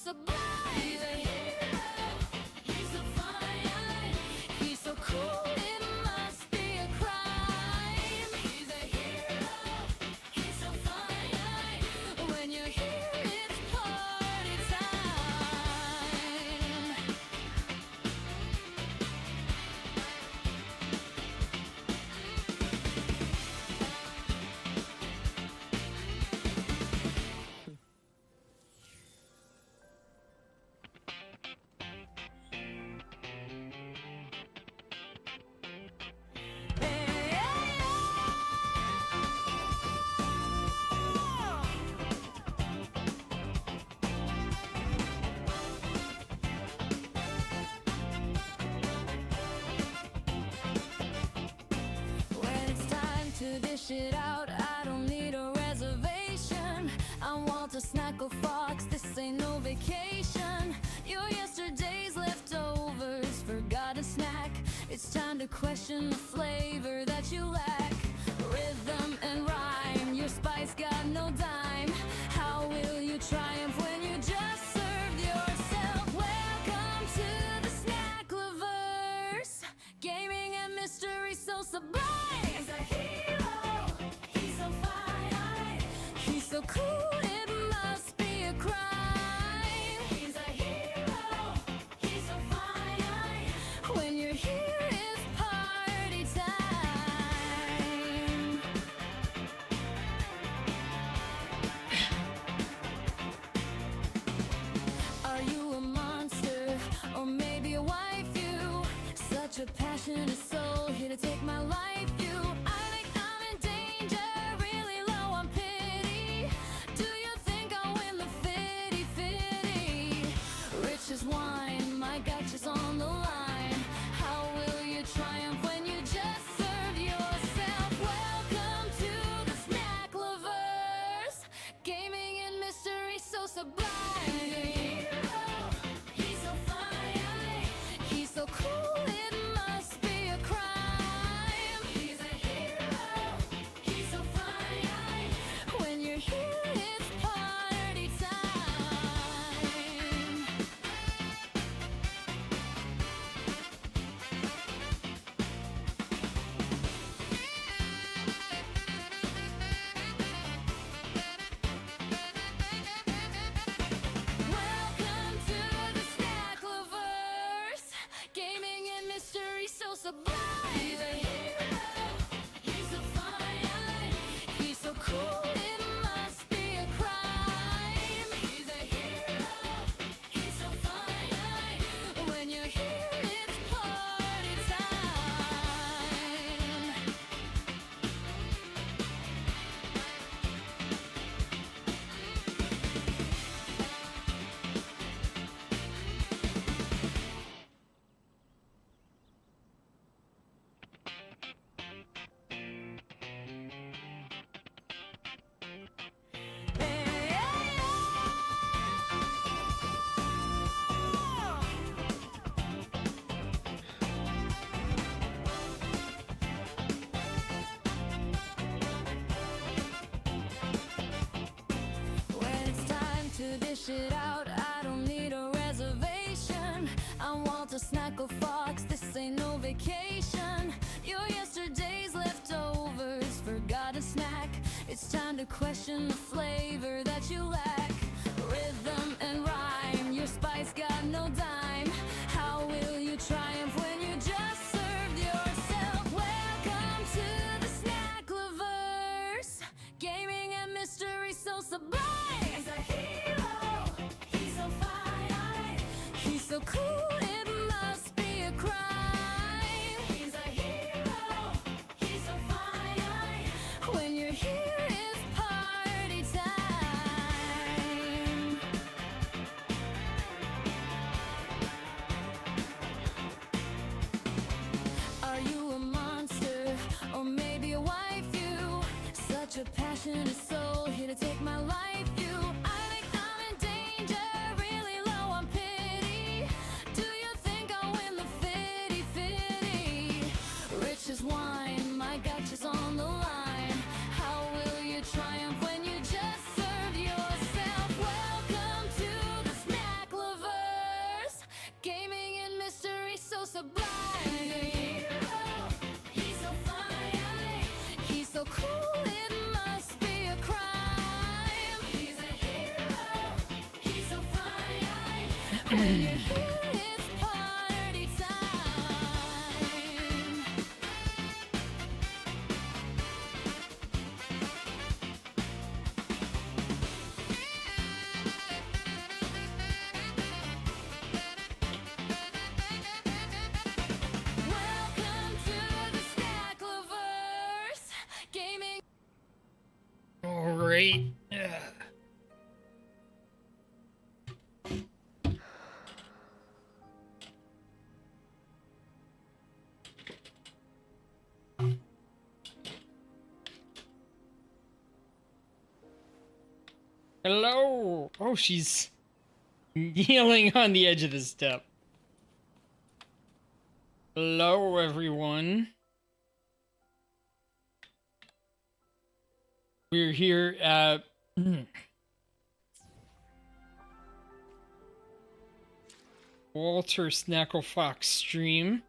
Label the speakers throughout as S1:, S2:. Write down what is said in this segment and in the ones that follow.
S1: sublime. He's a hero, he's so fine, he's so cool, it must be a crime. He's a hero, he's so fine, when you're here it's party time. When it's time to dish it out, I don't need a reservation. I want a snack or fox, this ain't no vacation. Your yesterday's leftovers, forgotten snack. It's time to question the flavor that you lack. Rhythm and rhyme, your spice got no dime. How will you triumph when you just served yourself? Welcome to the snack lovers, gaming and mystery so sublime. He's a hero, he's so fine, he's so cool, it must be a crime. He's a hero, he's so fine, when you're here it's party time. Are you a monster, or maybe a waifu? Such a passionate soul, here to take my life. You, I think I'm in danger, really low on pity. Do you think I'll win the fitty? Rich as wine, my gotcha's on the line. How will you triumph when you just serve yourself? Welcome to the snack lovers, gaming and mystery so sublime. He's so fine, he's so cool, it must be a crime. He's a hero, he's so fine, when you're here it's party time. Welcome to the snack lovers, gaming and mystery so sublime. He's a hero, he's so fine, he's so cool, it must be a crime. He's a hero, he's so fine, when you're here it's party time. When it's time to dish it out, I don't need a reservation. I want a snack or fox, this ain't no vacation. Your yesterday's leftovers, forgotten snack. It's time to question the flavor that you lack. Rhythm and rhyme, your spice got no dime. How will you triumph when you just served yourself? Welcome to the snack lovers, gaming and mystery so sublime. He's a hero, he's so fine, he's so cool, it must be a crime. He's a hero, he's so fine, when you're here it's party time. Are you a monster, or maybe a waifu? Such a passionate soul, here to take my life. You, I think I'm in danger, really low on pity. Do you think I'll win the fitty? Rich as wine, my gotcha's on the line. How will you triumph when you just serve yourself? Welcome to the snack so cool it must be a crime. He's a hero, he's so fine. When you're here, it's party time. Welcome to the Snackleverse gaming.
S2: Alright. Hello. Oh, she's kneeling on the edge of the step. Hello, everyone. We're here at Walter Snacklefox stream,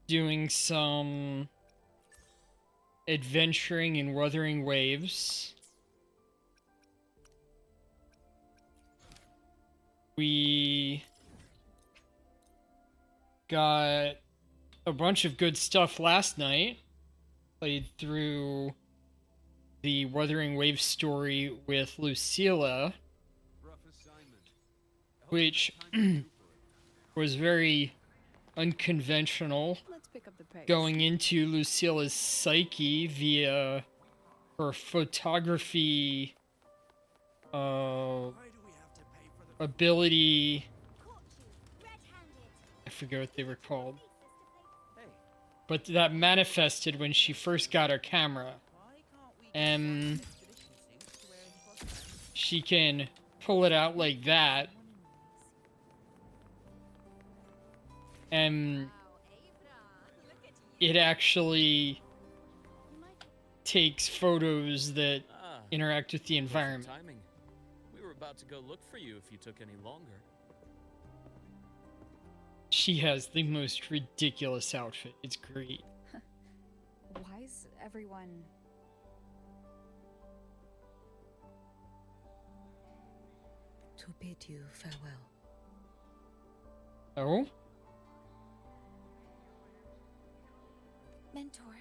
S2: doing some adventuring in Wuthering Waves. We got a bunch of good stuff last night. Played through the Wuthering Waves story with Lucilla, which was very unconventional,
S3: Let's pick up the pace.
S2: going into Lucilla's psyche via her photography ability. I forget what they were called, but that manifested when she first got her camera, and she can pull it out like that, and it actually takes photos that interact with the environment.
S4: Timing. We were about to go look for you if you took any longer.
S2: She has the most ridiculous outfit. It's great.
S3: Why is everyone...
S5: To bid you farewell.
S2: Oh?
S1: Mentor,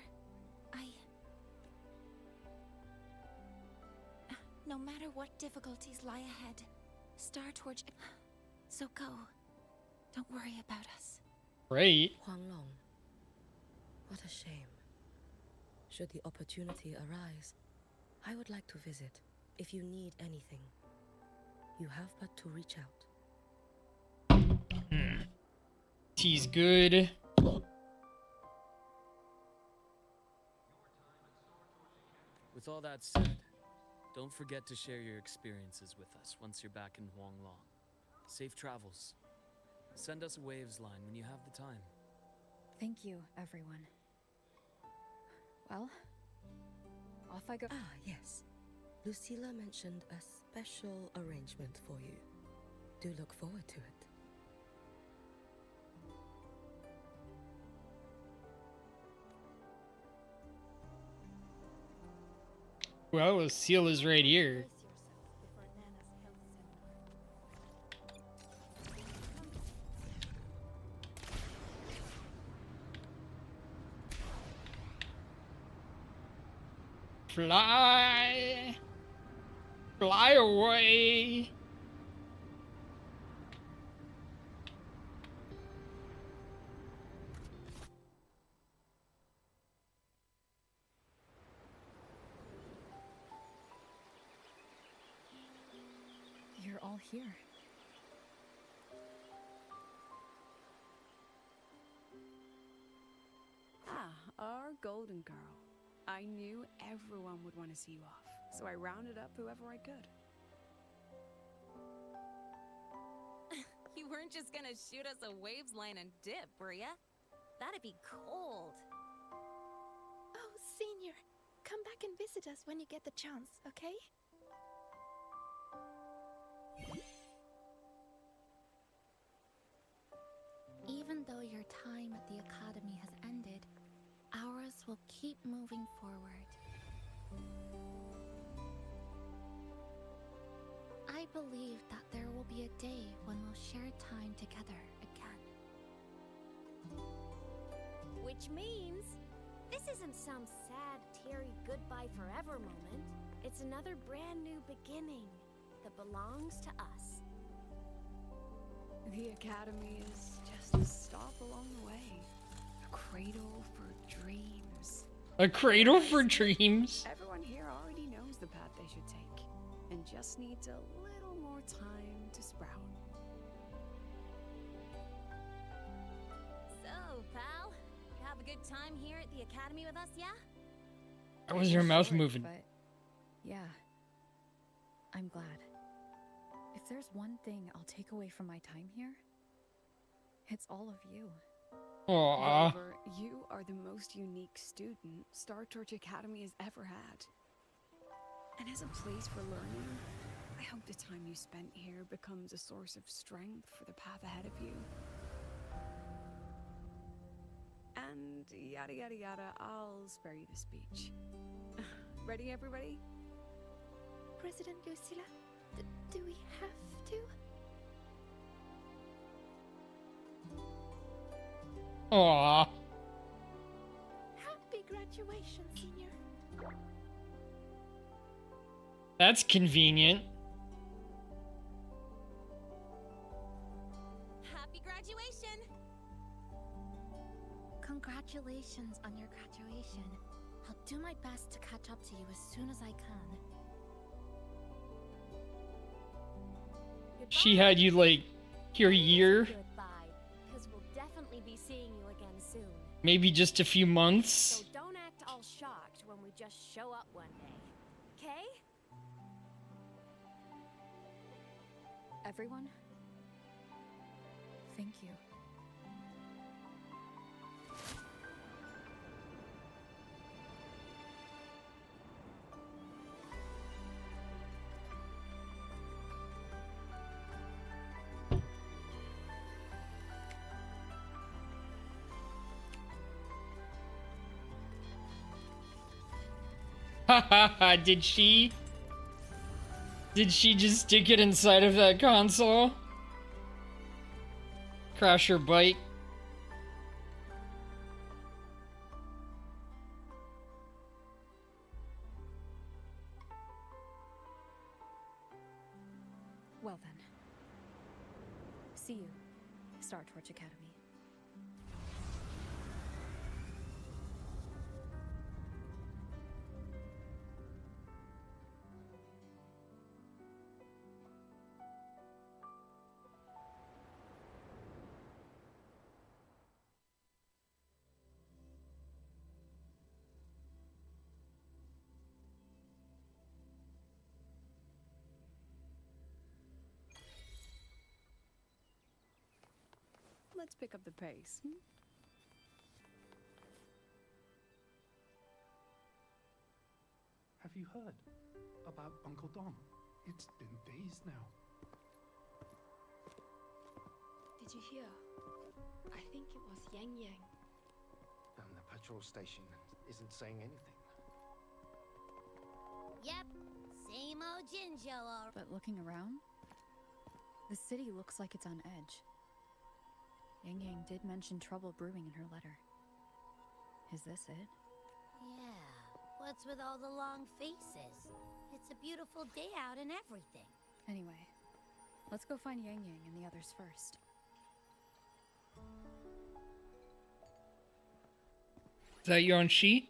S1: no matter what difficulties lie ahead, Star Torch. So go. Don't worry about us.
S2: Right.
S5: Huang Long. What a shame. Should the opportunity arise, I would like to visit. If you need anything, you have but to reach out.
S2: Tea's good.
S4: With all that said, don't forget to share your experiences with us once you're back in Huanglong. Safe travels. Send us a waves line when you have the time.
S3: Thank you, everyone. Well, off I go.
S5: Ah, yes. Lucilla mentioned a special arrangement for you. Do look forward to it.
S2: Well, the seal is right here. Fly! Fly away!
S3: You're all here. Ah, our golden girl. I knew everyone would want to see you off, so I rounded up whoever I could.
S6: You weren't just gonna shoot us a waves line and dip, were ya? That'd be cold.
S7: Oh, Senior, come back and visit us when you get the chance, okay?
S1: Even though your time at the academy has ended, ours
S7: us will keep moving forward. I believe that there will be a day when we'll share time together again.
S8: Which means this isn't some sad, teary goodbye forever moment. It's another brand new beginning that belongs to us.
S3: The Academy is just a stop along the way. A cradle for dreams.
S2: A cradle for dreams.
S3: Everyone here already knows the path they should take, and just needs a little more time to sprout.
S6: So, pal, you have a good time here at the Academy with us, yeah?
S2: How was your mouth
S9: Short,
S2: moving?
S9: But yeah, I'm glad. If there's one thing I'll take away from my time here, it's all of you.
S2: Aww.
S3: Rover, you are the most unique student Star Torch Academy has ever had. And as a place for learning, I hope the time you spent here becomes a source of strength for the path ahead of you. And yada yada yada, I'll spare you the speech. Ready, everybody?
S7: President Lucilla, do we have to?
S2: Aww.
S7: Happy graduation, Senior.
S2: That's convenient.
S6: Happy graduation!
S7: Congratulations on your graduation. I'll do my best to catch up to you as soon as I can.
S2: She had you like here a year,
S8: Goodbye, because we'll definitely be seeing you again soon.
S2: maybe just a few months.
S8: So don't act all shocked when we just show up one day. Okay?
S9: Everyone, thank you.
S2: Hahaha, did she? Did she just stick it inside of that console? Crash her bike?
S9: Well then. See you, Star Torch Academy.
S3: Let's pick up the pace.
S10: Have you heard about Uncle Dom? It's been days now.
S11: Did you hear? I think it was Yang Yang.
S12: And the patrol station isn't saying anything.
S6: Yep, same old Jinjo, all
S9: But looking around, the city looks like it's on edge. Yang Yang did mention trouble brewing in her letter. Is this it?
S6: Yeah, what's with all the long faces? It's a beautiful day out and everything.
S9: Anyway, let's go find Yang Yang and the others first.
S2: Is that you on sheet?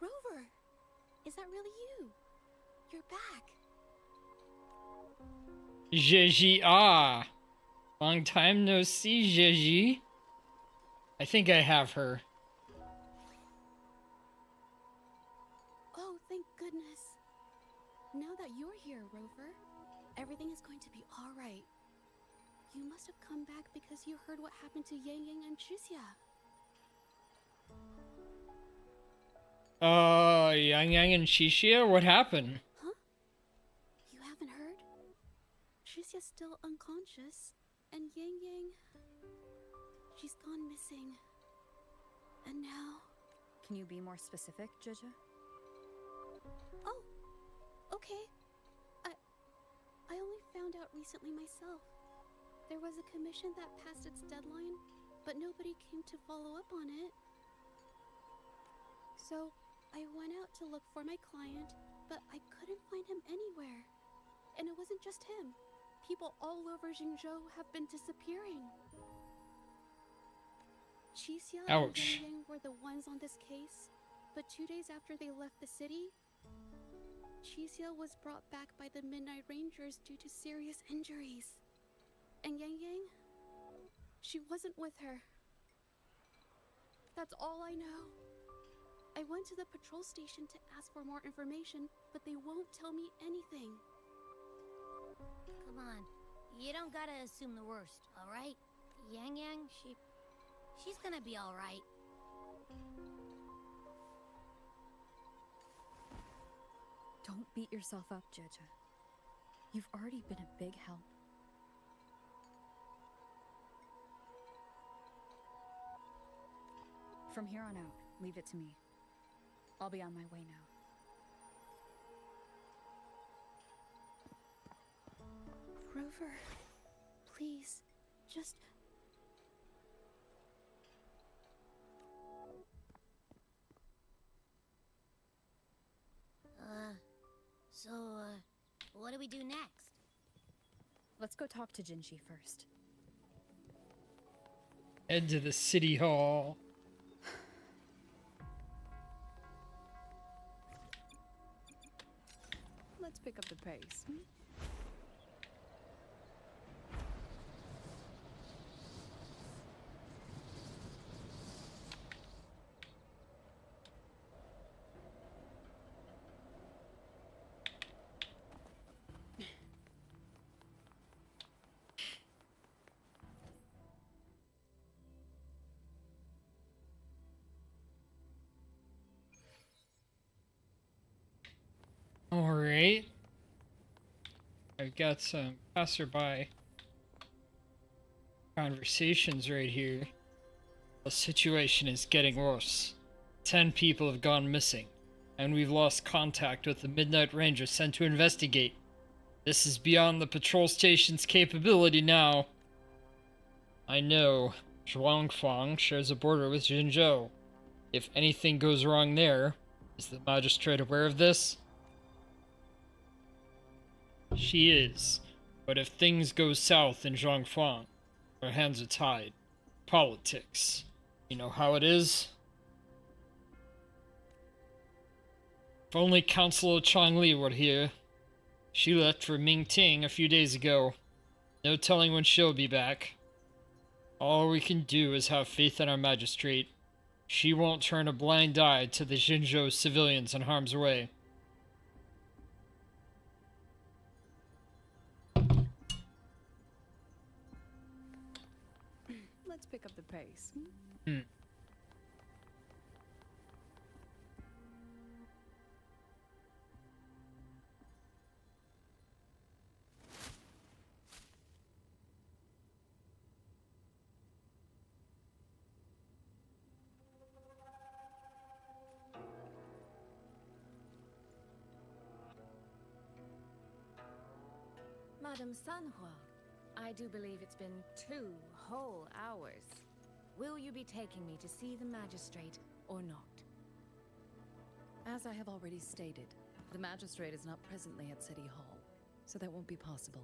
S7: Rover! Is that really you? You're back.
S2: Gigi, ah. Long time no see, Gigi. I think I have her.
S7: Oh, thank goodness. Now that you're here, Rover, everything is going to be all right. You must have come back because you heard what happened to Yang Yang and Tricia.
S2: Yang Yang and Shishia? What happened?
S7: Huh? You haven't heard? Shishia's still unconscious, and Yang Yang, she's gone missing. And now...
S9: Can you be more specific, Jija?
S7: Oh, okay. I only found out recently myself. There was a commission that passed its deadline, but nobody came to follow up on it. So, I went out to look for my client, but I couldn't find him anywhere. And it wasn't just him. People all over Jingzhou have been disappearing. Qixia and
S2: Ouch.
S7: Yang Yang were the ones on this case, but 2 days after they left the city, Qixia was brought back by the Midnight Rangers due to serious injuries. And Yang Yang, she wasn't with her. That's all I know. I went to the patrol station to ask for more information, but they won't tell me anything.
S8: Come on. You don't gotta assume the worst, alright? Yang Yang, she's gonna be alright.
S9: Don't beat yourself up, Jija. You've already been a big help. From here on out, leave it to me. I'll be on my way now.
S7: Rover, please, just...
S8: What do we do next?
S9: Let's go talk to Jinshi first.
S2: Head to the city hall.
S3: Let's pick up the pace.
S2: Alright. I've got some passerby conversations right here. The situation is getting worse. 10 people have gone missing, and we've lost contact with the Midnight Ranger sent to investigate. This is beyond the patrol station's capability now. I know Zhuangfang shares a border with Jinzhou. If anything goes wrong there, is the magistrate aware of this? She is, but if things go south in Zhongfang, her hands are tied. Politics. You know how it is? If only Councilor Changli were here. She left for Mingting a few days ago. No telling when she'll be back. All we can do is have faith in our magistrate. She won't turn a blind eye to the Jinzhou civilians in harm's way.
S3: Let's pick up the pace.
S6: Madame Sanhua, I do believe it's been 2 whole hours. Will you be taking me to see the magistrate or not?
S13: As I have already stated, the magistrate is not presently at City Hall, so that won't be possible.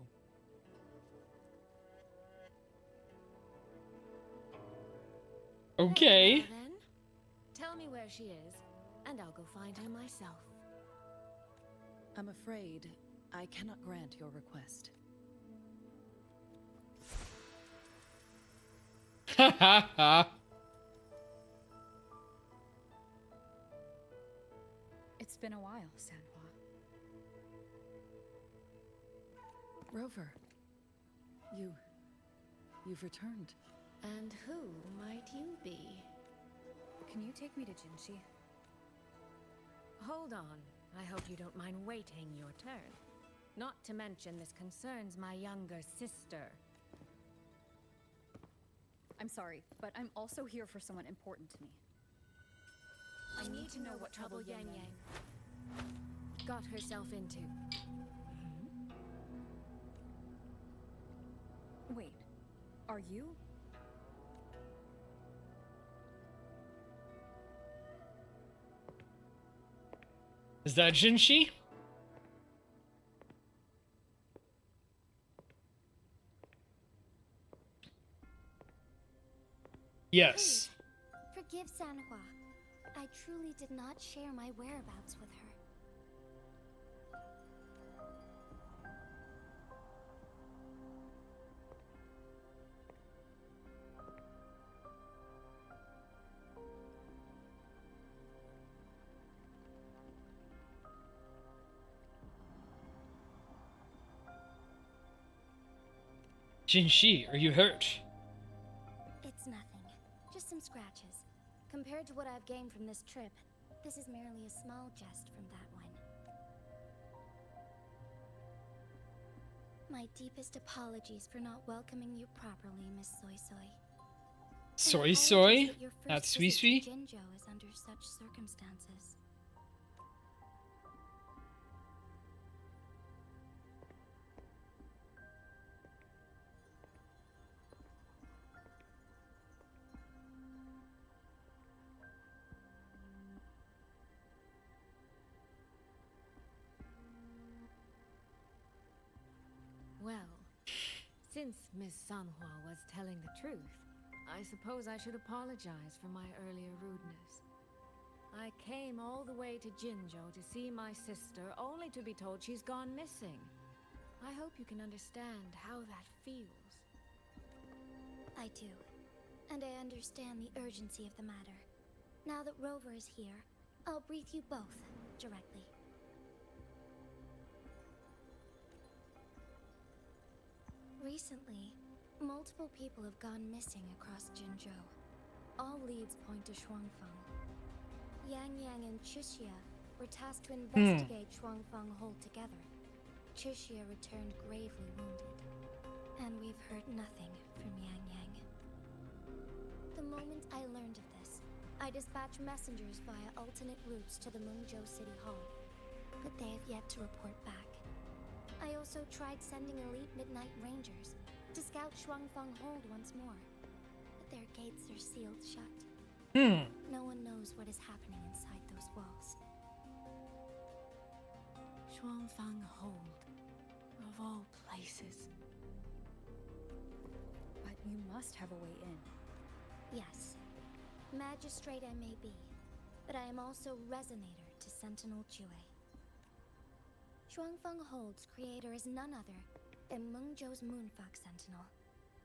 S2: Okay.
S6: Well then, tell me where she is, and I'll go find her myself.
S13: I'm afraid I cannot grant your request.
S2: Ha ha ha.
S9: It's been a while, Sanhua.
S13: Rover, you've returned.
S6: And who might you be?
S9: Can you take me to Jinshi?
S6: Hold on. I hope you don't mind waiting your turn. Not to mention this concerns my younger sister.
S9: I'm sorry, but I'm also here for someone important to me.
S6: I need to know what trouble Yang Yang got herself into.
S9: Wait, are you?
S2: Is that Jinshi? Yes.
S8: Forgive Sanhua. I truly did not share my whereabouts with her.
S2: Jinshi, are you hurt?
S8: It's nothing. Just some scratches. Compared to what I've gained from this trip, this is merely a small jest from that one. My deepest apologies for not welcoming you properly, Miss Soy Soy.
S2: Soy Soy? Not Sui Sui?
S8: Jinzhou is under such circumstances.
S6: Well, since Miss Sanhua was telling the truth, I suppose I should apologize for my earlier rudeness. I came all the way to Jinzhou to see my sister, only to be told she's gone missing. I hope you can understand how that feels.
S8: I do. And I understand the urgency of the matter. Now that Rover is here, I'll brief you both directly. Recently, multiple people have gone missing across Jinzhou. All leads point to Shuangfeng. Yang Yang and Chixia were tasked to investigate Shuangfeng Hold together. Chixia returned gravely wounded, and we've heard nothing from Yang Yang. The moment I learned of this, I dispatched messengers via alternate routes to the Mengzhou City Hall, but they have yet to report back. I also tried sending elite Midnight Rangers to scout Shuangfeng Hold once more, but their gates are sealed shut. No one knows what is happening inside those walls.
S6: Shuangfeng Hold, of all places.
S9: But you must have a way in.
S8: Yes, magistrate I may be, but I am also resonator to Sentinel Jue. Shuangfeng Hold's creator is none other than Mengzhou's Moonfuck Sentinel,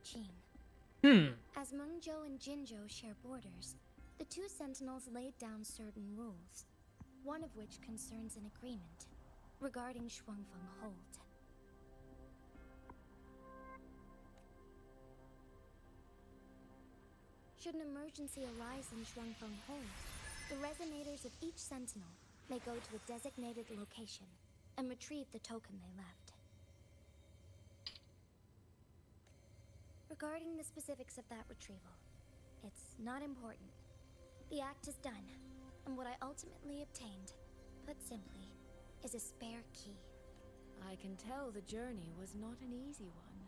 S8: Qing. As Mengzhou and Jinzhou share borders, the two Sentinels laid down certain rules, one of which concerns an agreement regarding Shuangfeng Hold. Should an emergency arise in Shuangfeng Hold, the resonators of each Sentinel may go to a designated location and retrieve the token they left. Regarding the specifics of that retrieval, it's not important. The act is done, and what I ultimately obtained, put simply, is a spare key.
S6: I can tell the journey was not an easy one.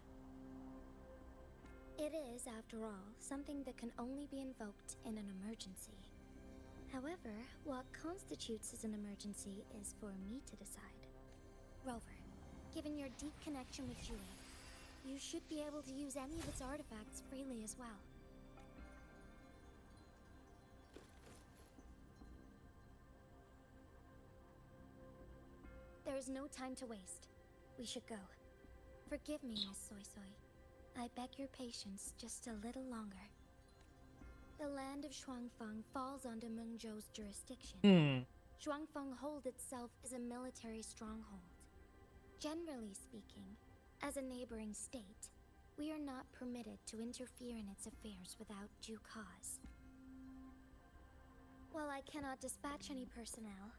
S8: It is, after all, something that can only be invoked in an emergency. However, what constitutes as an emergency is for me to decide. Rover, given your deep connection with Jue, you should be able to use any of its artifacts freely as well. There is no time to waste. We should go. Forgive me, Miss Soy Soy. I beg your patience just a little longer. The land of Shuangfeng falls under Mengzhou's jurisdiction. Shuangfeng Hold itself is a military stronghold. Generally speaking, as a neighboring state, we are not permitted to interfere in its affairs without due cause. While I cannot dispatch any personnel,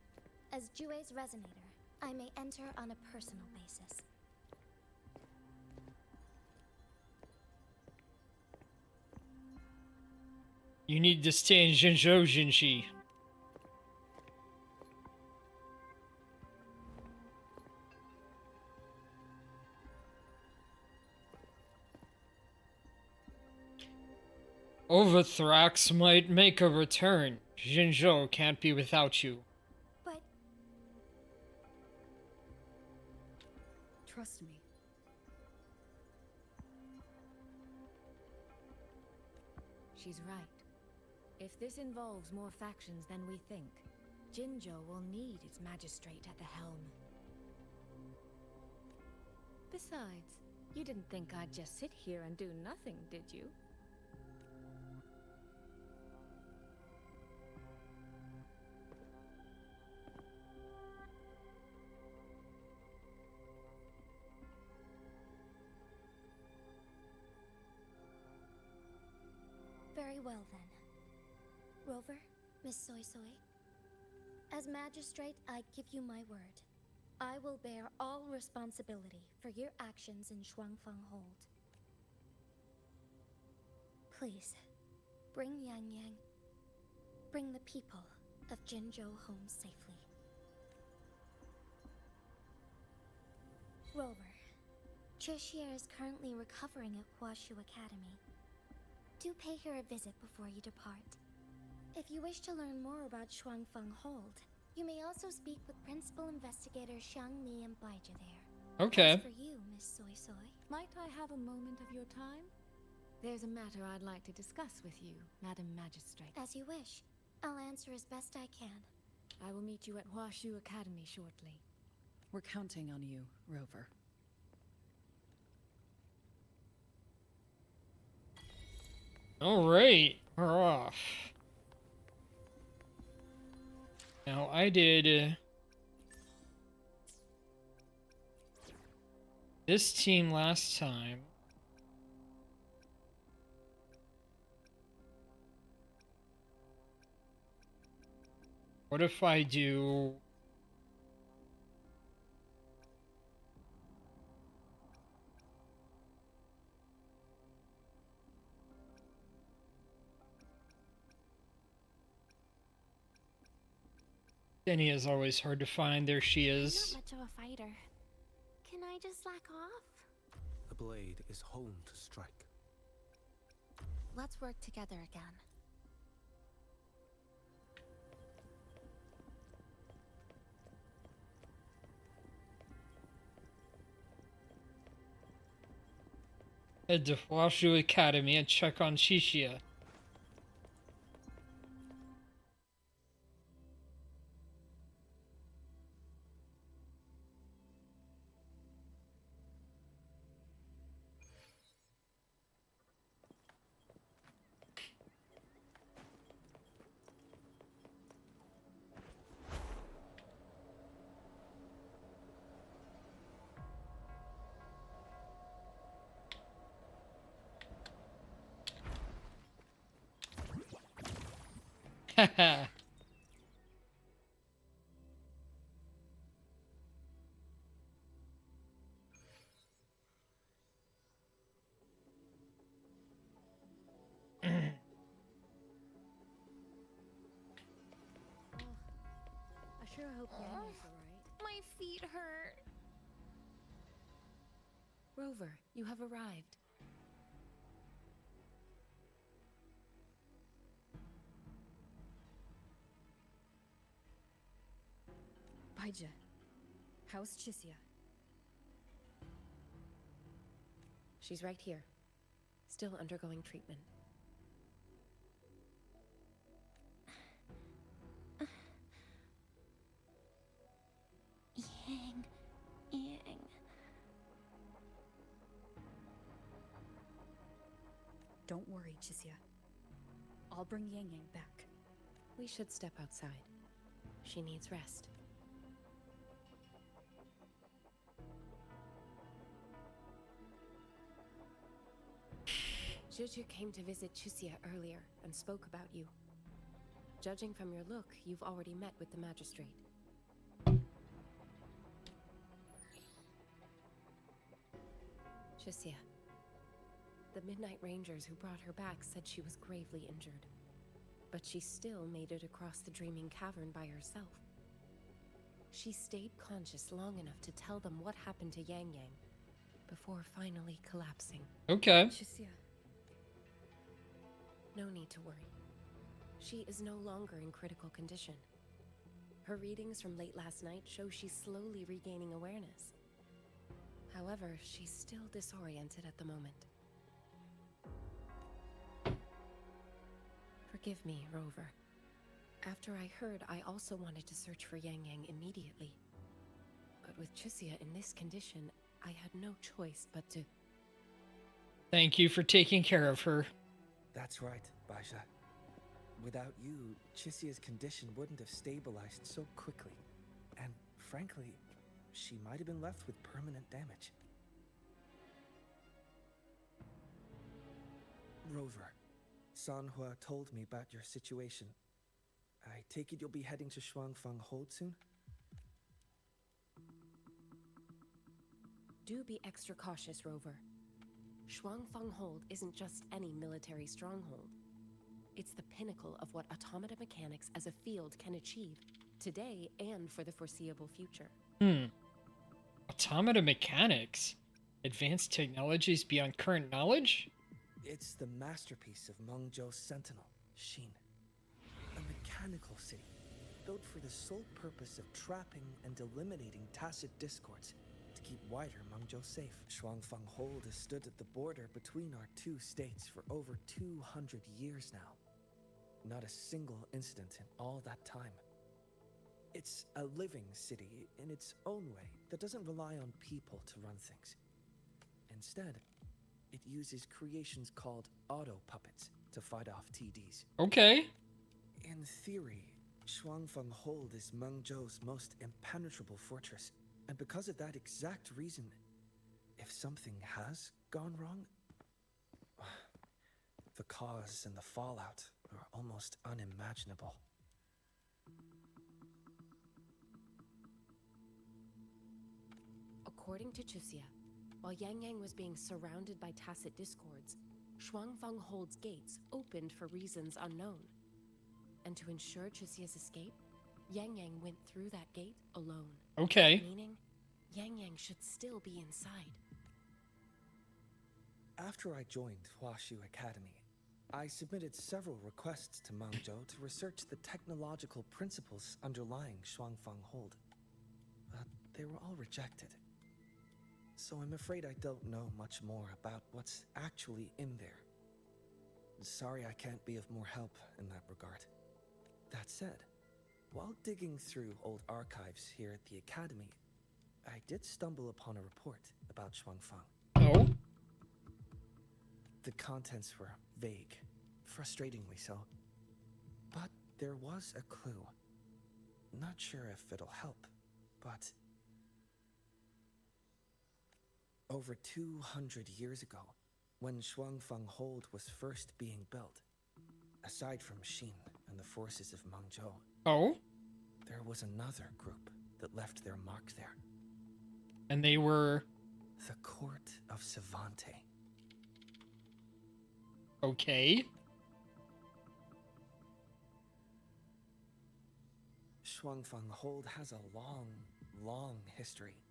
S8: As Jue's resonator, I may enter on a personal basis.
S2: You need to stay in Jinzhou, Jinshi. Overthrax might make a return. Jinzhou can't be without you.
S8: But
S9: Trust me.
S6: She's right. If this involves more factions than we think, Jinzhou will need its magistrate at the helm. Besides, you didn't think I'd just sit here and do nothing, did you?
S8: very well then. Rover, Miss Soy Soy. As magistrate, I give you my word. I will bear all responsibility for your actions in Shuangfang Hold. Please, bring Yang Yang. Bring the people of Jinzhou home safely. Rover, Tricia is currently recovering at Huashu Academy. Do pay her a visit before you depart. If you wish to learn more about Shuangfang Hold, you may also speak with Principal Investigator Xiang Mi and Baija there.
S2: Okay.
S8: As for you, Miss Soy Soy.
S6: Might I have a moment of your time? There's a matter I'd like to discuss with you, Madam Magistrate.
S8: As you wish. I'll answer as best I can.
S6: I will meet you at Huashu Academy shortly.
S13: We're counting on you, Rover.
S2: Alright, we're off. Now, I did this team last time. What if I do... Denny is always hard to find. There she is.
S8: I'm not much of a fighter. Can I just slack off?
S12: The blade is home to strike.
S8: Let's work together again.
S2: Head to Huashu Academy and check on Shishia. Haha.
S6: I sure hope Yang is alright.
S8: My feet hurt.
S6: Rover, you have arrived.
S9: Baija, how's Chisia?
S5: She's right here, still undergoing treatment.
S8: Yang.
S9: Don't worry, Chisia. I'll bring Yang Yang back.
S5: We should step outside. She needs rest. Juju came to visit Chisia earlier and spoke about you. Judging from your look, you've already met with the magistrate. Chisia. The Midnight Rangers who brought her back said she was gravely injured, but she still made it across the Dreaming Cavern by herself. She stayed conscious long enough to tell them what happened to Yang Yang before finally collapsing.
S2: Okay.
S13: Chisia.
S5: No need to worry. She is no longer in critical condition. Her readings from late last night show she's slowly regaining awareness. However, she's still disoriented at the moment. Forgive me, Rover. After I heard, I also wanted to search for Yang Yang immediately. But with Chisia in this condition, I had no choice but to...
S2: Thank you for taking care of her.
S14: That's right, Baja. Without you, Chisia's condition wouldn't have stabilized so quickly. And frankly, she might have been left with permanent damage. Rover, Sanhua told me about your situation. I take it you'll be heading to Shuangfang Hold soon?
S5: Do be extra cautious, Rover. Shuangfang Hold isn't just any military stronghold. It's the pinnacle of what automata mechanics as a field can achieve, today and for the foreseeable future.
S2: Automata mechanics? Advanced technologies beyond current knowledge?
S14: It's the masterpiece of Mengzhou's sentinel, Xin. A mechanical city, built for the sole purpose of trapping and eliminating tacit discords to keep wider Mengzhou safe. Shuangfang Hold has stood at the border between our two states for over 200 years now. Not a single incident in all that time. It's a living city in its own way that doesn't rely on people to run things. Instead, it uses creations called auto-puppets to fight off TDs.
S2: Okay.
S14: In theory, Shuangfeng Hold is Mengzhou's most impenetrable fortress, and because of that exact reason, if something has gone wrong, the cause and the fallout are almost unimaginable.
S5: According to Chisia, while Yang Yang was being surrounded by tacit discords, Shuangfang Hold's gates opened for reasons unknown. And to ensure Chisia's escape, Yang Yang went through that gate alone.
S2: Okay.
S5: Meaning, Yang Yang should still be inside.
S14: After I joined Huashu Academy, I submitted several requests to Mengzhou to research the technological principles underlying Shuangfang Hold. But they were all rejected. So I'm afraid I don't know much more about what's actually in there. Sorry I can't be of more help in that regard. That said, while digging through old archives here at the Academy, I did stumble upon a report about Shuangfang.
S2: Oh?
S14: The contents were vague, frustratingly so. But there was a clue. Not sure if it'll help, but... Over 200 years ago, when Shuangfang Hold was first being built, aside from Xin and the forces of Mengzhou,
S2: Oh?
S14: there was another group that left their mark there.
S2: And they were...
S14: The Court of Savante.
S2: Okay.
S14: Shuangfang Hold has a long, long history.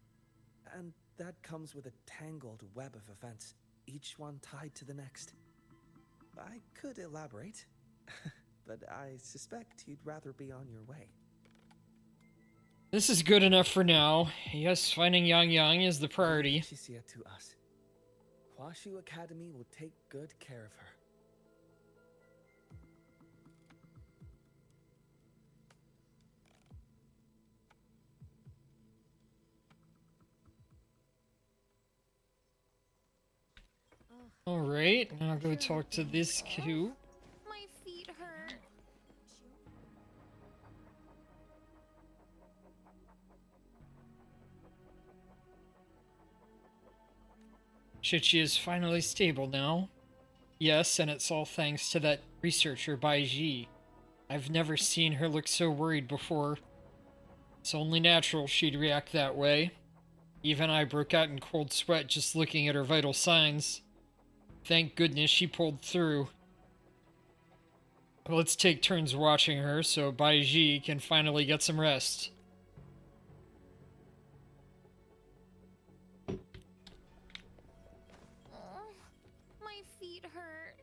S14: And that comes with a tangled web of events, each one tied to the next. I could elaborate, but I suspect you'd rather be on your way.
S2: This is good enough for now. Yes, finding Yang Yang is the priority.
S14: Chisia to us. Huashu Academy will take good care of her.
S2: Alright, now I'll go talk to this Q.
S8: My feet hurt.
S2: Chichi is finally stable now. Yes, and it's all thanks to that researcher Bai Ji. I've never seen her look so worried before. It's only natural she'd react that way. Even I broke out in cold sweat just looking at her vital signs. Thank goodness she pulled through. Let's take turns watching her so Baiji can finally get some rest.
S6: Oh, my feet hurt.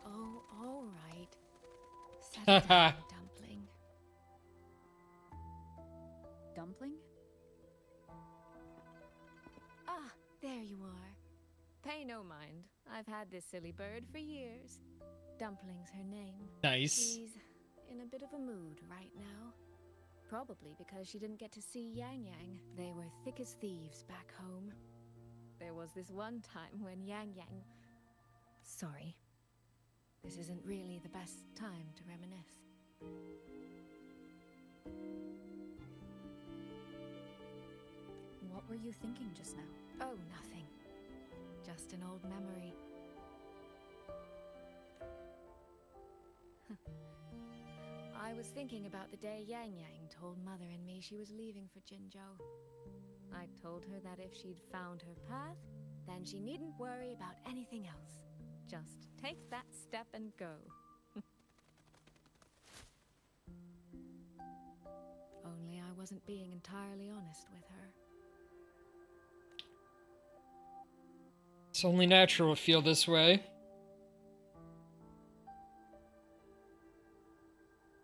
S6: Oh, all right. Settle down, dumpling.
S9: Dumpling?
S6: Ah, there you are. Pay no mind. I've had this silly bird for years. Dumpling's her name.
S2: Nice.
S6: She's in a bit of a mood right now. Probably because she didn't get to see Yang Yang. They were thick as thieves back home. There was this one time when Yang Yang... Sorry. This isn't really the best time to reminisce.
S9: What were you thinking just now?
S6: Oh, nothing. Just an old memory. I was thinking about the day Yang Yang told Mother and me she was leaving for Jinzhou. I told her that if she'd found her path, then she needn't worry about anything else. Just take that step and go. Only I wasn't being entirely honest with her.
S2: It's only natural to feel this way.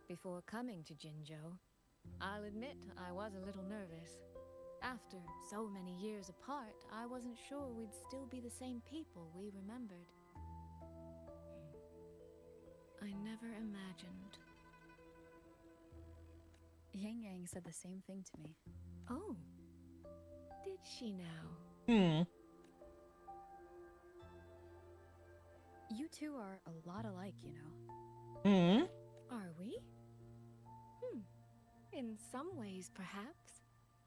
S6: Before coming to Jinzhou, I'll admit I was a little nervous. After so many years apart, I wasn't sure we'd still be the same people we remembered. I never imagined.
S9: Yang Yang said the same thing to me.
S6: Oh, did she now?
S9: You two are a lot alike, you know.
S6: Are we? In some ways, perhaps.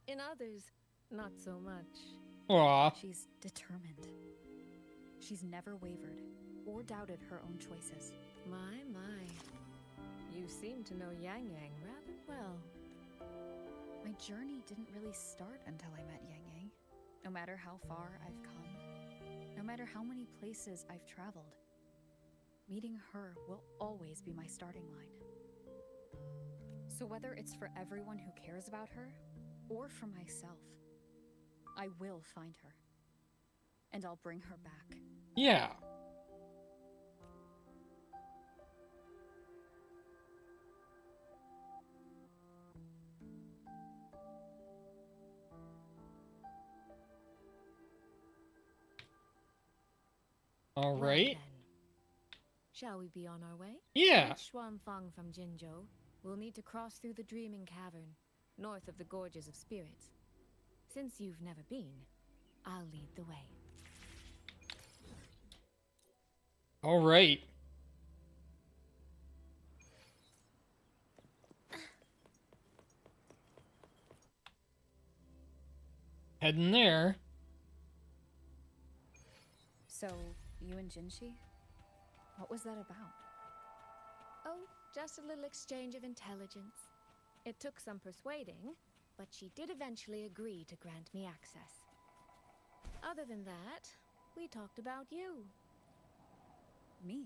S6: In others, not so much.
S2: Aw.
S9: She's determined. She's never wavered or doubted her own choices.
S6: My. You seem to know Yang Yang rather well.
S9: My journey didn't really start until I met Yang Yang. No matter how far I've come, no matter how many places I've traveled, meeting her will always be my starting line. So whether it's for everyone who cares about her, or for myself, I will find her. And I'll bring her back.
S2: Yeah. All
S6: Well,
S2: right.
S6: then. Shall we be on our way?
S2: Yeah.
S6: Reach Xuanfang from Jinzhou. We'll need to cross through the Dreaming Cavern, north of the Gorges of Spirits. Since you've never been, I'll lead the way.
S2: All right. Heading there.
S9: So, you and Jinshi? What was that about?
S6: Oh, just a little exchange of intelligence. It took some persuading, but she did eventually agree to grant me access. Other than that, we talked about you.
S9: Me?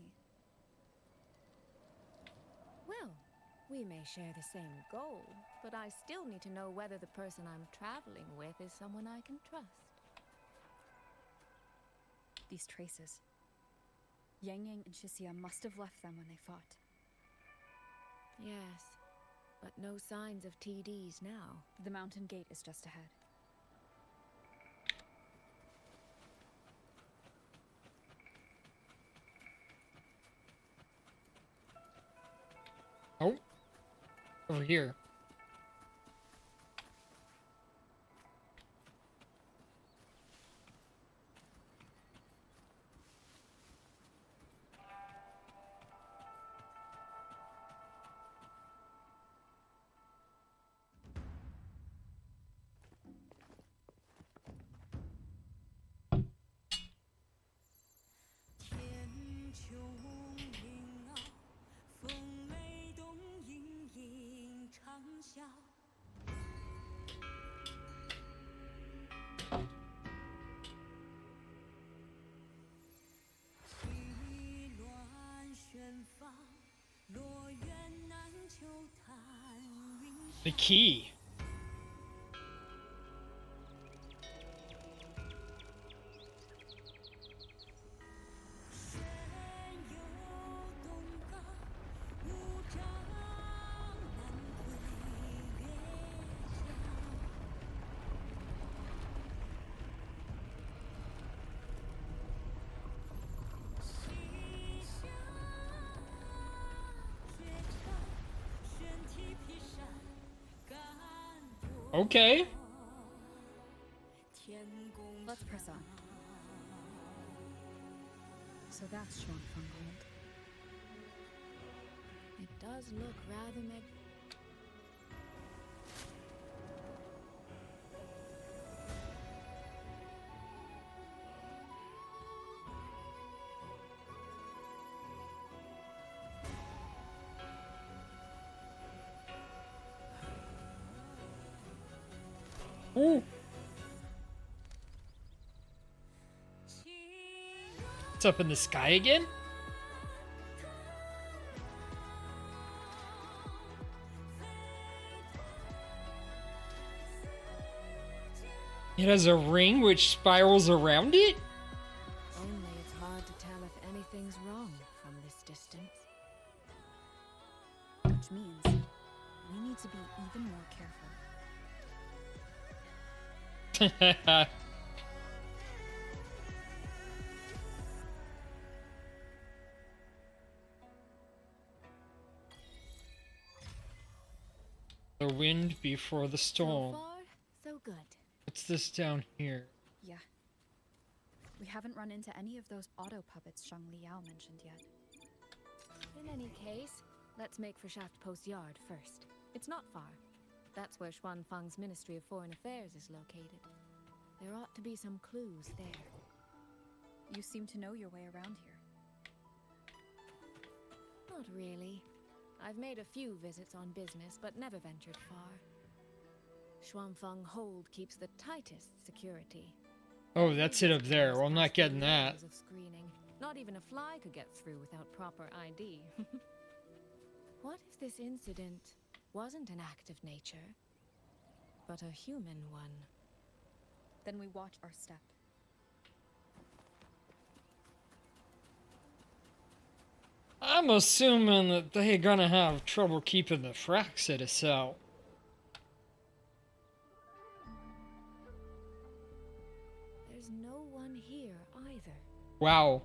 S6: Well, we may share the same goal, but I still need to know whether the person I'm traveling with is someone I can trust.
S9: These traces. Yang Yang and Shisia must have left them when they fought.
S6: Yes, but no signs of TDs now.
S9: The mountain gate is just ahead.
S2: Oh. Over here. The key. Okay.
S9: Let's press on. So that's Shuangfeng Hold.
S6: It does look rather
S2: Ooh. It's up in the sky again? It has a ring which spirals around it?
S6: only it's hard to tell if anything's wrong from this distance.
S9: Which means we need to be even more careful.
S2: The wind before the storm.
S6: So far, so good.
S2: What's this down here?
S9: Yeah. We haven't run into any of those auto puppets Zhang Liao mentioned yet.
S6: In any case, let's make for Shaft Post Yard first. It's not far. That's where Xuanfang's Ministry of Foreign Affairs is located. There ought to be some clues there.
S9: You seem to know your way around here.
S6: Not really. I've made a few visits on business, but never ventured far. Xuanfeng Hold keeps the tightest security.
S2: Oh, that's it up there. Well, I'm not getting that.
S6: Of screening. Not even a fly could get through without proper ID. What if this incident wasn't an act of nature, but a human one?
S9: Then we watch our step.
S2: I'm assuming that they're gonna have trouble keeping the fracks at us out.
S6: There's no one here either.
S2: Wow.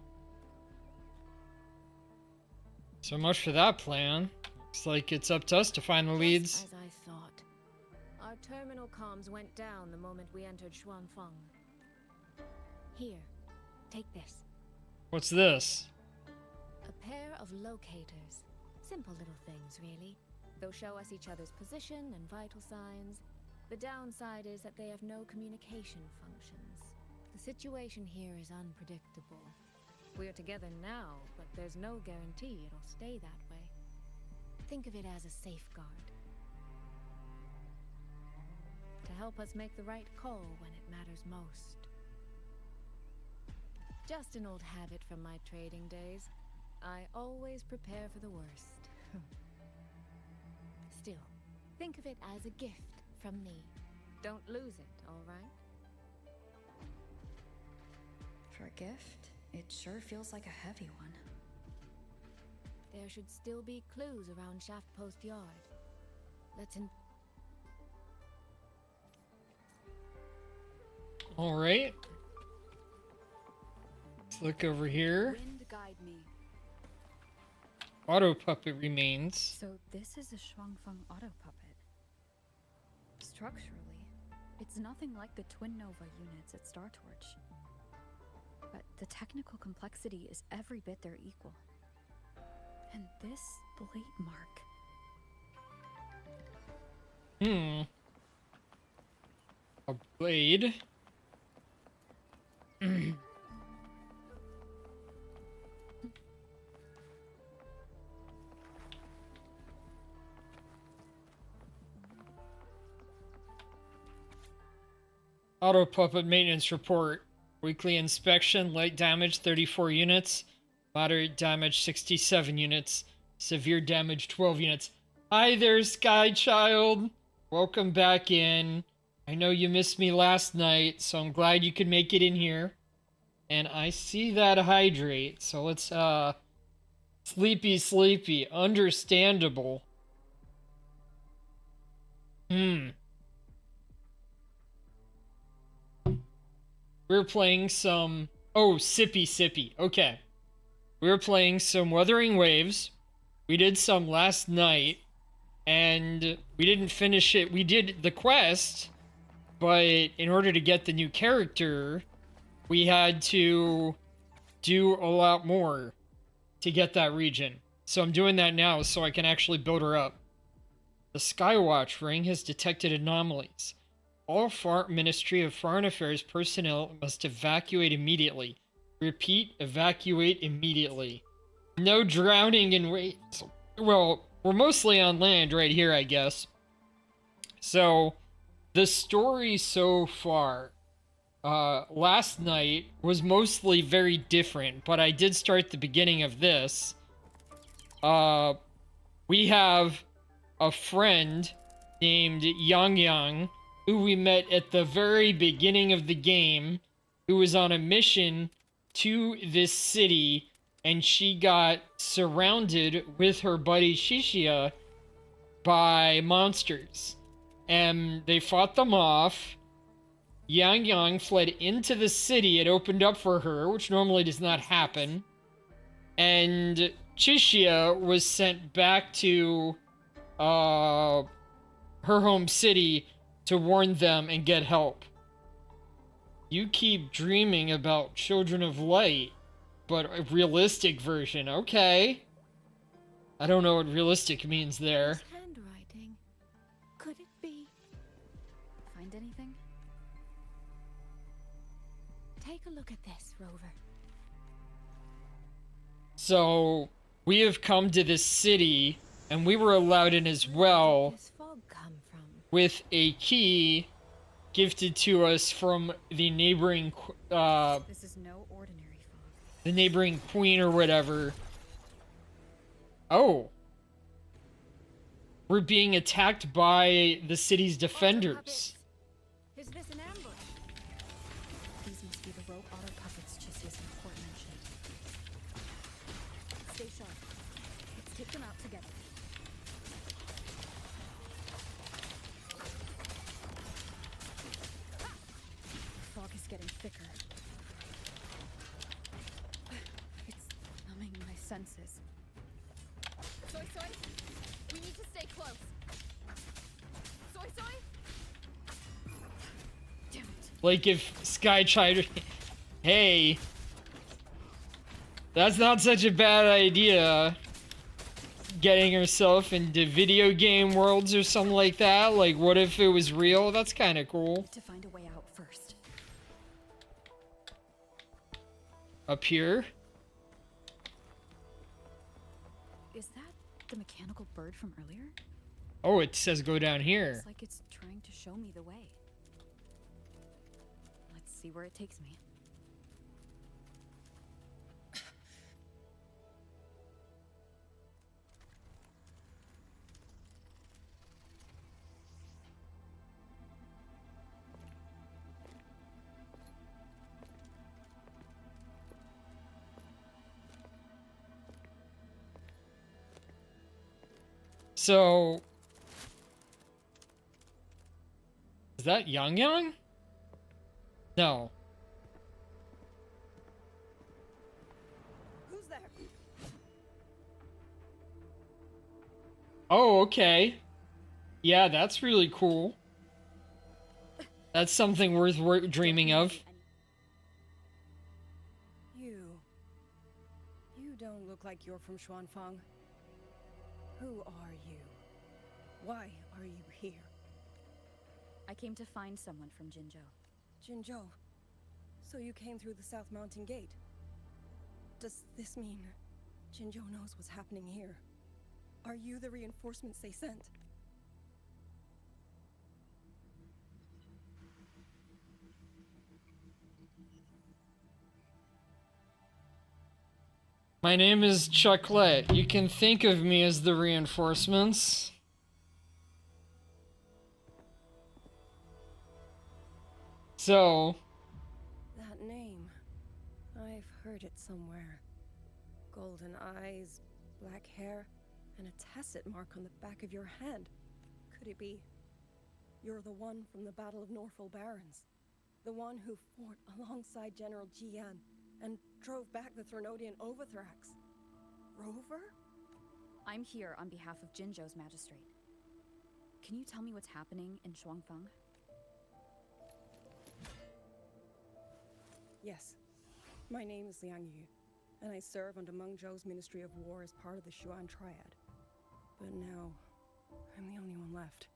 S2: So much for that plan. Looks like it's up to us to find the leads.
S6: Just as I thought. Our terminal comms went down the moment we entered Xuanfeng. Here, take this.
S2: What's this?
S6: A pair of locators. Simple little things, really. They'll show us each other's position and vital signs. The downside is that they have no communication functions. The situation here is unpredictable. We're together now, but there's no guarantee it'll stay that way. Think of it as a safeguard. To help us make the right call when it matters most. Just an old habit from my trading days. I always prepare for the worst. Still, think of it as a gift from me. Don't lose it, all right?
S9: For a gift, it sure feels like a heavy one.
S6: There should still be clues around Shaft Post Yard. Let's
S2: All right. Let's look over here.
S3: Wind guide me.
S2: auto puppet remains.
S9: So this is a Shuangfeng auto puppet. Structurally, it's nothing like the Twin Nova units at Star Torch. But the technical complexity is every bit their equal. And this blade mark.
S2: A blade. Auto puppet maintenance report. Weekly inspection, light damage 34 units, moderate damage 67 units, severe damage 12 units. Hi there, Sky Child. Welcome back in. I know you missed me last night, so I'm glad you could make it in here. And I see that hydrate, so let's sleepy. Understandable. We're playing some... Oh, sippy. Okay. We're playing some Wuthering Waves. We did some last night. And we didn't finish it. We did the quest. But in order to get the new character, we had to do a lot more to get that region. So I'm doing that now so I can actually build her up. The Skywatch ring has detected anomalies. All Ministry of Foreign Affairs personnel must evacuate immediately. Repeat, evacuate immediately. No drowning in waves. Well, we're mostly on land right here, I guess. So, the story so far, last night was mostly very different, but I did start the beginning of this. We have a friend named Yang, who we met at the very beginning of the game, who was on a mission to this city, and she got surrounded with her buddy Shishia by monsters. And they fought them off. Yang fled into the city. It opened up for her, which normally does not happen. And Shishia was sent back to her home city to warn them and get help. You keep dreaming about Children of Light, but a realistic version. Okay. I don't know what realistic means there.
S9: Handwriting. Could it be? Find anything?
S6: Take a look at this, Rover.
S2: So, we have come to this city, and we were allowed in as well, with a key gifted to us from the neighboring,
S9: This is no ordinary fog.
S2: the neighboring queen or whatever. Oh. We're being attacked by the city's defenders.
S6: Is this an ambush?
S9: These must be the rogue auto puppets Chisia's report mentioned. Stay sharp. Let's take them out together. The fog is getting thicker. It's numbing my senses.
S11: Soy, we need to stay close. Soy.
S9: Damn it.
S2: Like if Skychild... Hey. That's not such a bad idea. Getting herself into video game worlds or something like that. Like, what if it was real? That's kind of cool.
S9: To find a way out first.
S2: Up here?
S9: Is that the mechanical bird from earlier?
S2: Oh, it says go down here.
S9: Looks like it's trying to show me the way. Let's see where it takes me.
S2: So... Is that Yang? No.
S3: Who's there?
S2: Oh, okay. Yeah, that's really cool. That's something worth dreaming of.
S5: You don't look like you're from Xuanfang. Who are you? Why are you here?
S9: I came to find someone from Jinzhou.
S5: Jinzhou? So you came through the South Mountain Gate? Does this mean Jinzhou knows what's happening here? Are you the reinforcements they sent?
S2: My name is Chucklet. You can think of me as the reinforcements. So...
S5: That name. I've heard it somewhere. Golden eyes, black hair, and a tacit mark on the back of your hand. Could it be? You're the one from the Battle of Norfolk Barrens. The one who fought alongside General Jian and drove back the Threnodian Overthrax. Rover?
S9: I'm here on behalf of Jinzhou's magistrate. Can you tell me what's happening in Xuanfang?
S5: Yes. My name is Liang Yu, and I serve under Meng Zhou's Ministry of War as part of the Xuan Triad. But now, I'm the only one left.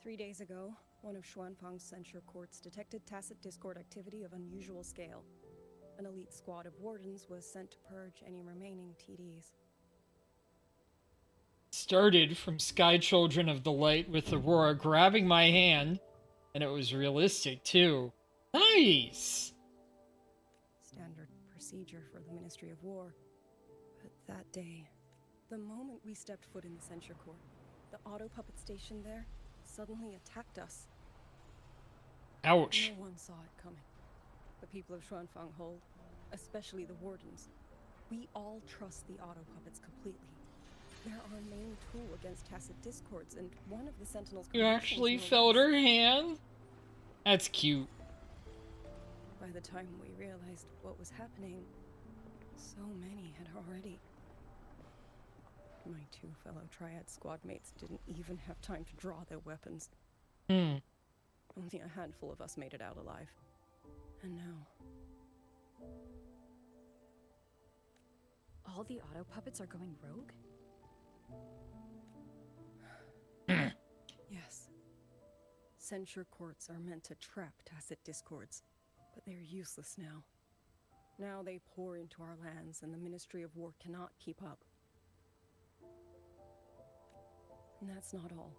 S5: Three days ago, one of Xuanfang's censure courts detected tacit discord activity of unusual scale. An elite squad of wardens was sent to purge any remaining TDs.
S2: Started from Sky Children of the Light with Aurora grabbing my hand, and it was realistic too. Nice!
S5: Standard procedure for the Ministry of War. But that day, the moment we stepped foot in the censure court, the auto puppet station there suddenly attacked us.
S2: Ouch.
S5: No one saw it coming. The people of Xuanfang Hold, especially the wardens. We all trust the auto puppets completely. They're our main tool against tacit discords, and one of the Sentinels...
S2: You actually felt her hand? That's cute.
S5: By the time we realized what was happening, so many had already... My two fellow Triad squad mates didn't even have time to draw their weapons. Only a handful of us made it out alive. And now...
S9: All the auto puppets are going rogue?
S5: Yes. Censure courts are meant to trap tacit discords, but they're useless now. Now they pour into our lands, and the Ministry of War cannot keep up. And that's not all.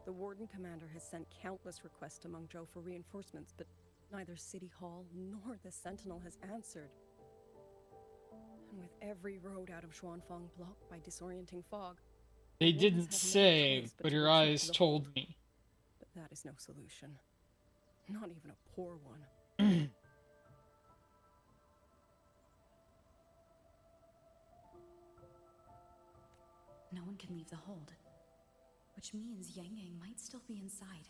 S5: The Warden Commander has sent countless requests to Meng Zhou for reinforcements, but neither City Hall nor the Sentinel has answered. And with every road out of Xuanfang blocked by disorienting fog,
S2: They didn't say, but your eyes told me.
S5: But that is no solution. Not even a poor one.
S9: No one can leave the hold. Which means Yang Yang might still be inside.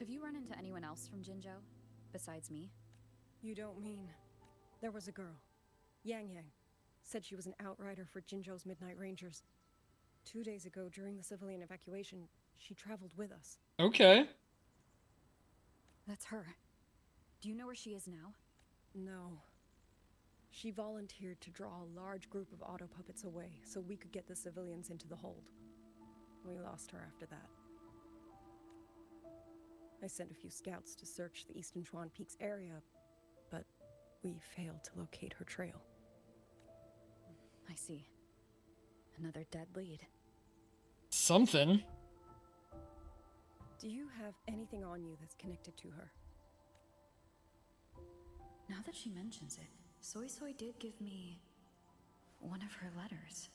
S9: Have you run into anyone else from Jinzhou? Besides me?
S5: You don't mean... There was a girl. Yang Yang. Said she was an outrider for Jinzhou's Midnight Rangers. 2 days ago, during the civilian evacuation, she traveled with us.
S2: Okay.
S9: That's her. Do you know where she is now?
S5: No. She volunteered to draw a large group of auto puppets away so we could get the civilians into the hold. We lost her after that. I sent a few scouts to search the Eastern Chuan Peaks area, but we failed to locate her trail.
S9: I see. Another dead lead.
S2: Something.
S5: Do you have anything on you that's connected to her?
S9: Now that she mentions it, Soy Soy did give me one of her letters.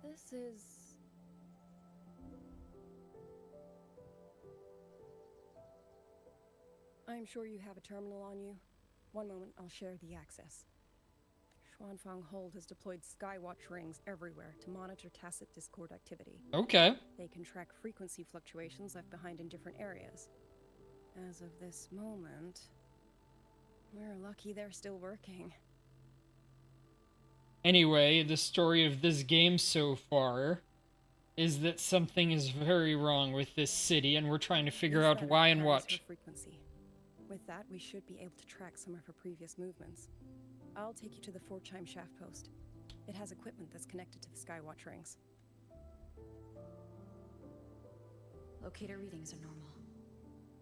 S5: This is... I'm sure you have a terminal on you. One moment, I'll share the access. Xuanfang Hold has deployed Skywatch rings everywhere to monitor tacit discord activity.
S2: Okay.
S5: They can track frequency fluctuations left behind in different areas. As of this moment, we're lucky they're still working.
S2: Anyway, the story of this game so far is that something is very wrong with this city, and we're trying to figure
S5: This
S2: out
S5: letter
S2: why and
S5: carries
S2: what.
S5: her frequency. With that, we should be able to track some of her previous movements. I'll take you to the 4-chime shaft post. It has equipment that's connected to the Skywatch rings.
S9: Locator readings are normal.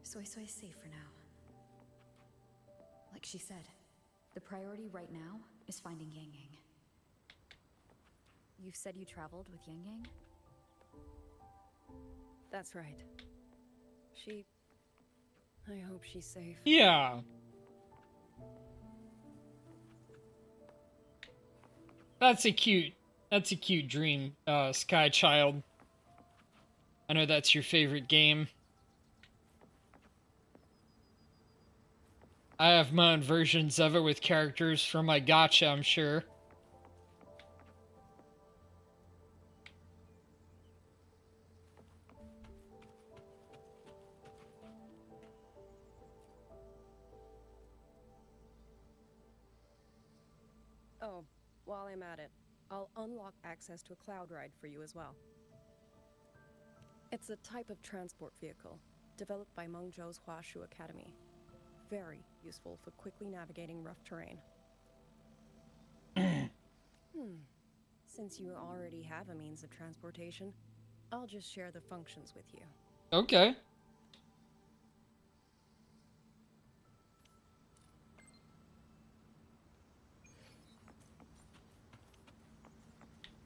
S9: Soy is safe for now. Like she said, the priority right now is finding Yang Yang. You said you traveled with Yang Yang?
S5: That's right. I hope she's safe.
S2: Yeah. That's a cute dream, Sky Child. I know that's your favorite game. I have my own versions of it with characters from my gacha, I'm sure.
S5: Oh, while I'm at it, I'll unlock access to a cloud ride for you as well. It's a type of transport vehicle developed by Mengzhou's Huashu Academy. Very useful for quickly navigating rough terrain. Since you already have a means of transportation, I'll just share the functions with you.
S2: Okay.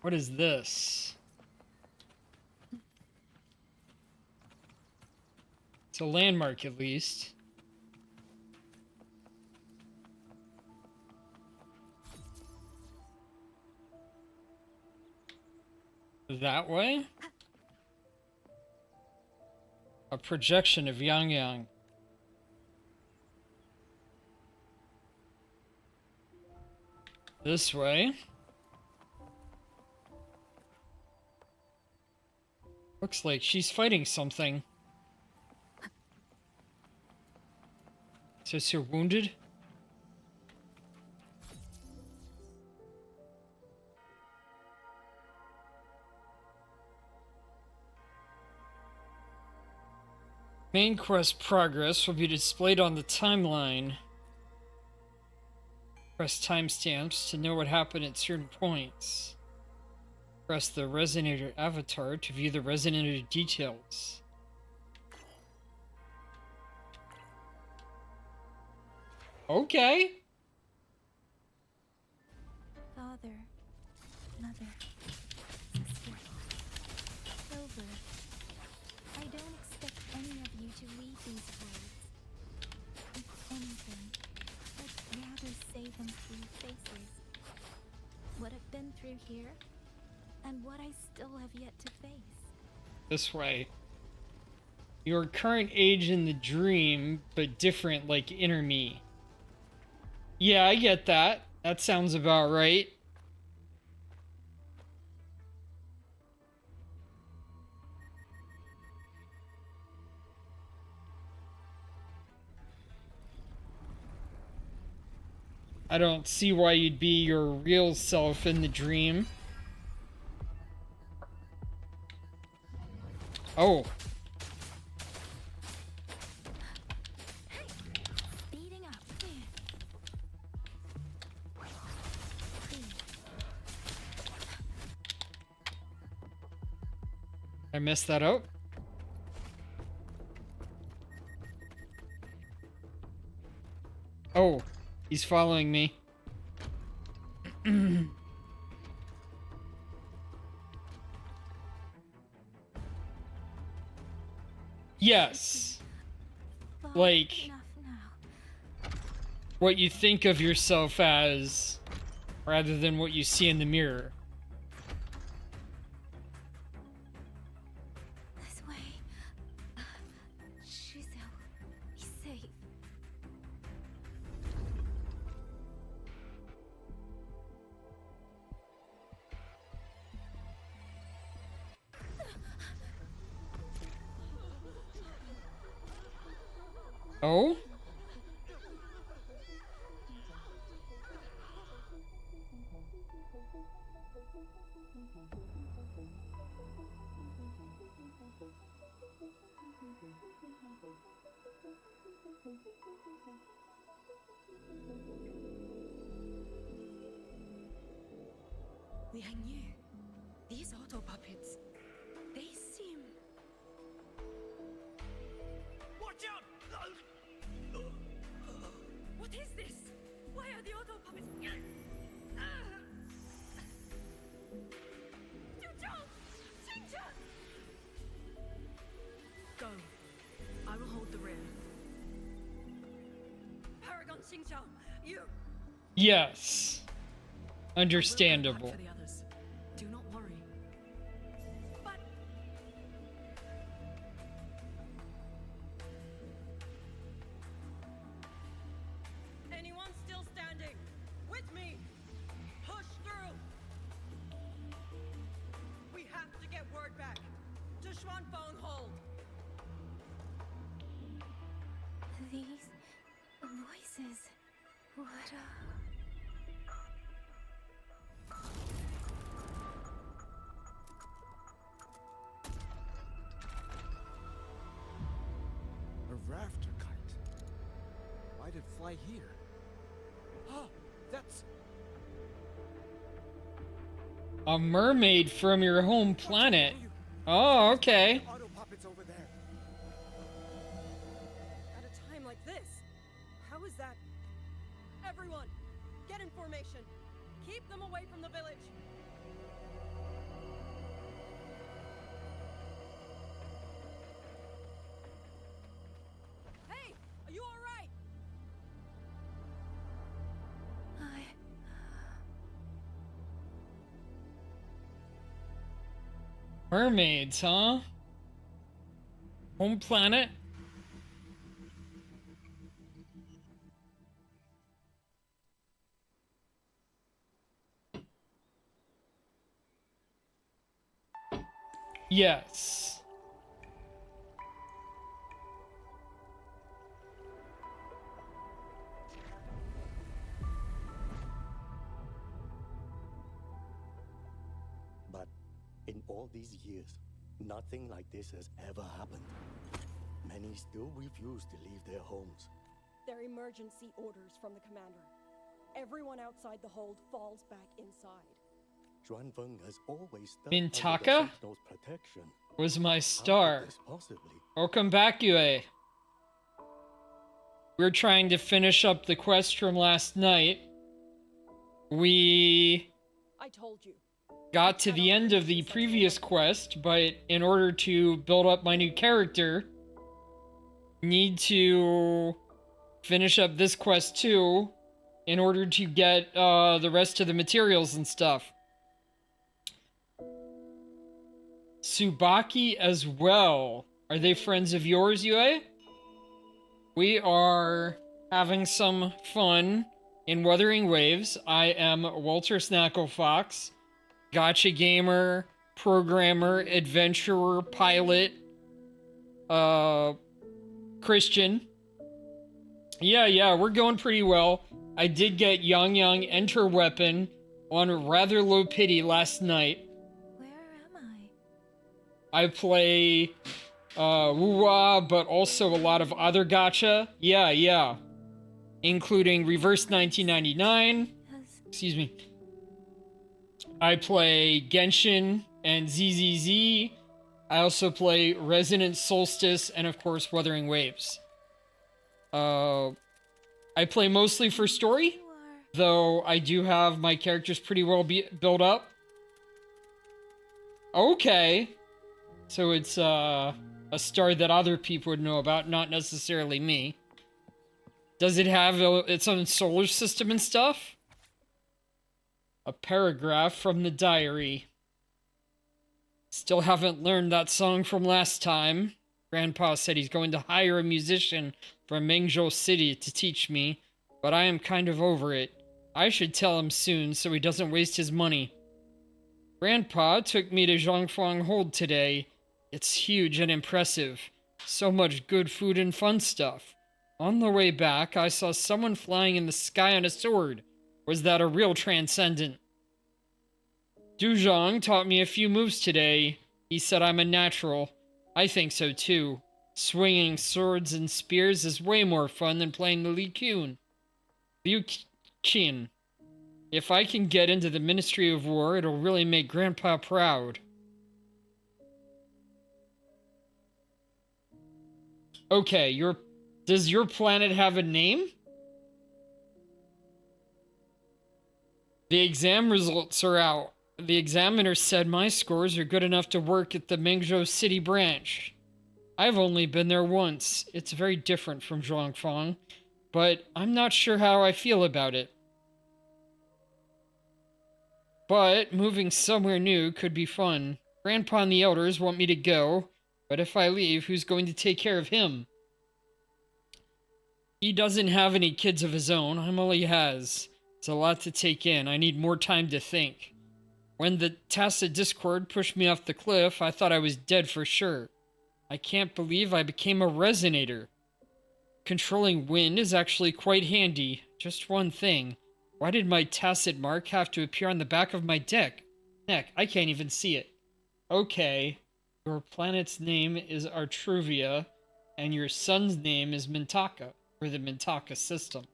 S2: What is this? It's a landmark, at least. That way? A projection of Yang Yang. This way? Looks like she's fighting something. Says you're wounded? Main quest progress will be displayed on the timeline. Press timestamps to know what happened at certain points. Press the Resonator avatar to view the Resonator details. Okay.
S8: Father, Mother, Sister, Silver. I don't expect any of you to read these words. If anything, I'd rather say them through your faces. What I've been through here, and what I still have yet to face.
S2: This way. Your current age in the dream, but different like inner me. Yeah, I get that. That sounds about right. I don't see why you'd be your real self in the dream. Oh.
S8: Speeding up.
S2: I messed that up. Oh, he's following me. Yes. Like what you think of yourself as rather than what you see in the mirror.
S8: This way. Shizel, be safe.
S2: Oh?
S5: Liang Yu, these auto puppets, they seem...
S14: Watch out!
S5: What is this? Why are the auto puppets... Go. I will hold the rear. Paragon Xingqiao, you...
S2: Yes. Understandable.
S5: For the others. Do not worry. But...
S15: Anyone still standing? With me! Push through! We have to get word back. To Xuanfeng Hold.
S8: These voices. What
S12: A rafter kite. Why'd it fly here? Oh, that's...
S2: A mermaid from your home planet. Oh, okay.
S12: Auto puppets over there.
S15: At a time like this? How is that? Everyone, get in formation. Keep them away from the village. Hey, are you all right?
S2: Mermaids, huh? Home planet? Yes.
S16: But in all these years, nothing like this has ever happened. Many still refuse to leave their homes.
S15: They're emergency orders from the commander. Everyone outside the hold falls back inside.
S16: Xuanfeng has always stood
S2: Mintaka?
S16: under the Sentinel's protection.
S2: Was my
S16: How
S2: star.
S16: could this possibly?
S2: Welcome back, Yue. We're trying to finish up the quest from last night. We
S15: I told you.
S2: got to the end of the previous quest, but in order to build up my new character, need to finish up this quest too in order to get the rest of the materials and stuff. Tsubaki as well. Are they friends of yours, Yue? We are having some fun in Wuthering Waves. I am Walter Snackle Fox, gotcha gamer, programmer, adventurer, pilot, Christian. Yeah, we're going pretty well. I did get Yang Yang Enter Weapon on rather low pity last night. I play Wuwa, but also a lot of other gacha. Yeah. Including Reverse 1999. Excuse me. I play Genshin and ZZZ. I also play Resonant Solstice and, of course, Wuthering Waves. I play mostly for story, though I do have my characters pretty well built up. Okay. So it's a star that other people would know about, not necessarily me. Does it have its own solar system and stuff? A paragraph from the diary. Still haven't learned that song from last time. Grandpa said he's going to hire a musician from Mengzhou City to teach me, but I am kind of over it. I should tell him soon so he doesn't waste his money. Grandpa took me to Zhongfang Hold today. It's huge and impressive. So much good food and fun stuff. On the way back, I saw someone flying in the sky on a sword. Was that a real transcendent? Duzhong taught me a few moves today. He said I'm a natural. I think so too. Swinging swords and spears is way more fun than playing the Liu Qin. Liu Qin. If I can get into the Ministry of War, it'll really make Grandpa proud. Okay, does your planet have a name? The exam results are out. The examiner said my scores are good enough to work at the Mengzhou City branch. I've only been there once. It's very different from Zhuangfang, but I'm not sure how I feel about it. But moving somewhere new could be fun. Grandpa and the elders want me to go, but if I leave, who's going to take care of him? He doesn't have any kids of his own. I'm all he has. It's a lot to take in. I need more time to think. When the Tacit Discord pushed me off the cliff, I thought I was dead for sure. I can't believe I became a resonator. Controlling wind is actually quite handy. Just one thing. Why did my Tacit mark have to appear on the back of my neck? I can't even see it. Okay. Your planet's name is Artruvia, and your sun's name is Mintaka, or the Mintaka system.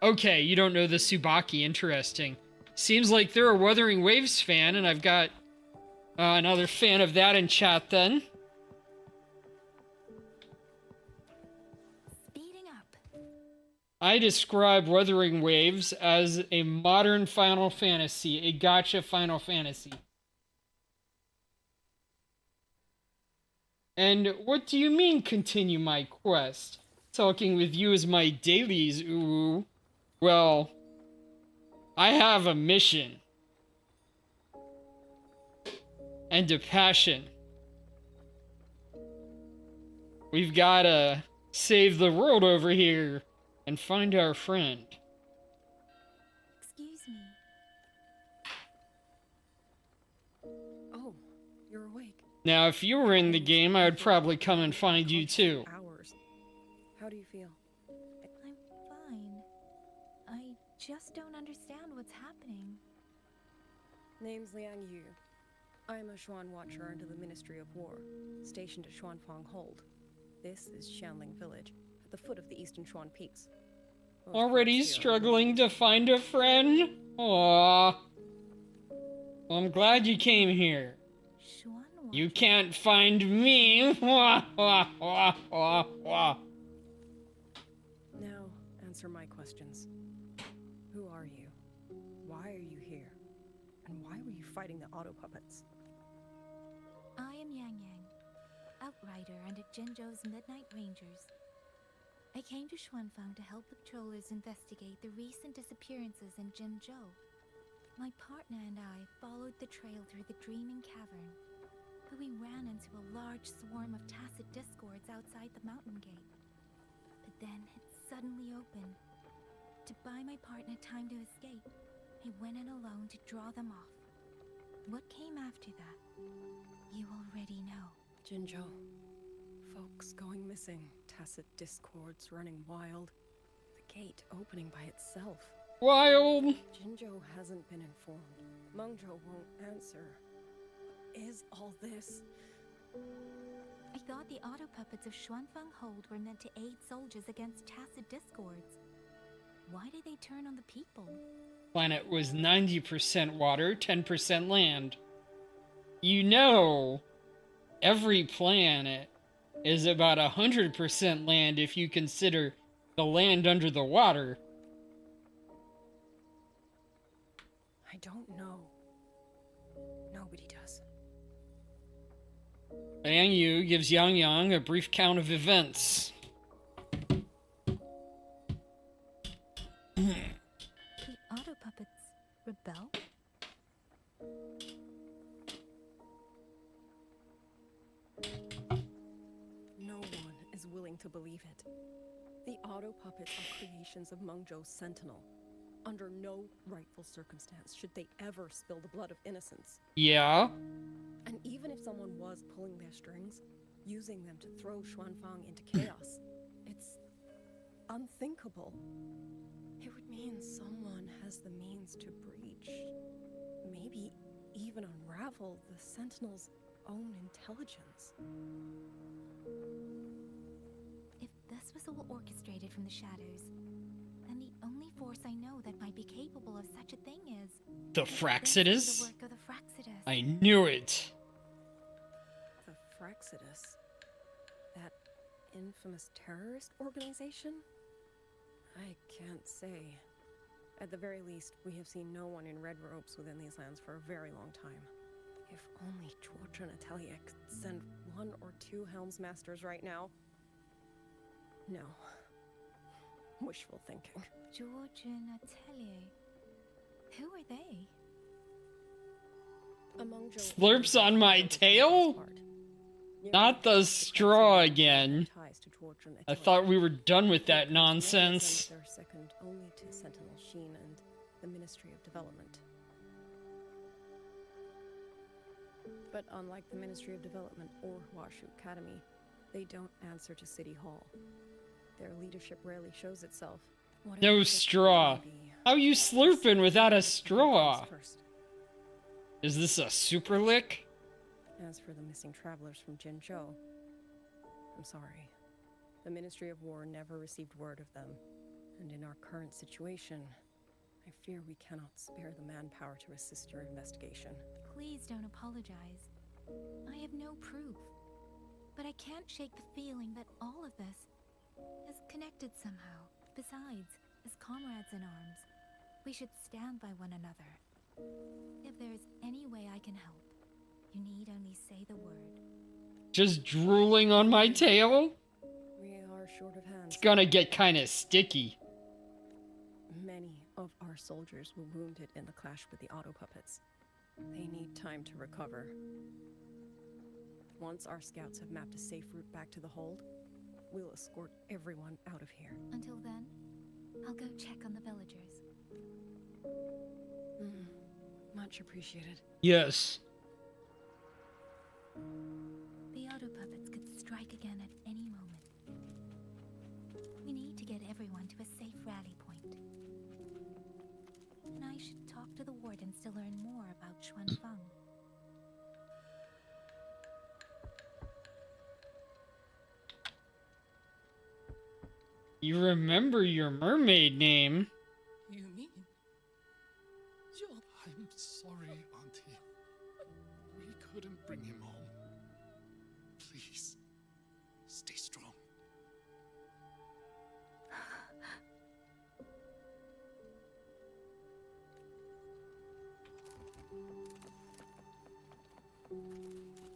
S2: Okay, you don't know the Tsubaki. Interesting. Seems like they're a Wuthering Waves fan, and I've got another fan of that in chat then.
S8: Speeding up.
S2: I describe Wuthering Waves as a modern Final Fantasy, a gacha Final Fantasy. And what do you mean, continue my quest? Talking with you is my dailies, ooh. Well, I have a mission. And a passion. We've gotta save the world over here and find our friend.
S8: Excuse me.
S15: Oh, you're awake.
S2: Now, if you were in the game, I would probably come and find you too.
S15: Hours. How do you feel?
S8: I'm fine. I just don't understand what's happening.
S15: Name's Liang Yu. I'm a Xuan Watcher under the Ministry of War, stationed at Xuanfang Hold. This is Xianling Village, at the foot of the Eastern Xuan Peaks.
S2: Already struggling to find a friend? Aww. Well, I'm glad you came here. You can't find me. Wah, wah, wah, wah, wah.
S15: Now, answer my questions. Who are you? Why are you here? And why were you fighting the auto puppets?
S8: I am Yang Yang, Outrider under Jinzhou's Midnight Rangers. I came to Xuanfang to help the patrollers investigate the recent disappearances in Jinzhou. My partner and I followed the trail through the Dreaming Cavern, but we ran into a large swarm of Tacit Discords outside the mountain gate. But then it suddenly opened. To buy my partner time to escape, I went in alone to draw them off. What came after that, you already know.
S15: Jinzhou. Folks going missing, Tacit Discords running wild, the gate opening by itself.
S2: Wild!
S15: Jinzhou hasn't been informed. Mengzhou won't answer. What is all this?
S8: I thought the auto puppets of Xuanfang Hold were meant to aid soldiers against Tacit Discords. Why did they turn on the people?
S2: Planet was 90% water, 10% land. You know, every planet is about 100% land if you consider the land under the water.
S15: I don't know. Nobody does.
S2: Liang Yu gives Yang Yang a brief count of events.
S8: The auto puppets rebel?
S15: No one is willing to believe it. The auto puppets are creations of Mengzhou's Sentinel. Under no rightful circumstance should they ever spill the blood of innocents.
S2: Yeah?
S15: And even if someone was pulling their strings, using them to throw Xuanfang into chaos, it's unthinkable. It would mean someone has the means to breach, maybe even unravel the Sentinel's own intelligence.
S8: If this was all orchestrated from the shadows, then the only force I know that might be capable of such a thing is
S2: The
S8: the
S2: Fraxidus?
S8: work of the Fraxidus.
S2: I knew it.
S15: The Fraxidus? That infamous terrorist organization? I can't say. At the very least, we have seen no one in red robes within these lands for a very long time. If only George and Atelier could send 1 or 2 Helmsmasters right now. No. Wishful thinking.
S8: George and Atelier. Who are they?
S15: Among
S2: Slurps on my tail? Not the straw again. I thought we were done with that nonsense.
S15: They're second only to Sentinel Sheen and the Ministry of Development. But unlike the Ministry of Development or Washu Academy, they don't answer to City Hall. Their leadership rarely shows itself.
S2: No straw. How you slurping without a straw? Is this a super lick?
S15: As for the missing travelers from Jinzhou, I'm sorry. The Ministry of War never received word of them. And in our current situation, I fear we cannot spare the manpower to assist your investigation.
S8: Please don't apologize. I have no proof. But I can't shake the feeling that all of this is connected somehow. Besides, as comrades in arms, we should stand by one another. If there's any way I can help, you need only say the word.
S2: Just drooling on my tail?
S15: We are short of hands.
S2: It's gonna get kinda sticky.
S15: Many of our soldiers were wounded in the clash with the auto puppets. They need time to recover. Once our scouts have mapped a safe route back to the hold, we'll escort everyone out of here.
S8: Until then, I'll go check on the villagers.
S15: Much appreciated.
S2: Yes.
S8: The auto puppets could strike again at any moment. We need to get everyone to a safe rally point. And I should talk to the wardens to learn more about Xuanfeng.
S2: You remember your mermaid name.
S10: You mean? I'm sorry, Auntie. We couldn't bring him home. Please, stay strong.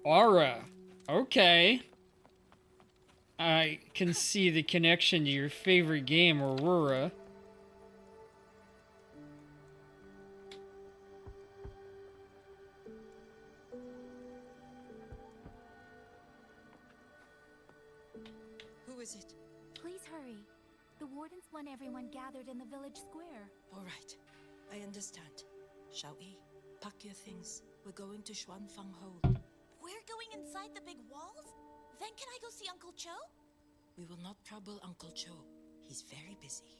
S2: Aura. Okay. I can see the connection to your favorite game, Aurora.
S17: Who is it?
S8: Please hurry. The wardens want everyone gathered in the village square.
S17: All right, I understand. Shall we? Pack your things. We're going to Xuanfeng Hold.
S18: We're going inside the big walls? Then can I go see Uncle Cho?
S17: We will not trouble Uncle Cho. He's very busy.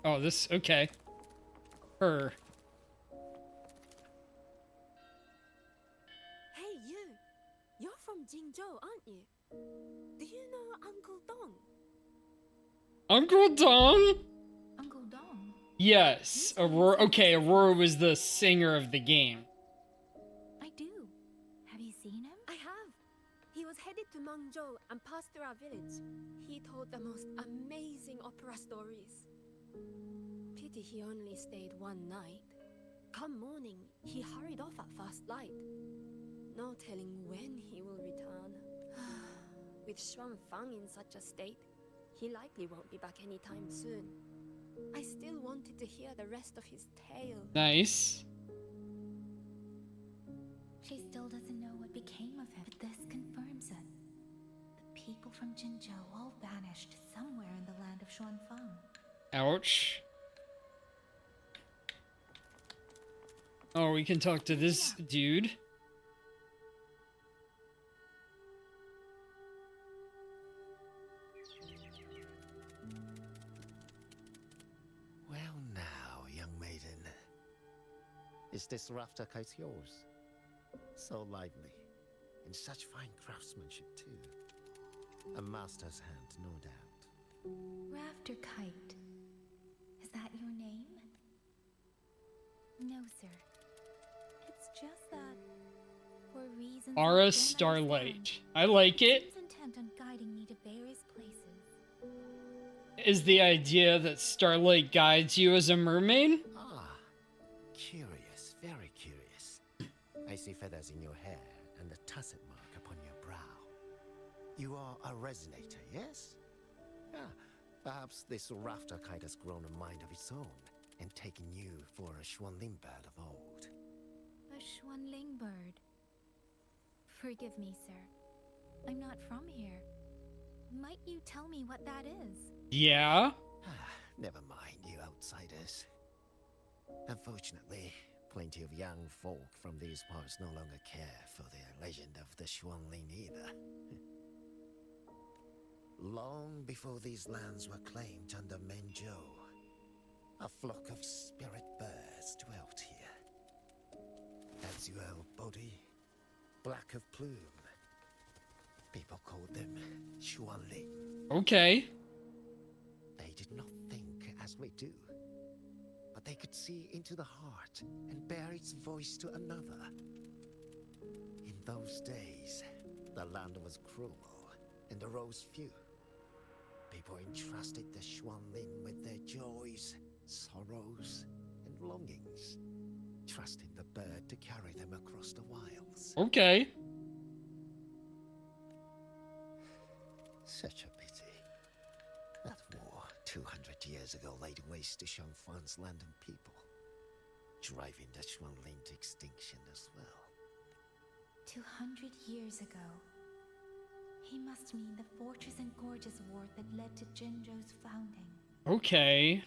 S2: Oh, this, okay. Her.
S19: Hey, you! You're from Jingzhou, aren't you? Do you know Uncle Dong?
S2: Uncle Dong?
S8: Uncle Dong?
S2: Yes. Aurora. Okay, Aurora was the singer of the game.
S8: I do. Have you seen him?
S19: I have. He was headed to Mengzhou and passed through our village. He told the most amazing opera stories. Pity he only stayed one night. Come morning, he hurried off at first light. No telling when he will return. With Xuanfeng in such a state, he likely won't be back anytime soon. I still wanted to hear the rest of his tale.
S2: Nice.
S8: She still doesn't know what became of him, but this confirms it. The people from Jinzhou all vanished somewhere in the land of Xuanfeng.
S2: Ouch. Oh, we can talk to this dude.
S16: Well now, young maiden. Is this rafter kite yours? So lively. And such fine craftsmanship, too. A master's hand, no doubt.
S8: Rafter Kite. Is that your name? No, sir. It's just that, for reasons I
S2: Aura
S8: don't
S2: Starlight.
S8: understand,
S2: I like it.
S8: seems intent on guiding me to various places.
S2: Is the idea that Starlight guides you as a mermaid?
S16: Ah, curious, very curious. I see feathers in your hair and a tacet mark upon your brow. You are a resonator, yes? Ah, perhaps this rafter kite has grown a mind of its own and taken you for a Xuanling bird of old.
S8: A Xuanling bird. Forgive me, sir. I'm not from here. Might you tell me what that is?
S2: Yeah?
S16: Never mind, you outsiders. Unfortunately, plenty of young folk from these parts no longer care for the legend of the Xuanling either. Long before these lands were claimed under Mengzhou, a flock of spirit birds dwelt here. Azure body, black of plume. People called them Xuanling.
S2: Okay.
S16: They did not think as we do, but they could see into the heart and bear its voice to another. In those days, the land was cruel and arose few. People entrusted the Xuanling with their joys, sorrows, and longings, trusting the bird to carry them across the wilds.
S2: Okay.
S16: Such a pity. That war 200 years ago laid waste to Shangfan's land and people, driving the Xuanling to extinction as well.
S8: 200 years ago. He must mean the Fortress and Gorges War that led to Jinzhou's founding.
S2: Okay.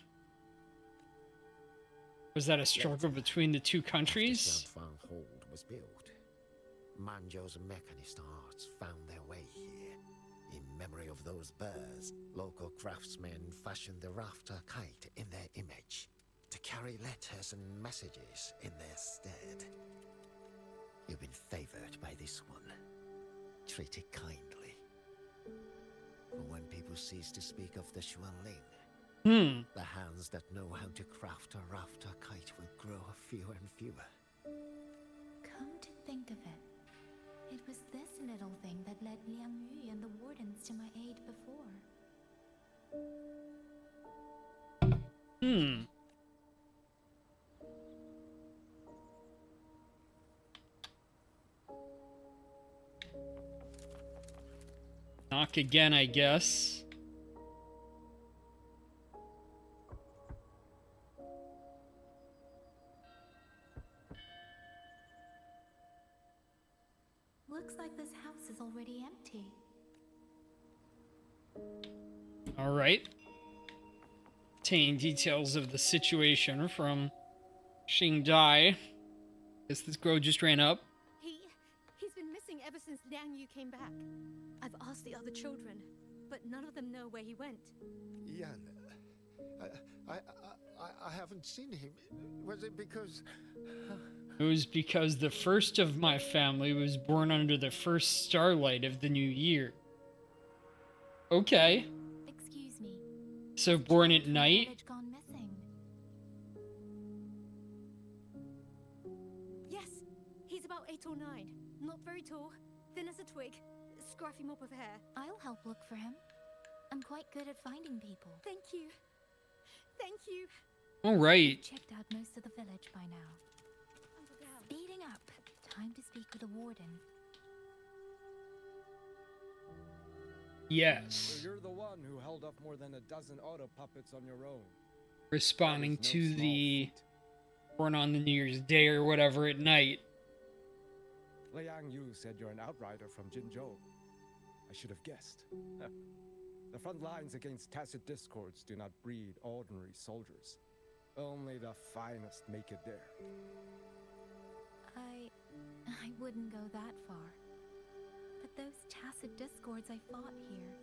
S2: Was that a struggle between the two countries?
S16: After Shangfang Hold was built, Manzhou's mechanist arts found their way here. In memory of those birds, local craftsmen fashioned the rafter kite in their image to carry letters and messages in their stead. You've been favored by this one. Treat it kindly. For when people cease to speak of the Xuanling, the hands that know how to craft a rafter kite will grow fewer and fewer.
S8: Come to think of it, it was this little thing that led Liang Yu and the wardens to my aid before.
S2: Knock again, I guess.
S8: Looks like this house is already empty.
S2: All right. Obtain details of the situation from Xingdai. Guess this girl just ran up.
S19: He's been missing ever since Liang Yu came back. I've asked the other children, but none of them know where he went.
S16: Yan, I haven't seen him. Was it because...
S2: It was because the first of my family was born under the first starlight of the new year. Okay.
S8: Excuse me.
S2: So born at night?
S8: Village gone missing.
S19: Yes, he's about 8 or 9. Not very tall, thin as a twig, scruffy mop of hair.
S8: I'll help look for him. I'm quite good at finding people.
S19: Thank you. Thank you.
S2: All right.
S8: I've checked out most of the village by now. Speeding up. Time to speak with the warden.
S2: Yes.
S20: So you're the one who held up more than a dozen auto puppets on your own.
S2: Responding to the born on the New Year's Day or whatever at night.
S20: Liang Yu said you're an outrider from Jinzhou. I should have guessed. The front lines against tacit discords do not breed ordinary soldiers. Only the finest make it there.
S21: wouldn't go that far. But those tacit discords I fought here,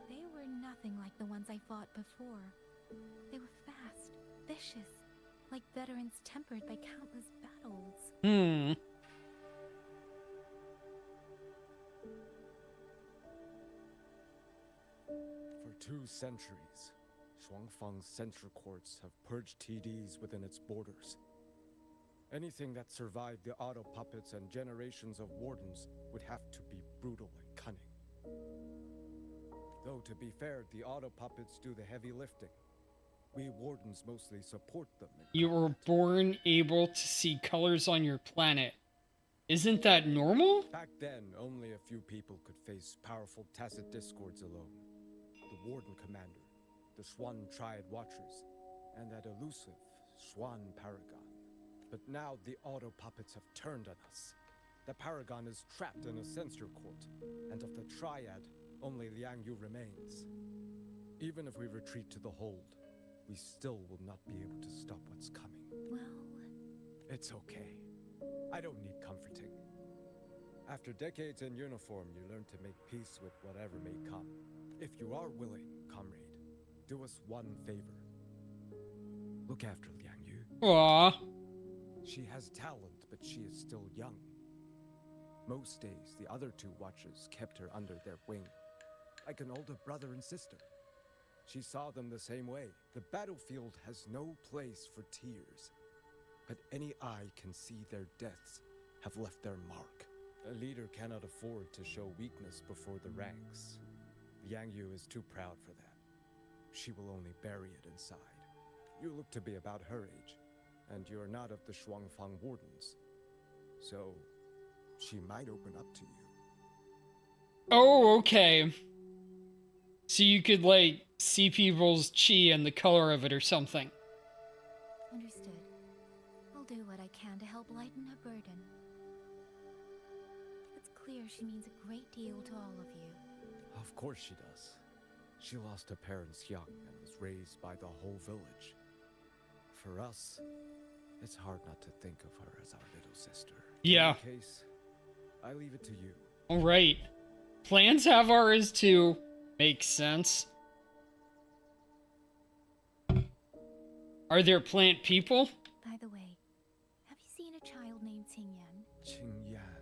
S21: they were nothing like the ones I fought before. They were fast, vicious, like veterans tempered by countless battles.
S20: For 2 centuries, Shuangfang's censor courts have purged TDs within its borders. Anything that survived the auto puppets and generations of wardens would have to be brutal and cunning. Though, to be fair, the auto puppets do the heavy lifting. We wardens mostly support them.
S2: You were born able to see colors on your planet. Isn't that normal?
S20: Back then, only a few people could face powerful tacit discords alone. The Warden Commander, the Swan Triad Watchers, and that elusive Swan Paragon. But now the auto puppets have turned on us. The Paragon is trapped in a censor court, and of the Triad, only Liang Yu remains. Even if we retreat to the hold, we still will not be able to stop what's coming.
S21: Well...
S20: It's okay. I don't need comforting. After decades in uniform, you learn to make peace with whatever may come. If you are willing, comrade, do us one favor. Look after Liang Yu.
S2: Aww.
S20: She has talent, but she is still young. Most days, the other 2 watchers kept her under their wing, like an older brother and sister. She saw them the same way. The battlefield has no place for tears, but any eye can see their deaths have left their mark. A leader cannot afford to show weakness before the ranks. Liang Yu is too proud for that. She will only bury it inside. You look to be about her age, and you're not of the Shuangfang Wardens. So, she might open up to you.
S2: Oh, okay. So you could, like, see people's chi and the color of it or something.
S21: Understood. I'll do what I can to help lighten her burden. It's clear she means a great deal to all of you.
S20: Of course she does. She lost her parents young and was raised by the whole village. For us, it's hard not to think of her as our little sister.
S2: Yeah.
S20: In any case, I leave it to you.
S2: Alright. Plans have ours too. Makes sense. Are there plant people?
S21: By the way, have you seen a child named Qingyan?
S20: Qingyan.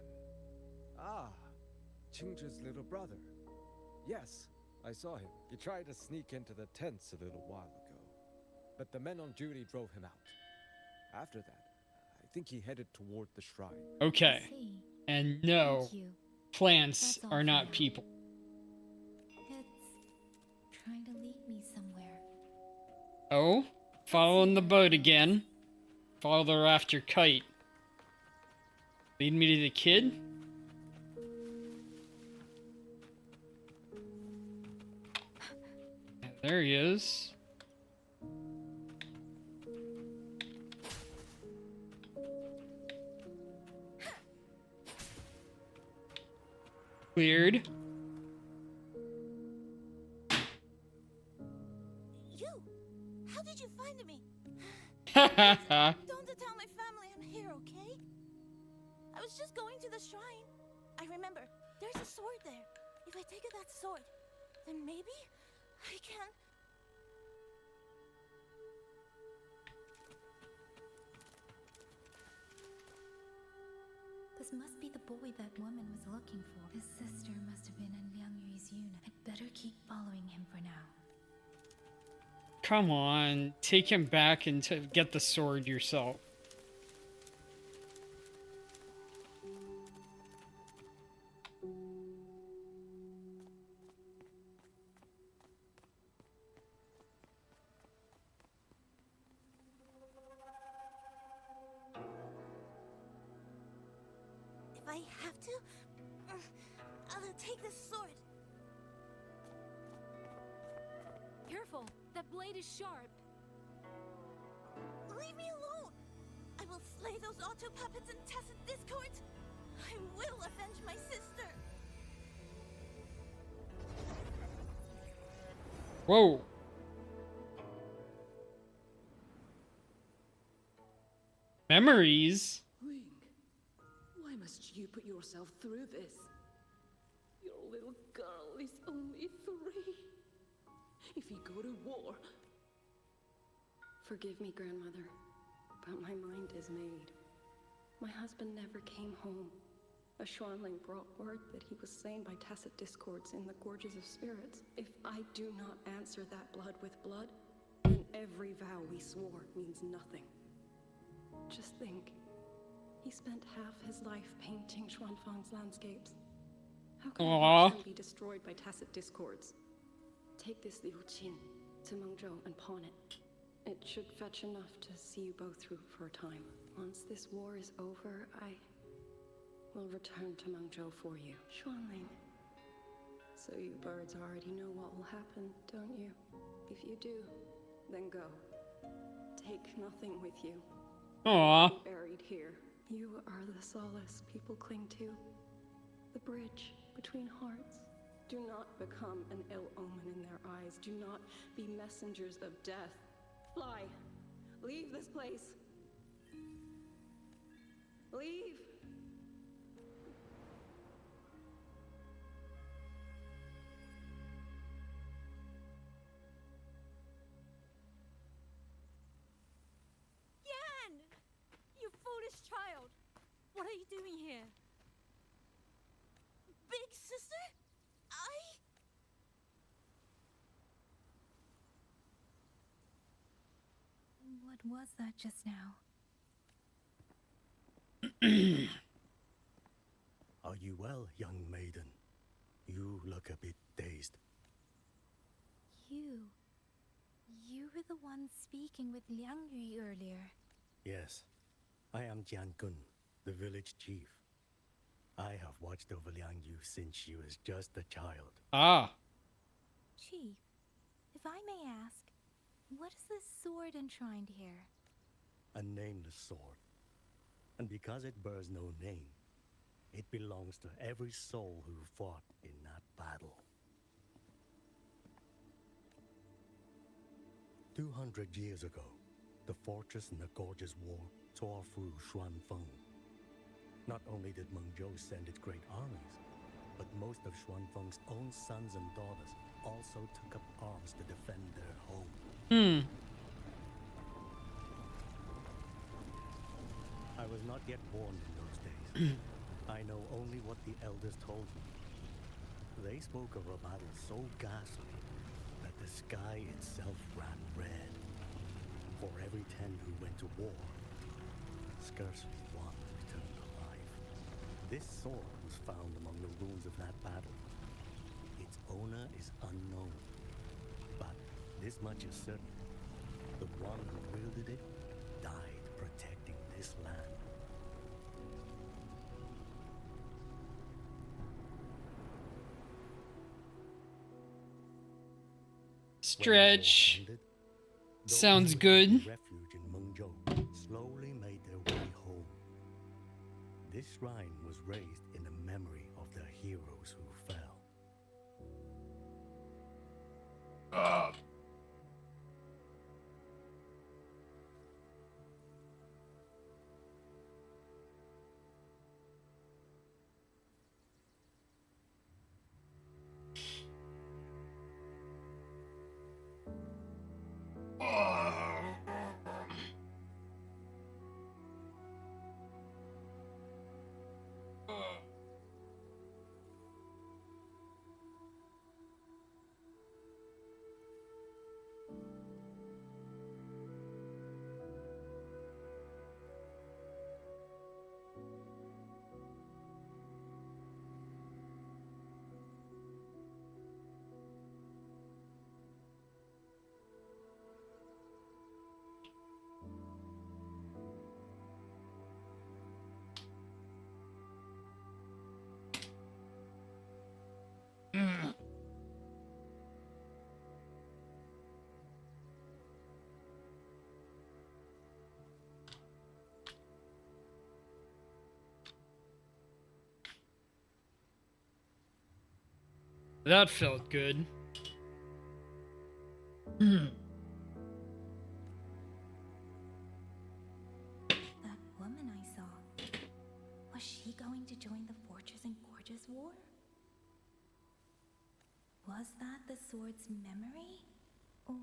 S20: Ah, Qingzhi's little brother. Yes, I saw him. He tried to sneak into the tents a little while ago, but the men on duty drove him out. After that, I think he headed toward the shrine.
S2: Okay. And no, plants are not people.
S21: It's trying to lead me somewhere.
S2: Oh? Following the boat again. Follow the rafter kite. Lead me to the kid? There he is. Weird.
S18: You! How did you find me?
S2: Ha
S18: Don't tell my family I'm here, okay? I was just going to the shrine. I remember, there's a sword there. If I take that sword, then maybe I can...
S21: This must be the boy that woman was looking for. His sister must have been in Liang Yu's unit. I'd better keep following him for now.
S2: Come on, take him back and get the sword yourself.
S18: If I have to, I'll take this sword.
S6: Careful! That blade is sharp!
S18: Leave me alone! I will slay those auto puppets and tacit discords! I will avenge my sister!
S2: Whoa. Memories?
S22: Link,
S4: Why must you put yourself through this? Your little girl is only 3. If you go to war...
S3: Forgive me, grandmother, but my mind is made. My husband never came home. A Schwanling brought word that he was slain by tacit discords in the Gorges of Spirits. If I do not answer that blood with blood, then every vow we swore means nothing. Just think, he spent half his life painting Xuanfang's landscapes. How can I watch them be destroyed by tacit discords? Take this Liu Qin to Mengzhou and pawn it. It should fetch enough to see you both through for a time. Once this war is over, I will return to Mengzhou for you. Xuanling. So you birds already know what will happen, don't you? If you do, then go. Take nothing with you.
S2: Aww.
S3: Buried here. You are the solace people cling to. The bridge between hearts. Do not become an ill omen in their eyes. Do not be messengers of death. Fly. Leave this place. Leave.
S19: Yan! You foolish child! What are you doing here?
S18: Big sister?
S21: What was that just now?
S22: Are you well, young maiden? You look a bit dazed.
S21: You were the one speaking with Liang Yu earlier.
S22: Yes, I am Jian Gun, the village chief. I have watched over Liang Yu since she was just a child.
S2: Ah.
S21: Chief, if I may ask, what is this sword enshrined here?
S22: A nameless sword. And because it bears no name, it belongs to every soul who fought in that battle. 200 years ago, the fortress in the Gorgeous War tore through Xuanfeng. Not only did Mengzhou send its great armies, but most of Xuanfeng's own sons and daughters also took up arms to defend their home. I was not yet born in those days. I know only what the elders told me. They spoke of a battle so ghastly that the sky itself ran red. For every 10 who went to war, scarcely one returned alive. This sword was found among the ruins of that battle. Its owner is unknown, but this much is certain. The one who wielded it died protecting this land.
S2: Stretch. Sounds good.
S22: Refuge in Mengzhou slowly made their way home. This shrine was raised in the memory of the heroes who fell.
S2: That felt good.
S21: That woman I saw, was she going to join the Fortress and Gorges War? Was that the sword's memory? Or...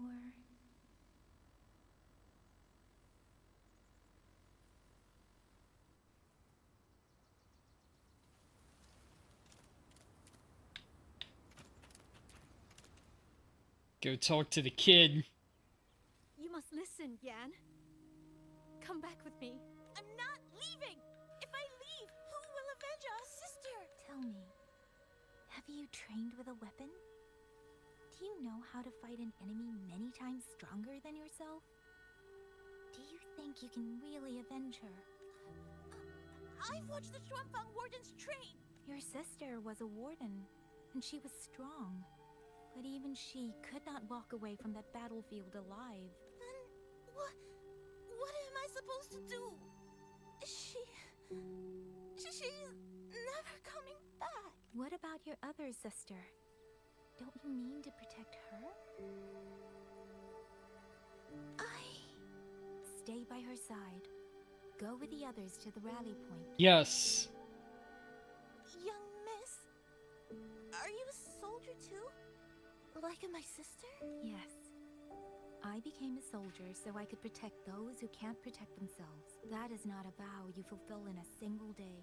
S2: Go talk to the kid.
S19: You must listen, Yan. Come back with me.
S18: I'm not leaving! If I leave, who will avenge our sister?
S21: Tell me, have you trained with a weapon? Do you know how to fight an enemy many times stronger than yourself? Do you think you can really avenge her?
S18: I've watched the Shuanfang Wardens train!
S21: Your sister was a warden, and she was strong. But even she could not walk away from that battlefield alive.
S18: Then what am I supposed to do? She's never coming back.
S21: What about your other sister? Don't you mean to protect her? Stay by her side. Go with the others to the rally point.
S2: Yes.
S18: Young miss, are you a soldier too? Like my sister?
S21: Yes. I became a soldier so I could protect those who can't protect themselves. That is not a vow you fulfill in a single day,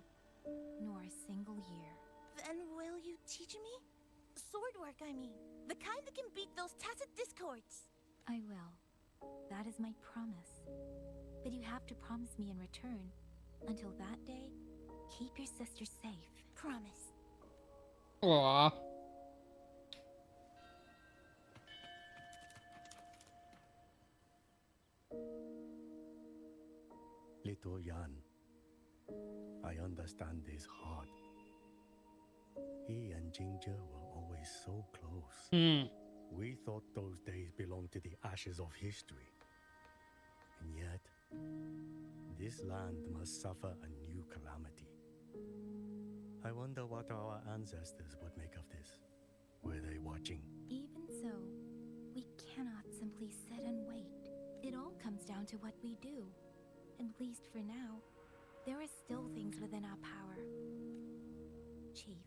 S21: nor a single year.
S18: Then will you teach me? Sword work, I mean. The kind that can beat those tacit discords.
S21: I will. That is my promise. But you have to promise me in return. Until that day, keep your sister safe.
S18: Promise.
S2: Aww.
S22: Little Yan, I understand this hard. He and Ginger were always so close. We thought those days belonged to the ashes of history. And yet, this land must suffer a new calamity. I wonder what our ancestors would make of this. Were they watching?
S21: Even so, we cannot simply sit and wait. It all comes down to what we do. At least for now, there are still things within our power. Chief,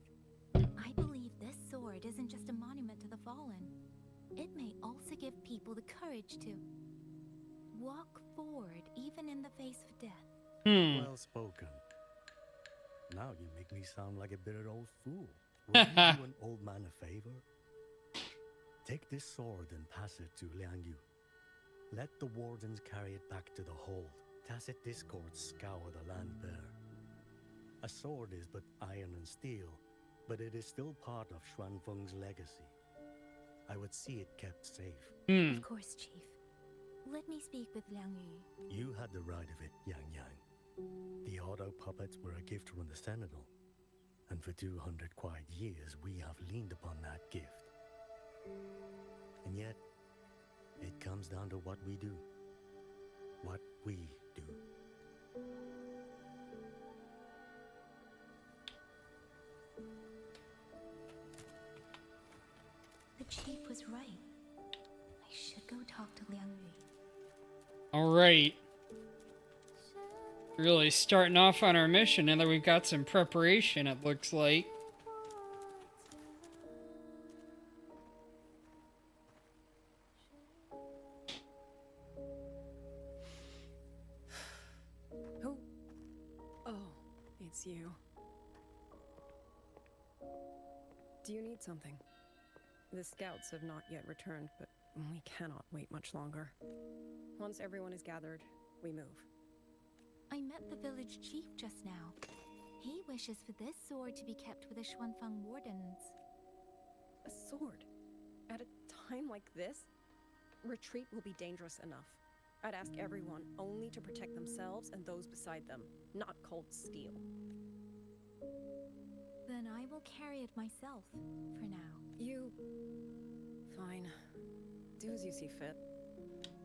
S21: I believe this sword isn't just a monument to the fallen. It may also give people the courage to walk forward even in the face of death.
S22: Well spoken. Now you make me sound like a bitter old fool. Will you do an old man a favor? Take this sword and pass it to Liang Yu. Let the wardens carry it back to the hold. Tacit discords scour the land bare. A sword is but iron and steel, but it is still part of Xuanfeng's legacy. I would see it kept safe.
S21: Of course, Chief. Let me speak with Liang Yu.
S22: You had the right of it, Yang Yang. The auto puppets were a gift from the Sentinel, and for 200 quiet years we have leaned upon that gift. And yet, it comes down to what we do. What we do.
S21: The chief was right. I should go talk to Liang Yu.
S2: Alright. Really starting off on our mission, and then we've got some preparation, it looks like.
S15: Who? Oh, it's you. Do you need something? The scouts have not yet returned, but we cannot wait much longer. Once everyone is gathered, we move.
S21: I met the village chief just now. He wishes for this sword to be kept with the Xuanfang Wardens.
S15: A sword? At a time like this? Retreat will be dangerous enough. I'd ask everyone only to protect themselves and those beside them, not cold steel.
S21: Then I will carry it myself, for now.
S15: You... Fine. Do as you see fit.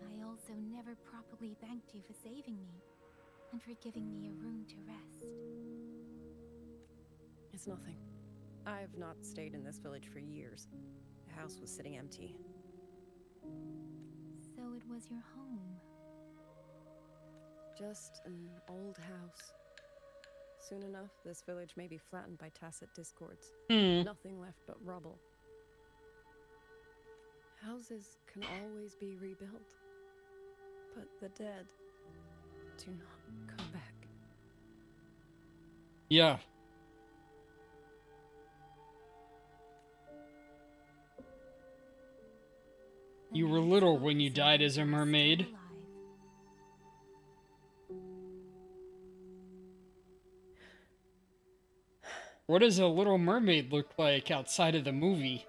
S21: I also never properly thanked you for saving me, and for giving me a room to rest.
S15: It's nothing. I've not stayed in this village for years. The house was sitting empty.
S21: So it was your home?
S15: Just an old house. Soon enough, this village may be flattened by tacit discords.
S2: Hmm.
S15: Nothing left but rubble. Houses can always be rebuilt, but the dead do not come back.
S2: Yeah. You were little when you died as a mermaid. What does a little mermaid look like outside of the movie?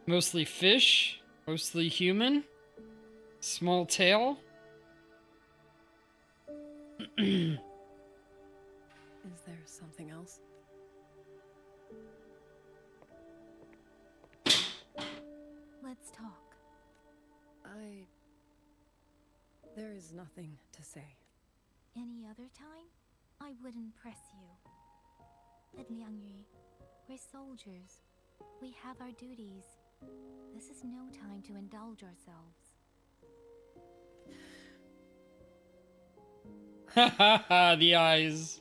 S2: Mostly fish? Mostly human? Small tail?
S15: Is there something else?
S21: Let's talk.
S15: There is nothing to say.
S21: Any other time, I wouldn't press you. But Liangyu, we're soldiers. We have our duties. This is no time to indulge ourselves.
S2: Ha ha ha, the eyes.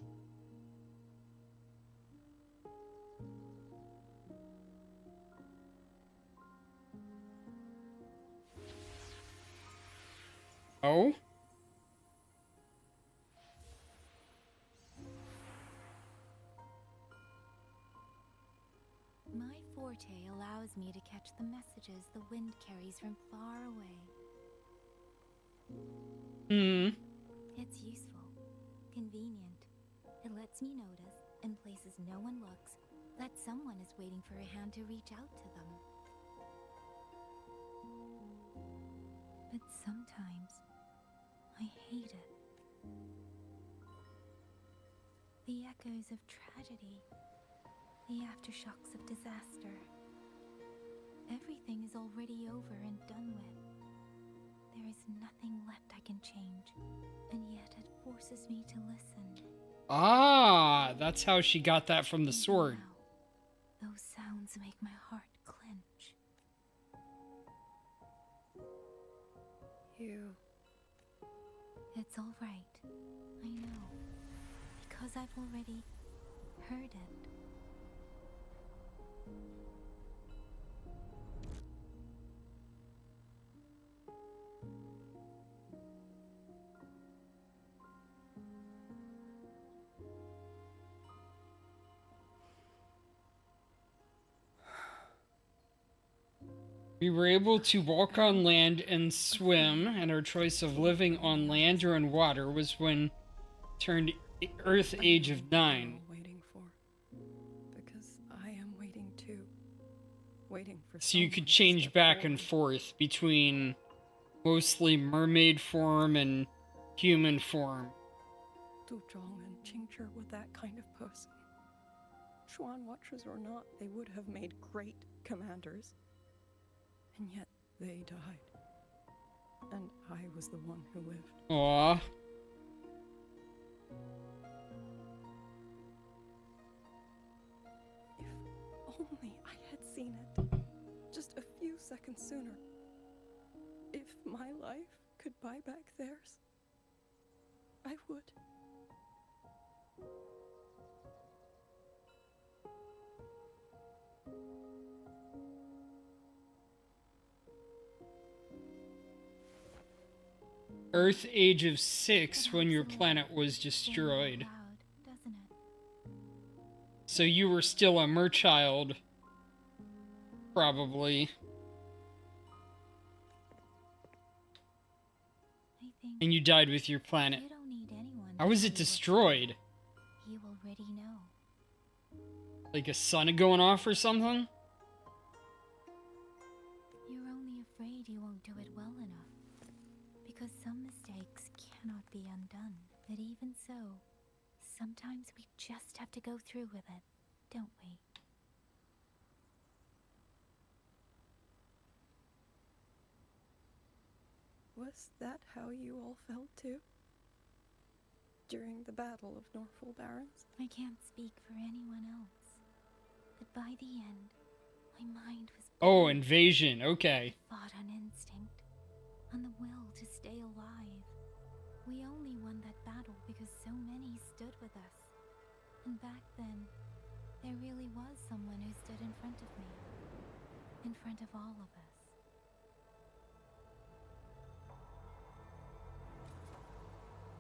S2: Oh?
S21: My forte allows me to catch the messages the wind carries from far away.
S2: Hmm.
S21: It's useful, convenient. It lets me notice, in places no one looks, that someone is waiting for a hand to reach out to them. But sometimes, I hate it. The echoes of tragedy, the aftershocks of disaster. Everything is already over and done with. There is nothing left I can change, and yet it forces me to listen.
S2: Ah, that's how she got that from the sword.
S21: Now, those sounds make my heart clench. It's all right. I know. Because I've already heard it.
S2: We were able to walk on land and swim, and our choice of living on land or in water was when turned Earth Age of 9.
S15: Waiting for, because I am waiting too. Waiting for.
S2: So you could change back and forth between mostly mermaid form and human form.
S15: Du Zhong and Qingzhi were that kind of person. Xuan Watchers or not, they would have made great commanders. And yet they died. And I was the one who lived.
S2: Aww.
S15: If only I had seen it. Just a few seconds sooner. If my life could buy back theirs, I would.
S2: Earth Age of 6 when your planet was destroyed. So you were still a merchild. Probably. And you died with your planet.
S21: You don't need anyone.
S2: How was it destroyed?
S21: You already know.
S2: Like a sun going off or something?
S21: You're only afraid you won't do it well enough. Because some mistakes cannot be undone. But even so, sometimes we just have to go through with it, don't we?
S15: Was that how you all felt too? During the Battle of Norfolk Barrens?
S21: I can't speak for anyone else. But by the end, my mind was
S2: Oh, invasion. Okay.
S21: Fought on instinct, on the will to stay alive. We only won that battle because so many stood with us. And back then, there really was someone who stood in front of me. In front of all of us.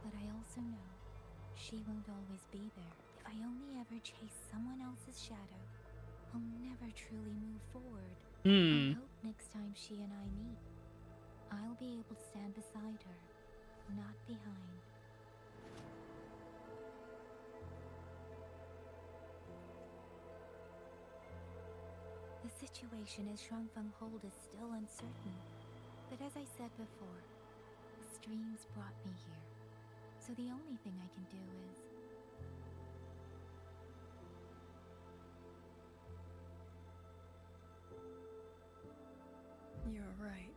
S21: But I also know she won't always be there. If I only ever chase someone else's shadow, I'll never truly move forward. I hope next time she and I meet, I'll be able to stand beside her, not behind. The situation at Shuangfeng Hold is still uncertain, but as I said before, the streams brought me here. So the only thing I can do is...
S15: You're right.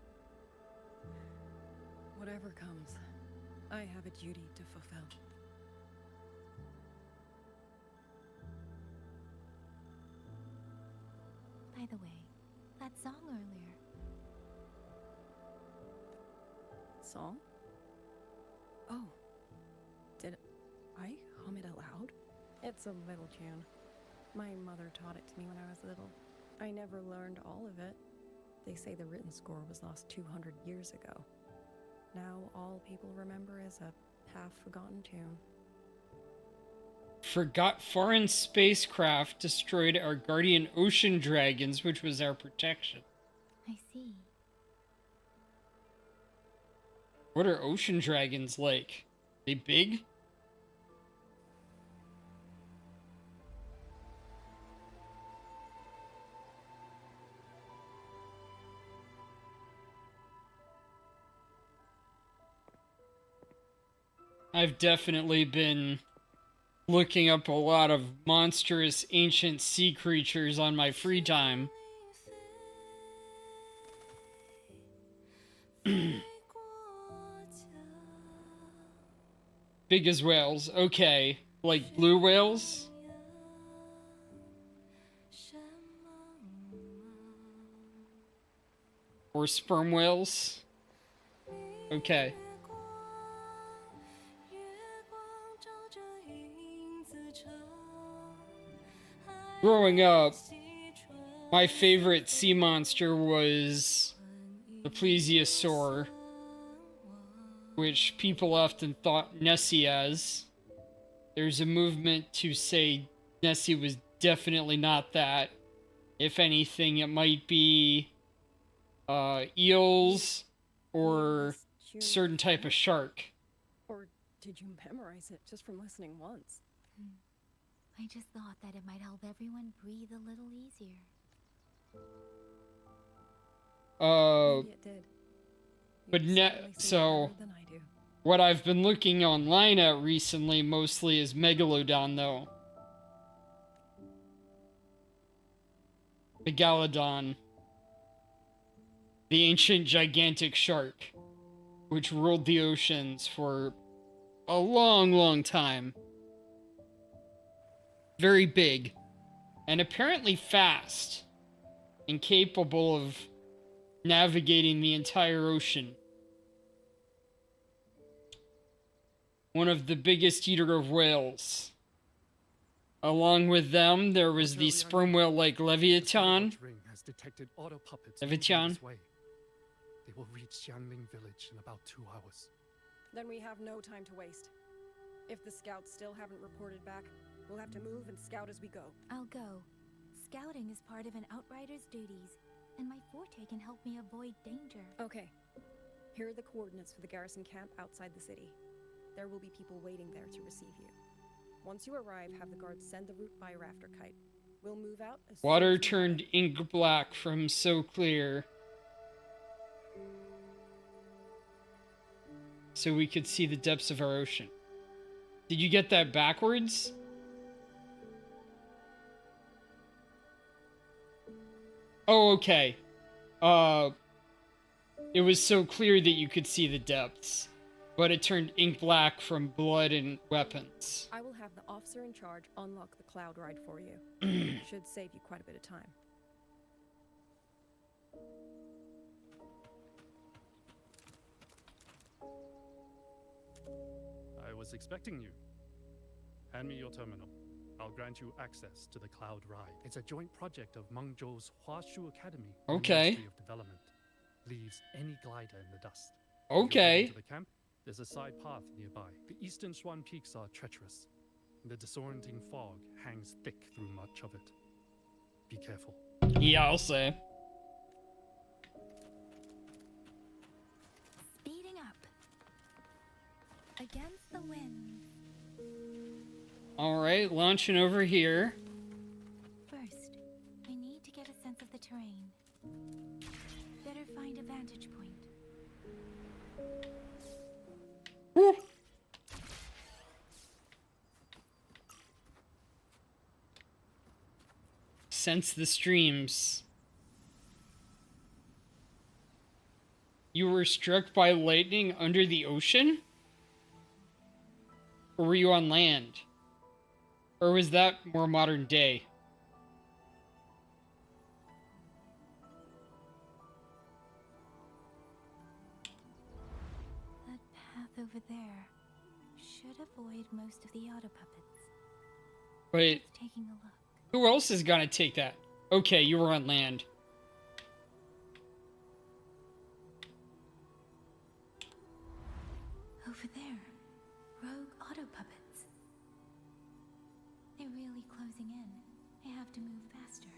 S15: Whatever comes, I have a duty to fulfill.
S21: By the way, that song earlier.
S15: Song? Oh. Did I hum it aloud? It's a little tune. My mother taught it to me when I was little. I never learned all of it. They say the written score was lost 200 years ago. Now all people remember is a half-forgotten tune.
S2: Foreign spacecraft destroyed our guardian ocean dragons, which was our protection.
S21: I see.
S2: What are ocean dragons like? They big? I've definitely been looking up a lot of monstrous ancient sea creatures on my free time. Big as whales. Okay. Like blue whales? Or sperm whales? Okay. Growing up, my favorite sea monster was the plesiosaur, which people often thought Nessie as. There's a movement to say Nessie was definitely not that. If anything, it might be eels or certain type of shark.
S15: Or did you memorize it just from listening once?
S21: I just thought that it might help everyone breathe a little easier.
S15: Maybe it did.
S2: But so what I've been looking online at recently mostly is Megalodon, though. Megalodon. The ancient gigantic shark, which ruled the oceans for a long, long time. Very big, and apparently fast, and capable of navigating the entire ocean. One of the biggest eater of whales. Along with them, there was the sperm whale like Leviathan.
S10: Has detected auto puppets
S2: Leviathan.
S10: this way. They will reach Xianling village in about 2 hours.
S15: Then we have no time to waste. If the scouts still haven't reported back, we'll have to move and scout as we go.
S21: I'll go. Scouting is part of an outrider's duties, and my forte can help me avoid danger.
S15: Okay. Here are the coordinates for the garrison camp outside the city. There will be people waiting there to receive you. Once you arrive, have the guards send the route by rafter kite. We'll move out as soon
S2: Water
S15: as we
S2: turned ink black from so clear. So we could see the depths of our ocean. Did you get that backwards? Oh, okay. It was so clear that you could see the depths, but it turned ink black from blood and weapons.
S15: I will have the officer in charge unlock the cloud ride for you. Should save you quite a bit of time.
S1: I was expecting you. Hand me your terminal. I'll grant you access to the Cloud Ride. It's a joint project of Mengzhou's Huashu Academy and
S2: Okay.
S1: Ministry of Development. Leaves any glider in the dust.
S2: Okay.
S1: To the camp, there's a side path nearby. The eastern Shuan peaks are treacherous. The disorienting fog hangs thick through much of it. Be careful.
S2: Yeah, I'll say.
S21: Speeding up. Against the wind.
S2: Alright, launching over here.
S21: First, I need to get a sense of the terrain. Better find a vantage point.
S2: Woo. Sense the streams. You were struck by lightning under the ocean? Or were you on land? Or was that more modern day?
S21: That path over there should avoid most of the auto puppets.
S2: Wait,
S21: Just taking a look.
S2: who else is gonna take that? Okay, you were on land.
S21: Over there, rogue auto puppets. They're really closing in. I have to move faster.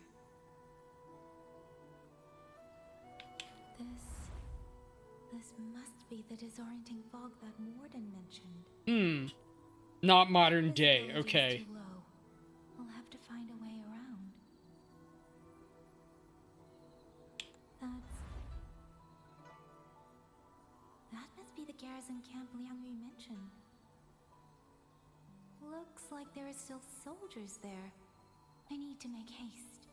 S21: This must be the disorienting fog that Morden mentioned.
S2: Not modern
S21: This
S2: day,
S21: village is
S2: okay.
S21: too low. I'll have to find a way around. That must be the garrison camp Liangyu mentioned. Looks like there are still soldiers there. I need to make haste.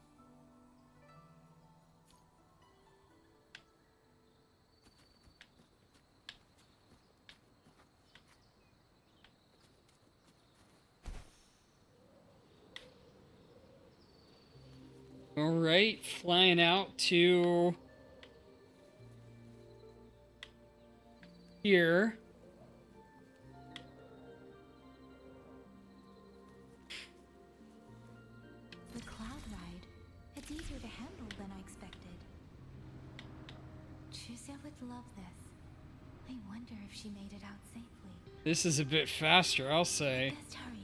S2: Alright, flying out to here.
S21: The cloud ride. It's easier to handle than I expected. Chusia would love this. I wonder if she made it out safely.
S2: This is a bit faster, I'll say.
S21: Best hurry.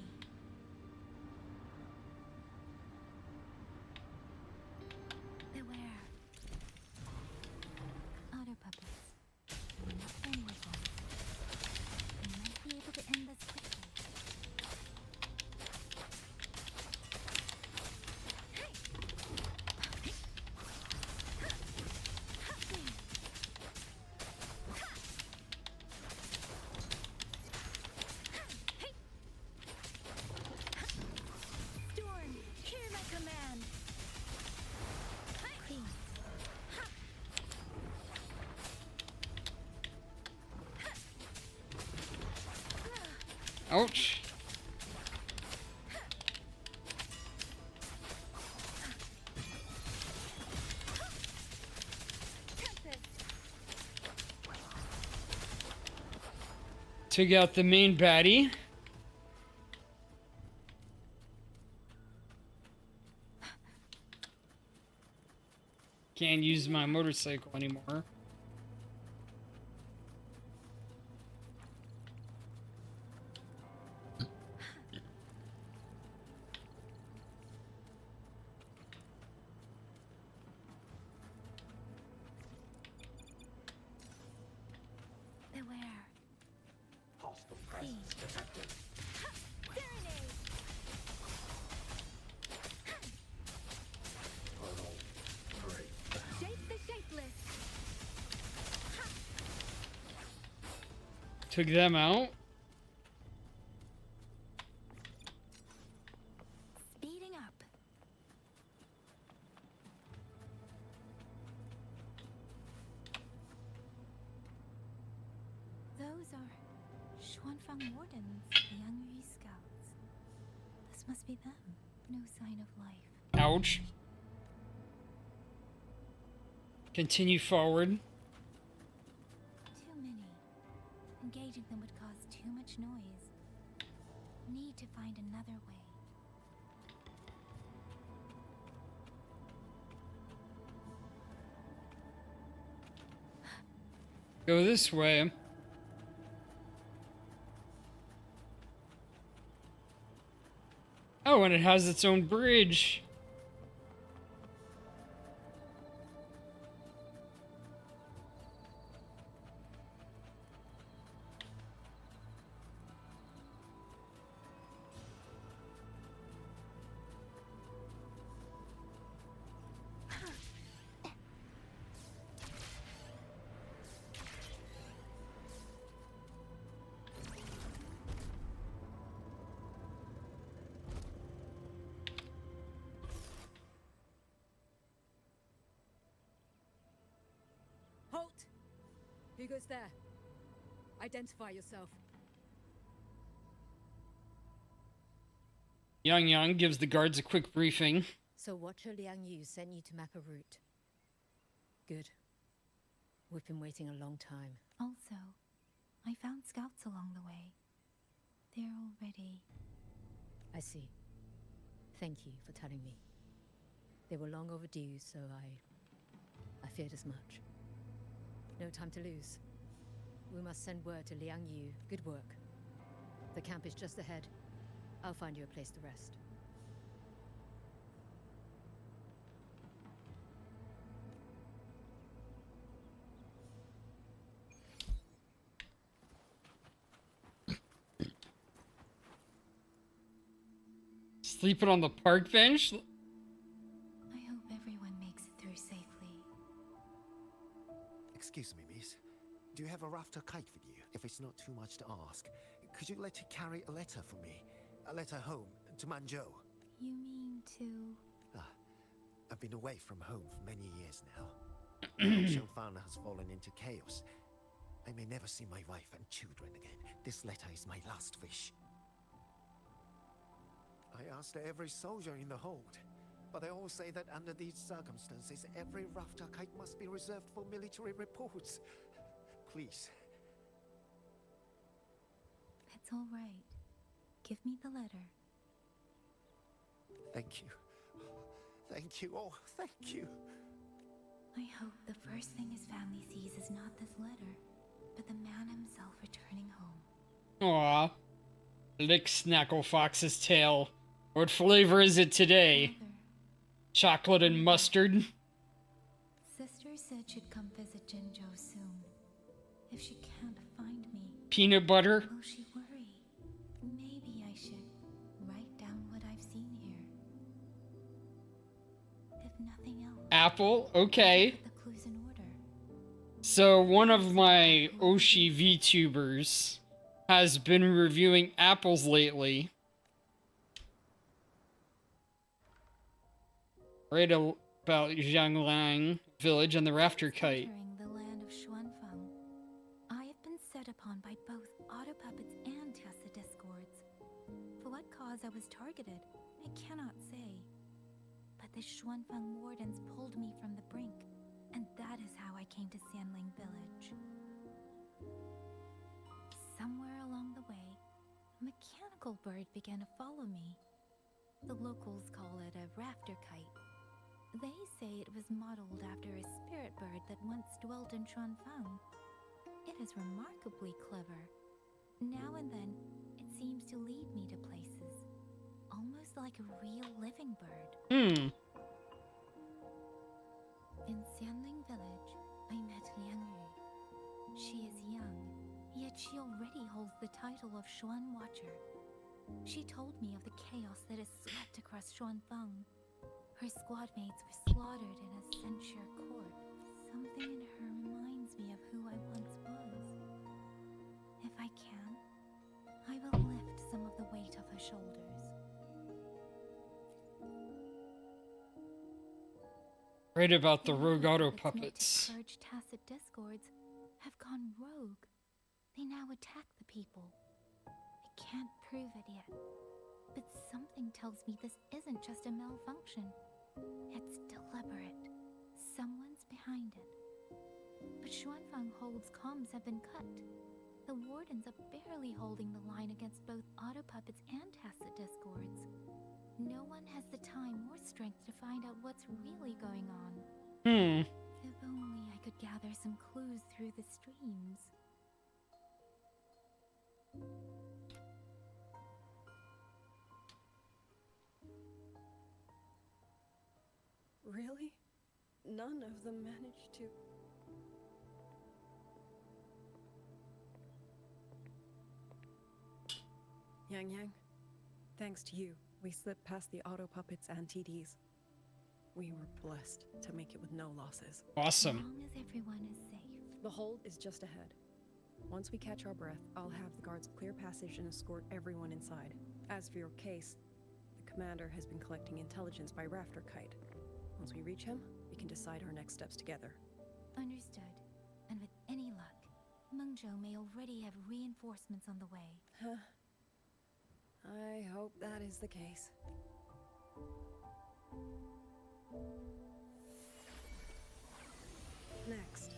S21: Beware. Auto puppets. Not friendly ones. I might be able to end this quickly. Storm, hear my command. Please.
S2: Ouch. Took out the main baddie. Can't use my motorcycle anymore.
S21: Beware.
S12: Hostile presence detected.
S21: Serenade.
S12: Hurdle 3.
S21: Shape the shapeless.
S2: Took them out.
S21: Speeding up. Those are Xuanfang Wardens, the Yangyu Scouts. This must be them. No sign of life.
S2: Ouch. Continue forward.
S21: Too many. Engaging them would cause too much noise. Need to find another way.
S2: Go this way. Oh, and it has its own bridge.
S7: Halt! Who goes there? Identify yourself.
S2: Yang Yang gives the guards a quick briefing.
S13: So Watcher Liang Yu sent you to map a route. Good. We've been waiting a long time.
S21: Also, I found scouts along the way. They're already...
S13: I see. Thank you for telling me. They were long overdue, so I feared as much. No time to lose. We must send word to Liang Yu. Good work. The camp is just ahead. I'll find you a place to rest.
S2: Sleeping on the park bench?
S21: I hope everyone makes it through safely.
S16: Excuse me, miss. Do you have a rafter kite with you? If it's not too much to ask, could you let it carry a letter for me? A letter home, to Manzhou.
S21: You mean to...
S16: I've been away from home for many years now. Shangfan has fallen into chaos. I may never see my wife and children again. This letter is my last wish. I asked every soldier in the hold, but they all say that under these circumstances, every rafter kite must be reserved for military reports. Please.
S21: It's all right. Give me the letter.
S16: Thank you. Thank you. Oh, thank you.
S21: I hope the first thing his family sees is not this letter, but the man himself returning home.
S2: Aw. Lick Snackle Fox's tail. What flavor is it today?
S21: Mother.
S2: Chocolate and mustard?
S21: Sister said she'd come visit Jinzhou soon. If she can't find me...
S2: Peanut butter?
S21: Will she worry? Maybe I should write down what I've seen here. If nothing else...
S2: Apple? Okay.
S21: Put the clues in order.
S2: So one of my Oshi VTubers has been reviewing apples lately. Right about Zhanglang village and the rafter kite.
S21: Entering the land of Xuanfeng, I have been set upon by both auto puppets and Tessa discords. For what cause I was targeted, I cannot say. But the Xuanfeng wardens pulled me from the brink, and that is how I came to Sanling village. Somewhere along the way, a mechanical bird began to follow me. The locals call it a rafter kite. They say it was modeled after a spirit bird that once dwelt in Xuanfeng. It is remarkably clever. Now and then, it seems to lead me to places, almost like a real living bird. In Sanling village, I met Liang Yu. She is young, yet she already holds the title of Xuan Watcher. She told me of the chaos that has swept across Xuanfeng. Her squad mates were slaughtered in a censure court. Something in her reminds me of who I once was. If I can, I will lift some of the weight off her shoulders.
S2: Right about the rogue auto
S21: Puppets meant
S2: puppets.
S21: to purge tacit discords have gone rogue. They now attack the people. I can't prove it yet, but something tells me this isn't just a malfunction. It's deliberate. Someone's behind behind it. But Xuanfang Hold's comms have been cut. The wardens are barely holding the line against both auto puppets and tacit discords. No one has the time or strength to find out what's really going on. If only I could gather some clues through the streams.
S15: Really? None of them managed to... Yang, thanks to you, we slipped past the auto puppets and TDs. We were blessed to make it with no losses.
S2: Awesome.
S21: As long as everyone is safe.
S15: The hold is just ahead. Once we catch our breath, I'll have the guards clear passage and escort everyone inside. As for your case, the commander has been collecting intelligence by Rafter Kite. Once we reach him, we can decide our next steps together.
S21: Understood. And with any luck, Mengzhou may already have reinforcements on the way.
S15: Huh. I hope that is the case. Next.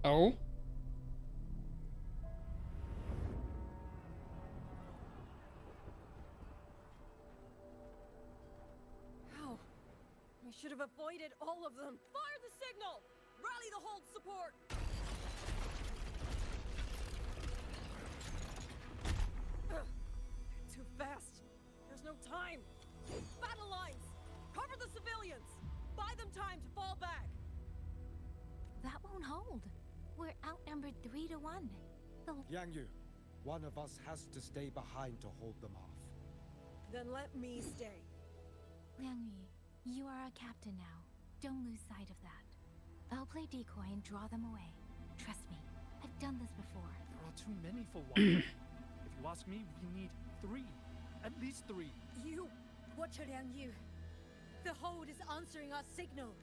S2: Oh?
S15: How? We should have avoided all of them. Fire the signal! Rally the hold support! Too fast. There's no time. Battle lines! Cover the civilians! Buy them time to fall back!
S21: That won't hold. We're outnumbered 3 to 1.
S20: Yang Yu, one of us has to stay behind to hold them off.
S15: Then let me stay.
S21: Liang Yu, you are our captain now. Don't lose sight of that. I'll play decoy and draw them away. Trust me, I've done this before.
S1: There are too many for one. If you ask me, we need 3. At least 3.
S7: You, Watcher Liang Yu. The hold is answering our signal.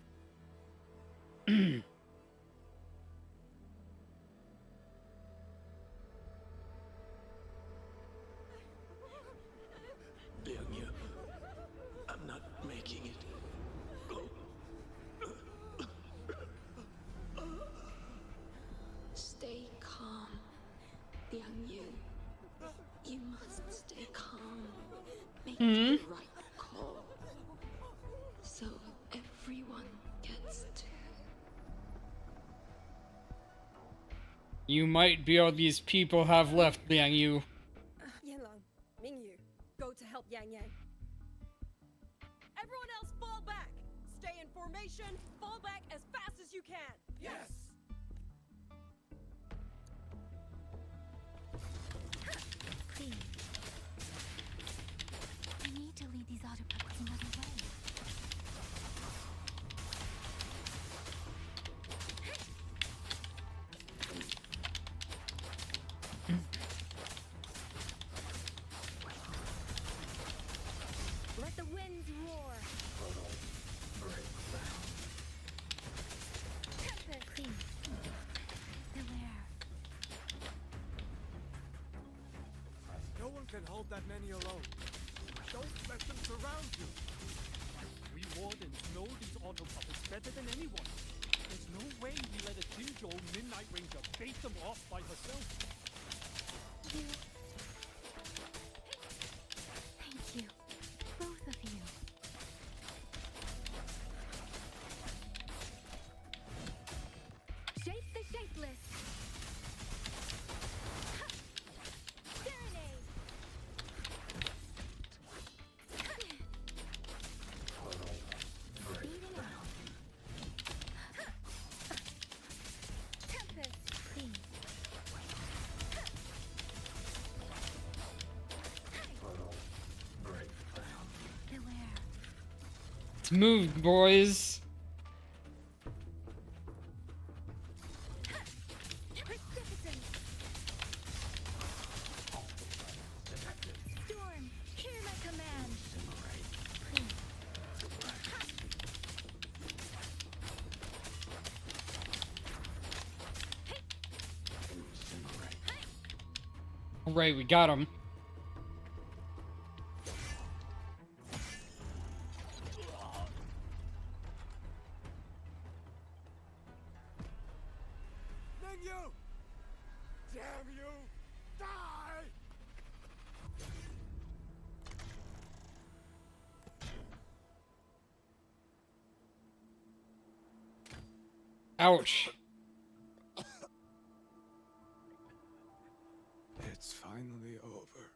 S9: Liang Yu, I'm not making it.
S4: Stay calm, Liang Yu. You must stay calm. Make the right call. So everyone gets to...
S2: You might be all these people have left, Liang Yu.
S15: Yanlang, Mingyu, go to help Yang Yang. Everyone else fall back! Stay in formation, fall back as fast as you can! Yes!
S21: Please. I need to lead these auto puppets another way.
S19: Let the winds roar.
S21: Please. Beware.
S20: No one can hold that many alone. Don't let them surround you.
S1: We wardens know these auto puppets better than anyone. There's no way we let a Jinzhou Midnight Ranger bait them off by herself.
S21: Thank you. Both of you.
S19: Shape the shapeless. Serenade.
S21: Speeding up.
S19: Tempest.
S21: Please. Beware.
S2: Let's move, boys.
S19: Precipitant. Storm. Hear my command.
S2: All right, we got him.
S20: you! Damn you! Die!
S2: Ouch.
S20: It's finally over.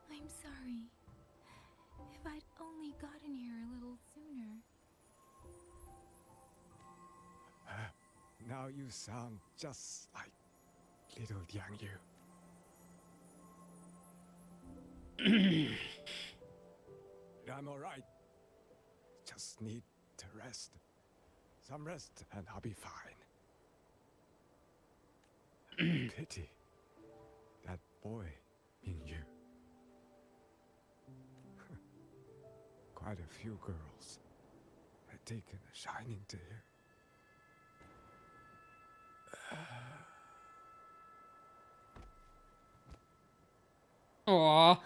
S21: I'm sorry. If I'd only gotten here a little sooner.
S20: Now you sound just like little Yang Yu. I'm alright. Just need to rest. Some rest and I'll be fine. Pity. That boy in you. Quite a few girls had taken a shining to him.
S2: Aww.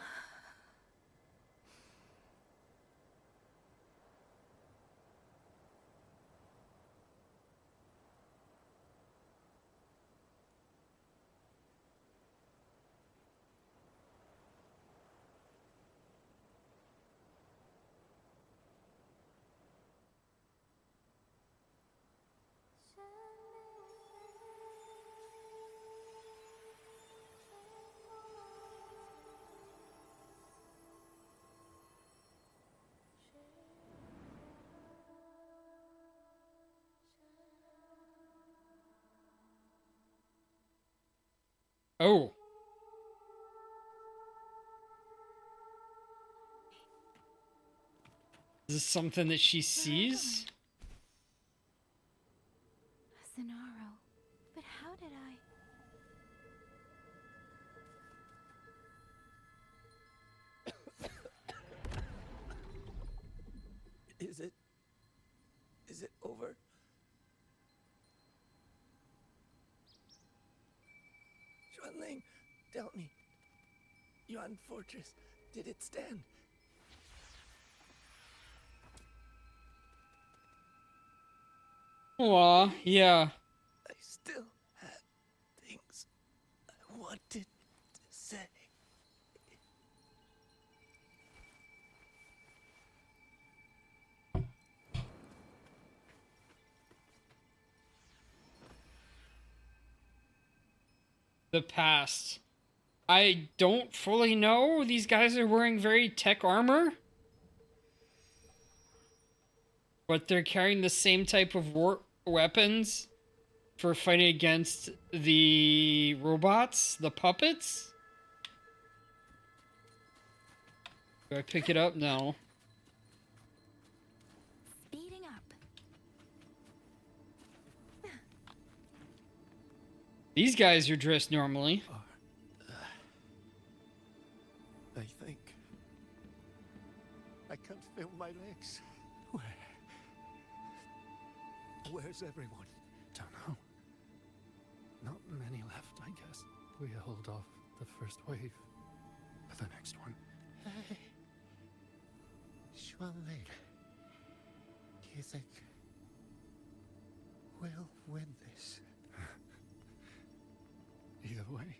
S2: Oh. Is this something that she sees?
S21: Sonaro. But how did I...
S9: Is it over? Xuanling, tell me. Yuan Fortress, did it stand?
S2: Aw, yeah.
S9: I still had things I wanted to say.
S2: The past. I don't fully know. These guys are wearing very tech armor. But they're carrying the same type of war weapons for fighting against the robots, the puppets. Do I pick it up? No.
S21: Speeding up.
S2: These guys are dressed normally.
S16: I think I can't feel my legs. Where's everyone?
S1: Don't know. Not many left, I guess. We hold off the first wave for the next one.
S16: Hey, Xuanling, you think we'll win this?
S1: Either way,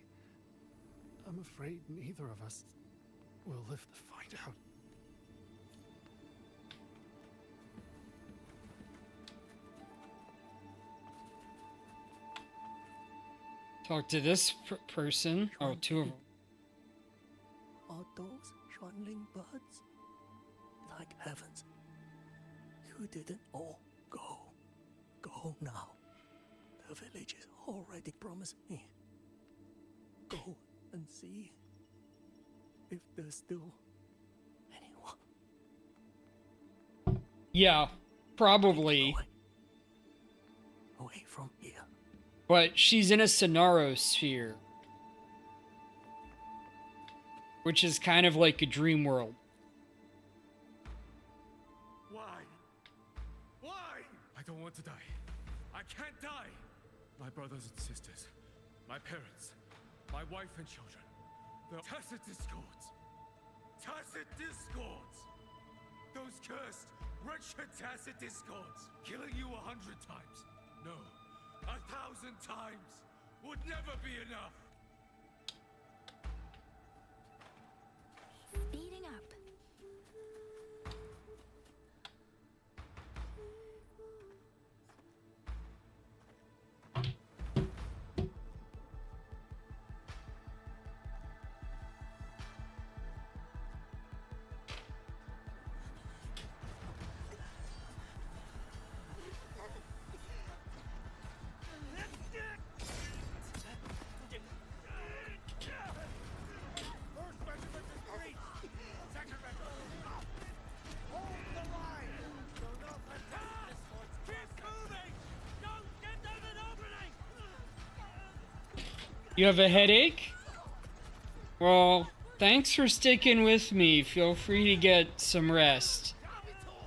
S1: I'm afraid neither of us will live to find out.
S2: Talk to this person. Oh, two of them.
S9: Are those Xuanling buds? Like heavens. You didn't all go. Go now. The village is already promised me. Go and see if there's still anyone.
S2: Yeah, probably.
S9: Away from here.
S2: But she's in a Sonaro sphere. Which is kind of like a dream world.
S20: Why? Why? I don't want to die. I can't die. My brothers and sisters, my parents, my wife and children.
S11: The tacit discords! Tacit discords! Those cursed, wretched tacit discords! Killing you 100 times! No, 1,000 times! Would never be enough!
S21: Speeding up.
S2: You have a headache? Well, thanks for sticking with me. Feel free to get some rest.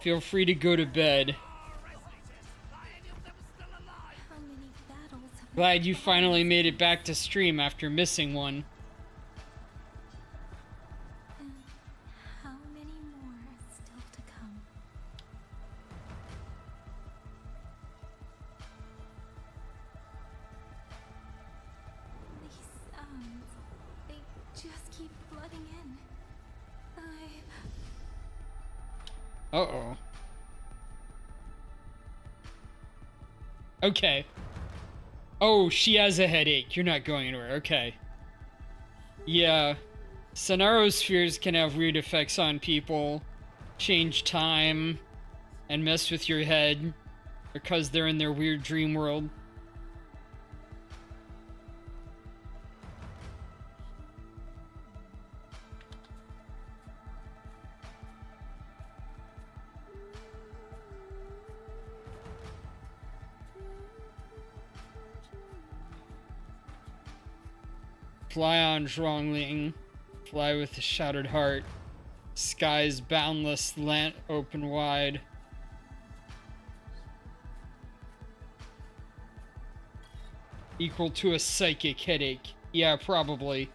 S2: Feel free to go to bed. Glad you finally made it back to stream after missing one.
S21: And how many more are still to come? These sounds, they just keep flooding in.
S2: Uh-oh. Okay. Oh, she has a headache. You're not going anywhere. Okay. Yeah. Sonaro spheres can have weird effects on people. Change time. And mess with your head. Because they're in their weird dream world. Fly on, Zhuangling. Fly with a shattered heart. Skies boundless, land open wide. Equal to a psychic headache. Yeah, probably.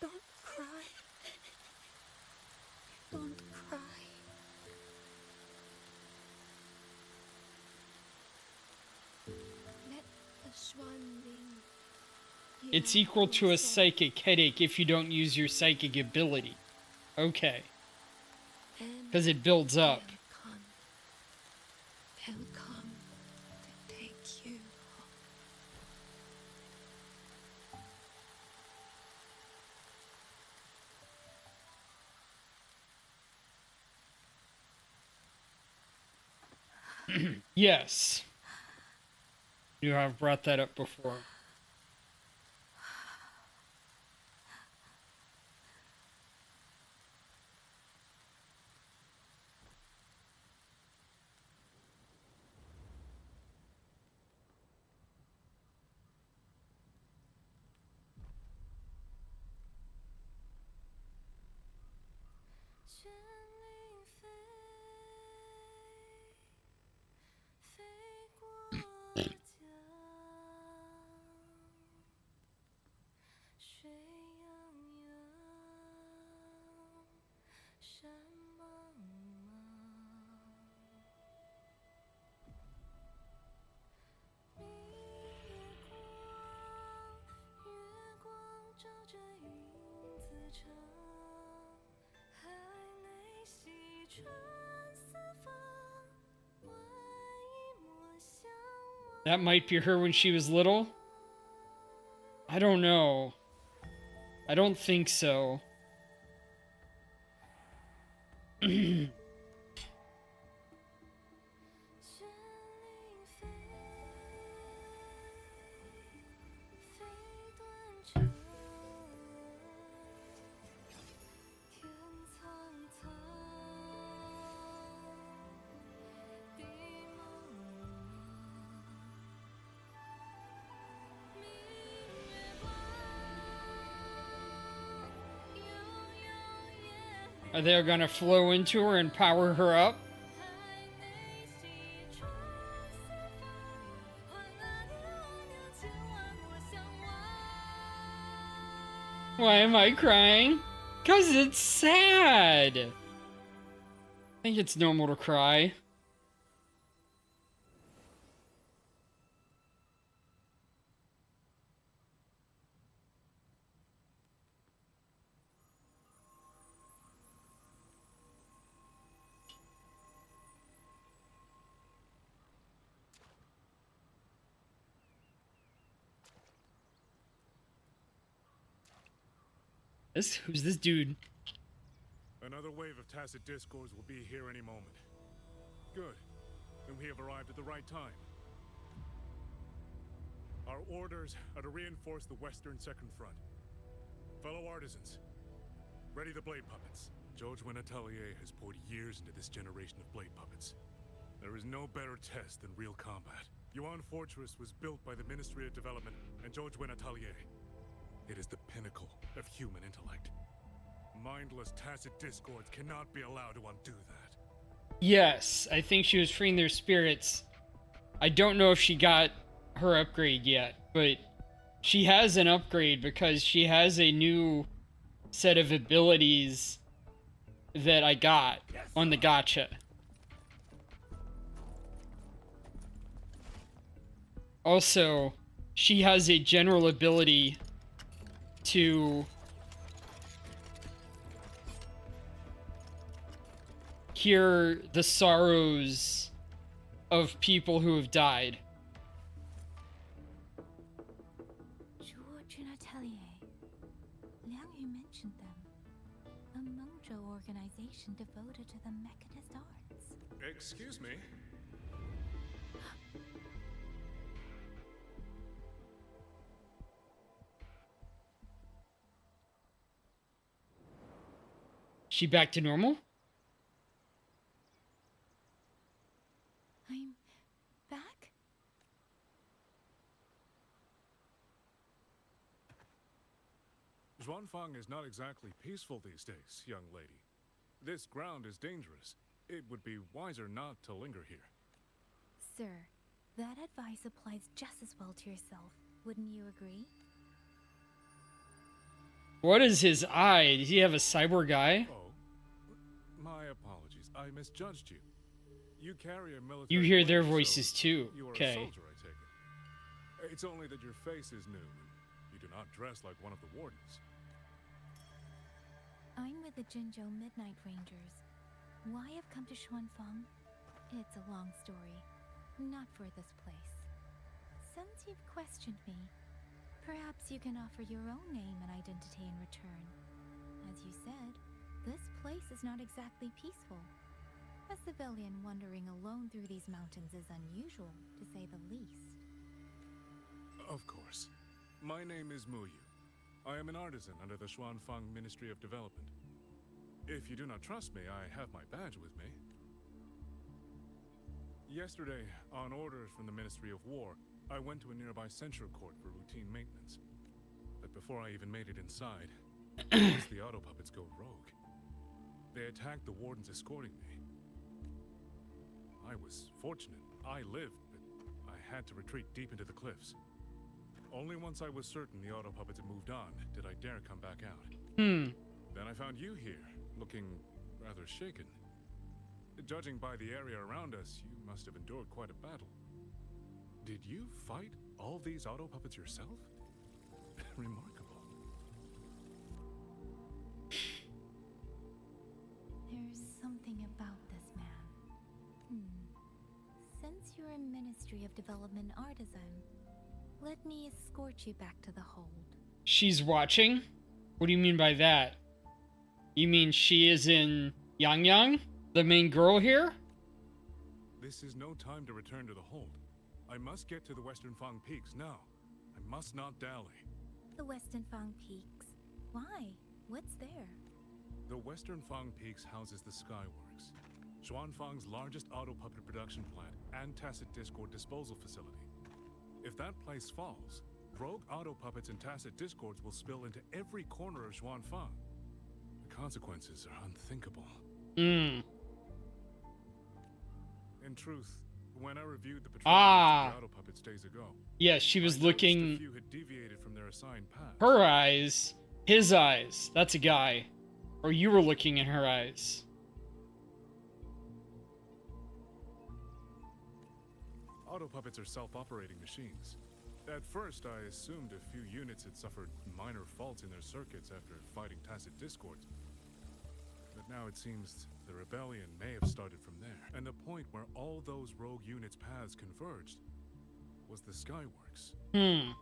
S19: Don't cry. Don't cry. Let the Xuanling.
S2: It's equal to a psychic headache if you don't use your psychic ability. Okay. Because it builds up.
S19: They'll come to take you.
S2: Yes. You have brought that up before. That might be her when she was little? I don't know. I don't think so. Are they gonna flow into her and power her up? Why am I crying? 'Cause it's sad. I think it's normal to cry. Who's this dude?
S11: Another wave of tacit discords will be here any moment. Good. Then we have arrived at the right time. Our orders are to reinforce the western second front. Fellow artisans, ready the blade puppets. George Atelier has poured years into this generation of blade puppets. There is no better test than real combat. Yuan Fortress was built by the Ministry of Development and George Atelier. It is the pinnacle of human intellect. Mindless tacit discords cannot be allowed to undo that.
S2: Yes, I think she was freeing their spirits. I don't know if she got her upgrade yet, but she has an upgrade because she has a new set of abilities that I got on the gacha. Also, she has a general ability to hear the sorrows of people who have died.
S21: George and Atelier. Liang Yu mentioned them. A Mengzhou organization devoted to the mechanist arts.
S11: Excuse me?
S2: She back to normal?
S21: I'm back?
S11: Zhuanfang is not exactly peaceful these days, young lady. This ground is dangerous. It would be wiser not to linger here.
S21: Sir, that advice applies just as well to yourself. Wouldn't you agree?
S2: What is his eye? Does he have a cyborg eye?
S11: Oh, my apologies. I misjudged you. You carry a military.
S2: You hear their
S11: blade,
S2: voices
S11: so
S2: too.
S11: You are
S2: Okay.
S11: a soldier, I take it. It's only that your face is new, and you do not dress like one of the wardens.
S21: I'm with the Jinzhou Midnight Rangers. Why I've come to Xuanfang? It's a long story. Not for this place. Since you've questioned me, perhaps you can offer your own name and identity in return. As you said, this place is not exactly peaceful. A civilian wandering alone through these mountains is unusual, to say the least.
S11: Of course. My name is Muyu. I am an artisan under the Xuanfang Ministry of Development. If you do not trust me, I have my badge with me. Yesterday, on orders from the Ministry of War, I went to a nearby censure court for routine maintenance. But before I even made it inside, the auto puppets go rogue. They attacked the wardens escorting me. I was fortunate. I lived, but I had to retreat deep into the cliffs. Only once I was certain the auto puppets had moved on did I dare come back out. Then I found you here, looking rather shaken. Judging by the area around us, you must have endured quite a battle. Did you fight all these auto puppets yourself? Remarkable.
S21: There's something about this man. Since you're a Ministry of Development artisan, let me escort you back to the hold.
S2: She's watching? What do you mean by that? You mean she is in Yang Yang? The main girl here?
S11: This is no time to return to the hold. I must get to the Western Fang Peaks now. I must not dally.
S21: The Western Fang Peaks? Why? What's there?
S11: The Western Fang Peaks houses the Skyworks, Xuanfang's largest auto puppet production plant and tacit discord disposal facility. If that place falls, rogue auto puppets and tacit discords will spill into every corner of Xuanfang. The consequences are unthinkable.
S2: Hmm.
S11: In truth, when I reviewed the patrol
S2: Ah.
S11: of the auto puppets days ago,
S2: Yes, she was
S11: I noticed
S2: looking.
S11: a few had deviated from their assigned path.
S2: Her eyes. His eyes. That's a guy. Or you were looking in her eyes.
S11: Auto puppets are self-operating machines. At first, I assumed a few units had suffered minor faults in their circuits after fighting Tacit Discords. But now it seems the rebellion may have started from there. And the point where all those rogue units' paths converged was the Skyworks.
S2: Hmm.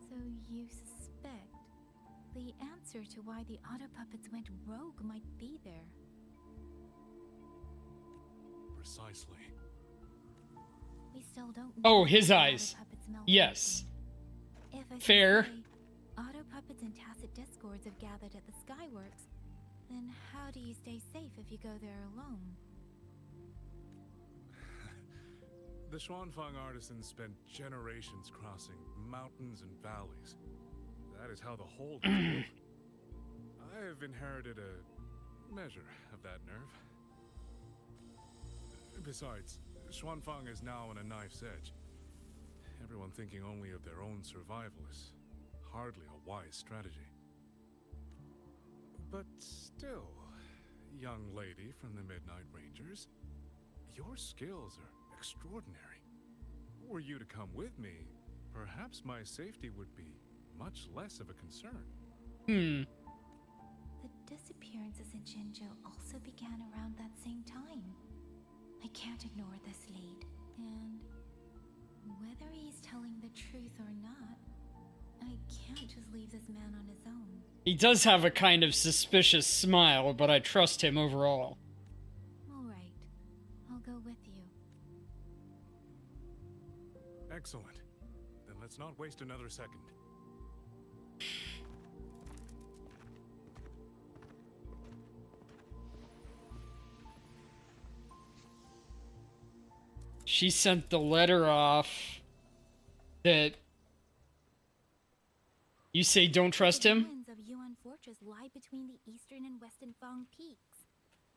S21: So you suspect the answer to why the auto puppets went rogue might be there.
S11: Precisely.
S21: We still don't know
S2: Oh,
S21: how
S2: his
S21: the
S2: eyes.
S21: auto puppets malfunctioned.
S2: Yes.
S21: If I
S2: Fair.
S21: say auto puppets and Tacit Discords have gathered at the Skyworks, then how do you stay safe if you go there alone?
S11: The Xuanfang artisans spent generations crossing mountains and valleys. That is how the hold was built. I have inherited a measure of that nerve. Besides, Xuanfang is now on a knife's edge. Everyone thinking only of their own survival is hardly a wise strategy. But still, young lady from the Midnight Rangers, your skills are extraordinary. Were you to come with me, perhaps my safety would be much less of a concern.
S2: Hmm.
S21: The disappearances in Jinzhou also began around that same time. I can't ignore this lead, and whether he's telling the truth or not, I can't just leave this man on his own.
S2: He does have a kind of suspicious smile, but I trust him overall.
S21: All right, I'll go with you.
S11: Excellent. Then let's not waste another second.
S2: She sent the letter off that you say don't trust
S21: The
S2: him?
S21: ruins of Yuan Fortress lie between the eastern and western Fang peaks.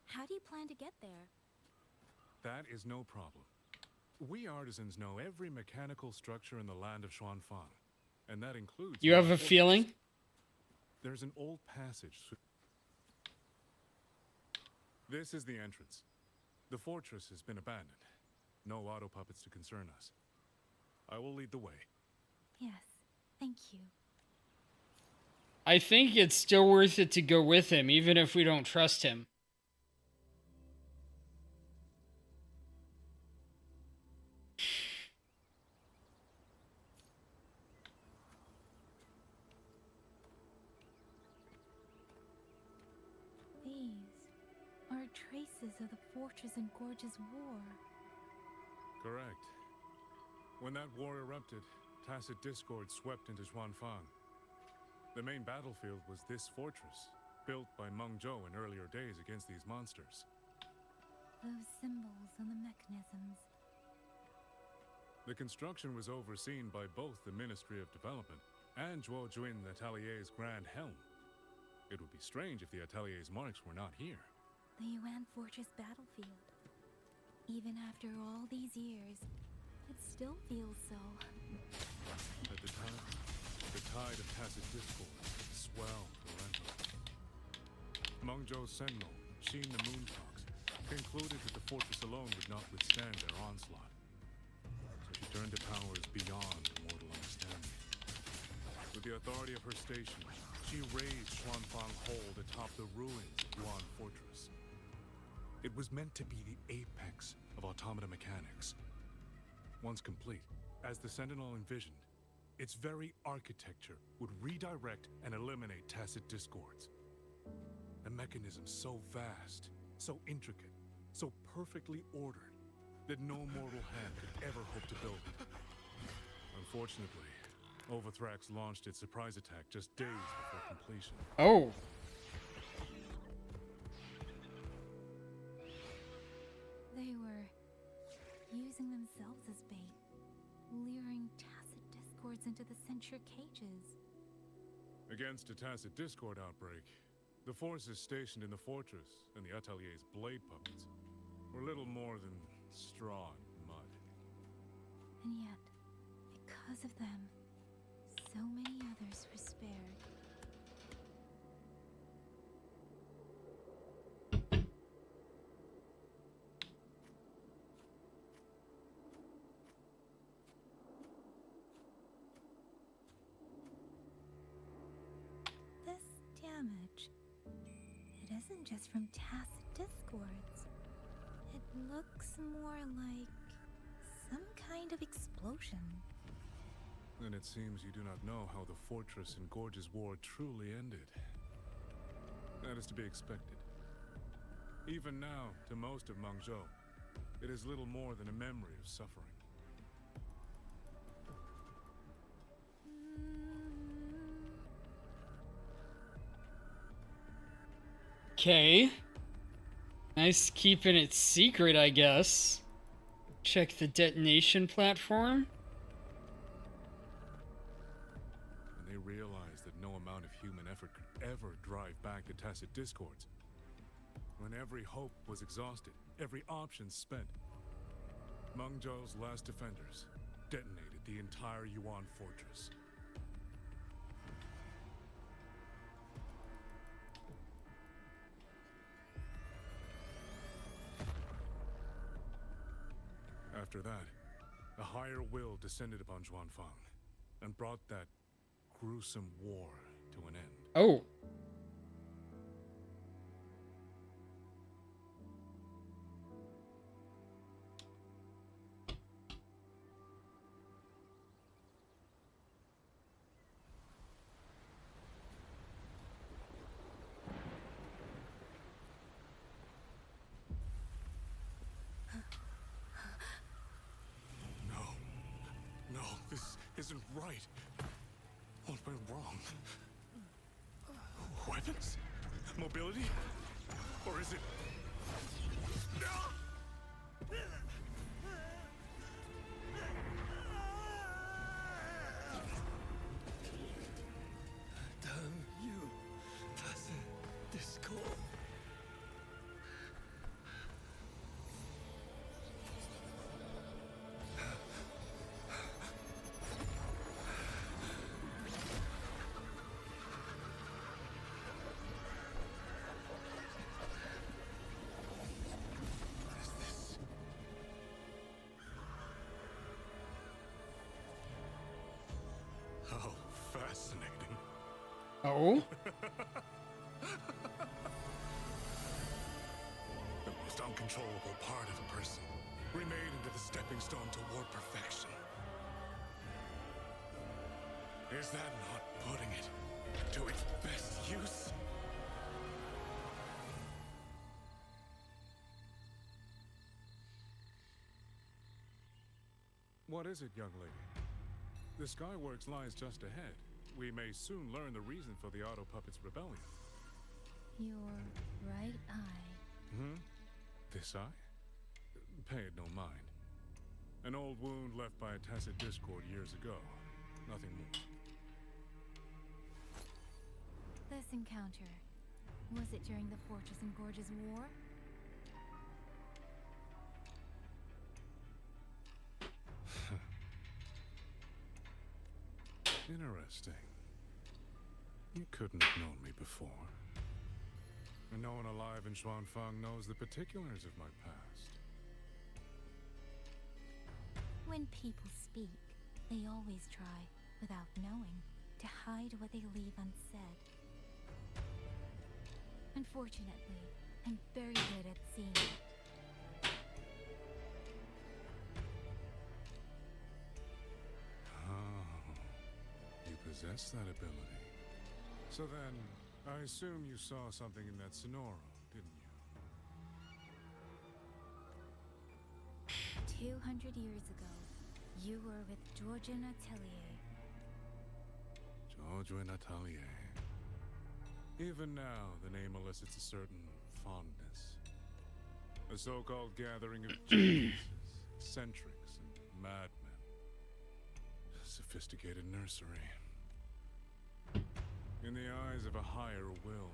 S21: How do you plan to get there?
S11: That is no problem. We artisans know every mechanical structure in the land of Xuanfang, and that includes...
S2: You have a feeling?
S11: There's an old passage. This is the entrance. The fortress has been abandoned. No auto puppets to concern us. I will lead the way.
S21: Yes, thank you.
S2: I think it's still worth it to go with him, even if we don't trust him.
S21: These are traces of the Fortress and Gorge's war.
S11: Correct. When that war erupted, Tacit Discord swept into Xuanfang. The main battlefield was this fortress, built by Meng Zhou in earlier days against these monsters.
S21: Those symbols and the mechanisms.
S11: The construction was overseen by both the Ministry of Development and Zhuo Jun Atelier's Grand Helm. It would be strange if the Atelier's marks were not here.
S21: The Yuan Fortress battlefield. Even after all these years, it still feels so.
S11: At the time, the tide of Tacit Discord swelled relentlessly. Meng Zhou's sentinel, Qin the Moonfox, concluded that the fortress alone would not withstand their onslaught. So she turned to powers beyond mortal understanding. With the authority of her station, she raised Xuanfang Hold atop the ruins of Yuan Fortress. It was meant to be the apex of automata mechanics. Once complete, as the Sentinel envisioned, its very architecture would redirect and eliminate Tacit Discords. A mechanism so vast, so intricate, so perfectly ordered, that no mortal hand could ever hope to build it. Unfortunately, Overthrax launched its surprise attack just days before completion.
S2: Oh.
S21: They were using themselves as bait, luring Tacit Discords discords into the censure cages.
S5: Against a tacit discord outbreak, the forces stationed in the fortress and the Atelier's blade puppets were little more than straw and mud.
S21: And yet, because of them, so many others were spared. This damage, it isn't just from tacit discords. It looks more like some kind of explosion.
S5: Then it seems you do not know how the Fortress and Gorge's war truly ended. That is to be expected. Even now, to most of Mangzhou, it is little more than a memory of suffering.
S2: Okay. Nice keeping it secret, I guess. Check the detonation platform.
S5: And they realized that no amount of human effort could ever drive back the tacit discords. When every hope was exhausted, every option spent, Mangzhou's last defenders detonated the entire Yuan fortress. After that, a higher will descended upon Zhuanfang and brought that gruesome war to an end.
S2: Oh.
S5: No, this isn't right. What went wrong? Weapons? Mobility? Or is it...
S9: Damn you, tacit discord.
S5: How fascinating.
S2: Oh?
S5: The most uncontrollable part of a person, remade into the stepping stone toward perfection. Is that not putting it to its best use? What is it, young lady? The Skyworks lies just ahead. We may soon learn the reason for the Auto Puppet's rebellion.
S21: Your right eye.
S5: Hmm? This eye? Pay it no mind. An old wound left by a tacit discord years ago. Nothing more.
S21: This encounter, was it during the Fortress and Gorge's war?
S5: Interesting. You couldn't have known me before. And no one alive in Zhuanfang knows the particulars of my past.
S21: When people speak, they always try, without knowing, to hide what they leave unsaid. Unfortunately, I'm very good at seeing it.
S5: Oh, you possess that ability. So then, I assume you saw something in that Sonoro, didn't you?
S21: 200 years ago, you were with Georgian Atelier.
S5: Georgian Atelier. Even now, the name elicits a certain fondness. A so-called gathering of geniuses, eccentrics, and madmen. sophisticated nursery. In the eyes of a higher will,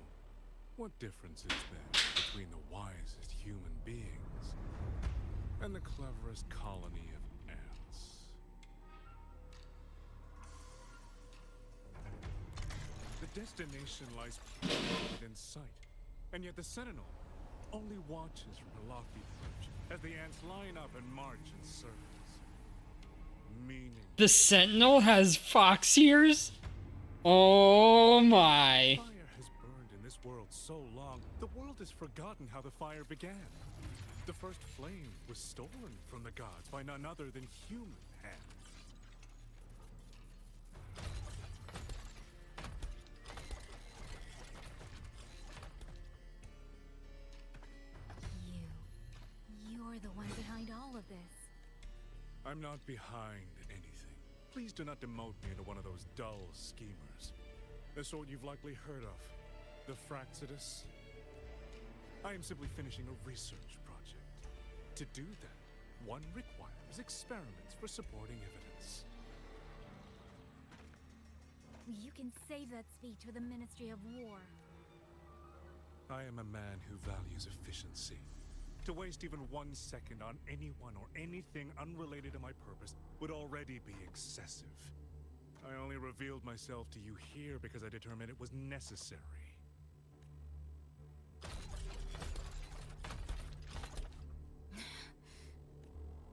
S5: what difference is there between the wisest human beings and the cleverest colony of ants? The destination lies in sight, and yet the Sentinel only watches from her lofty perch as the ants line up and march in circles. Meaning.
S2: The Sentinel has fox ears? Oh my.
S5: Fire has burned in this world so long, the world has forgotten how the fire began. The first flame was stolen from the gods by none other than human hands.
S21: You're the one behind all of this.
S5: I'm not behind anything. Please do not demote me into one of those dull schemers. The sort you've likely heard of. The Fraxidus. I am simply finishing a research project. To do that, one requires experiments for supporting evidence.
S21: You can save that speech for the Ministry of War.
S5: I am a man who values efficiency. To waste even 1 second on anyone or anything unrelated to my purpose would already be excessive. I only revealed myself to you here because I determined it was necessary.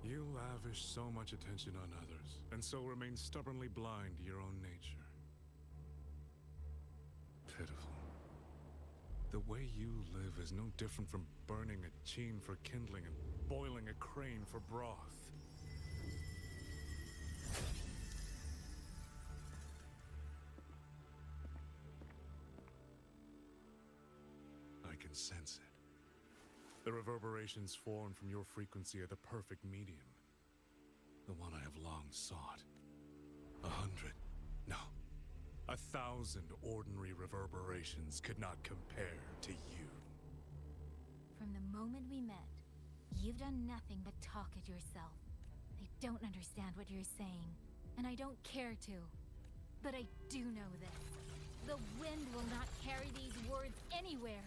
S5: You lavish so much attention on others, and so remain stubbornly blind to your own nature. Pitiful. The way you live is no different from burning a chine for kindling and boiling a crane for broth. I can sense it. The reverberations formed from your frequency are the perfect medium. The one I have long sought. 100. No. 1,000 ordinary reverberations could not compare to you.
S21: From the moment we met, you've done nothing but talk at yourself. I don't understand what you're saying, and I don't care to. But I do know this. The wind will not carry these words anywhere.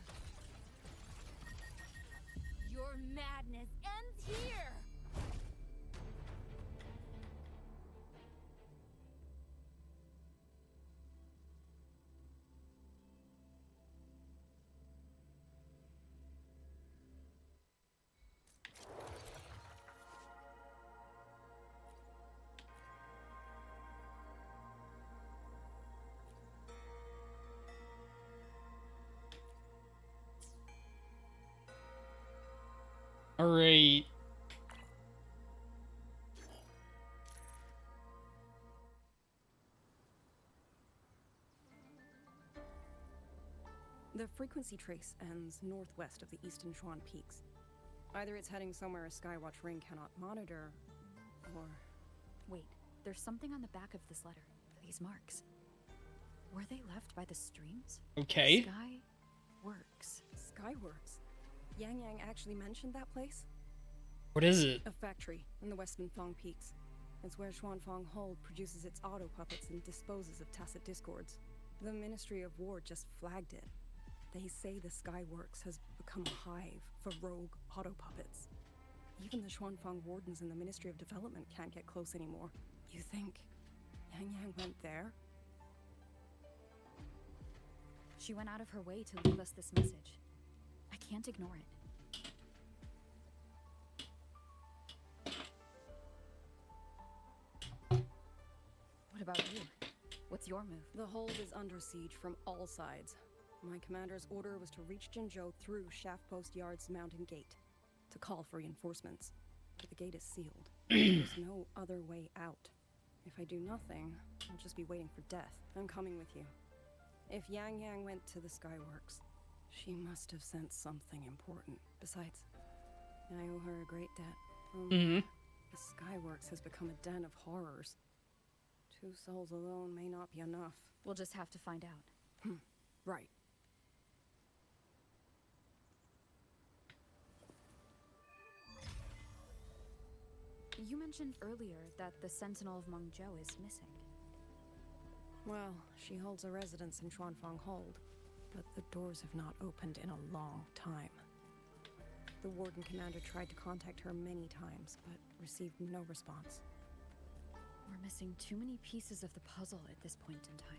S21: Your madness ends here!
S2: Alright.
S15: The frequency trace ends northwest of the Eastern Shuan Peaks. Either it's heading somewhere a Skywatch ring cannot monitor, or...
S14: Wait, there's something on the back of this letter. These marks. Were they left by the streams?
S2: Okay.
S14: Skyworks.
S15: Skyworks? Yang Yang actually mentioned that place?
S2: What is it?
S15: A factory in the Western Fang Peaks. It's where Xuanfang Hold produces its auto puppets and disposes of tacit discords. The Ministry of War just flagged it. They say the Skyworks has become a hive for rogue auto puppets. Even the Xuanfang wardens in the Ministry of Development can't get close anymore. You think Yang Yang went there?
S14: She went out of her way to leave us this message. I can't ignore it. What about you? What's your move?
S15: The hold is under siege from all sides. My commander's order was to reach Jinzhou through Shaft Post Yard's mountain gate, to call for reinforcements. But the gate is sealed. There's no other way out. If I do nothing, I'll just be waiting for death. I'm coming with you. If Yang Yang went to the Skyworks, she must have sent something important. Besides, I owe her a great debt. The Skyworks has become a den of horrors. 2 souls alone may not be enough.
S14: We'll just have to find out.
S15: Right. You
S14: mentioned earlier that the Sentinel of Mengzhou is missing.
S15: Well, she holds a residence in Chuanfang Hold, but the doors have not opened in a long time. The Warden Commander tried to contact her many times, but received no response.
S14: We're missing too many pieces of the puzzle at this point in time.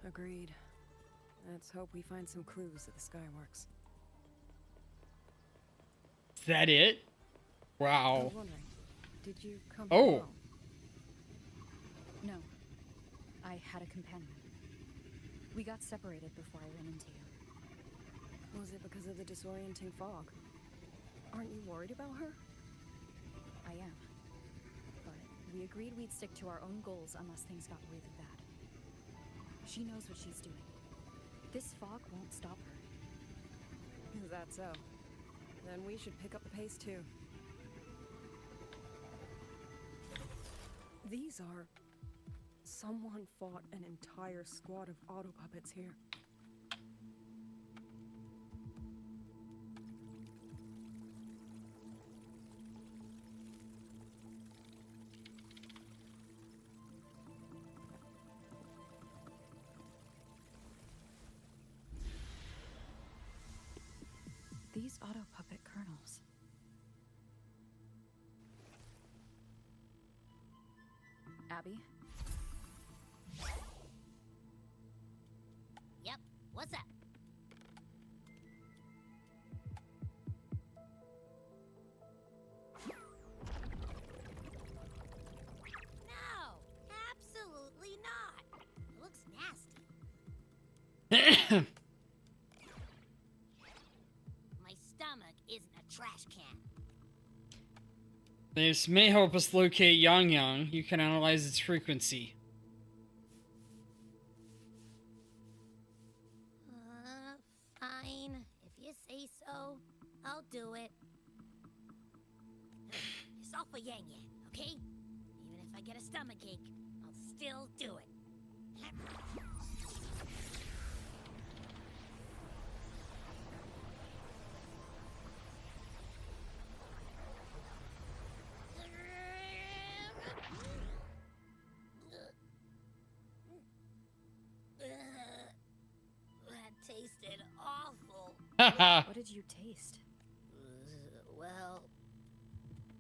S15: Agreed. Let's hope we find some clues at the Skyworks.
S2: Is that it?
S15: I
S2: Wow.
S15: was wondering, did you come
S2: Oh.
S15: alone?
S14: No. I had a companion. We got separated before I ran into you.
S15: Was it because of the disorienting fog? Aren't you worried about her?
S14: I am. But we agreed we'd stick to our own goals unless things got really bad. She knows what she's doing. This fog won't stop her.
S15: Is that so? Then we should pick up the pace too. These are... Someone fought an entire squad of auto puppets here.
S14: These auto puppet colonels. Abby?
S8: Yep, what's up? No, absolutely not. It looks nasty. My stomach isn't a trash can.
S2: This may help us locate Yang Yang. You can analyze its frequency.
S8: Fine. If you say so, I'll do it. It's all for Yang Yang, okay? Even if I get a stomachache, I'll still do it. That tasted awful.
S14: What did you taste?
S8: Well,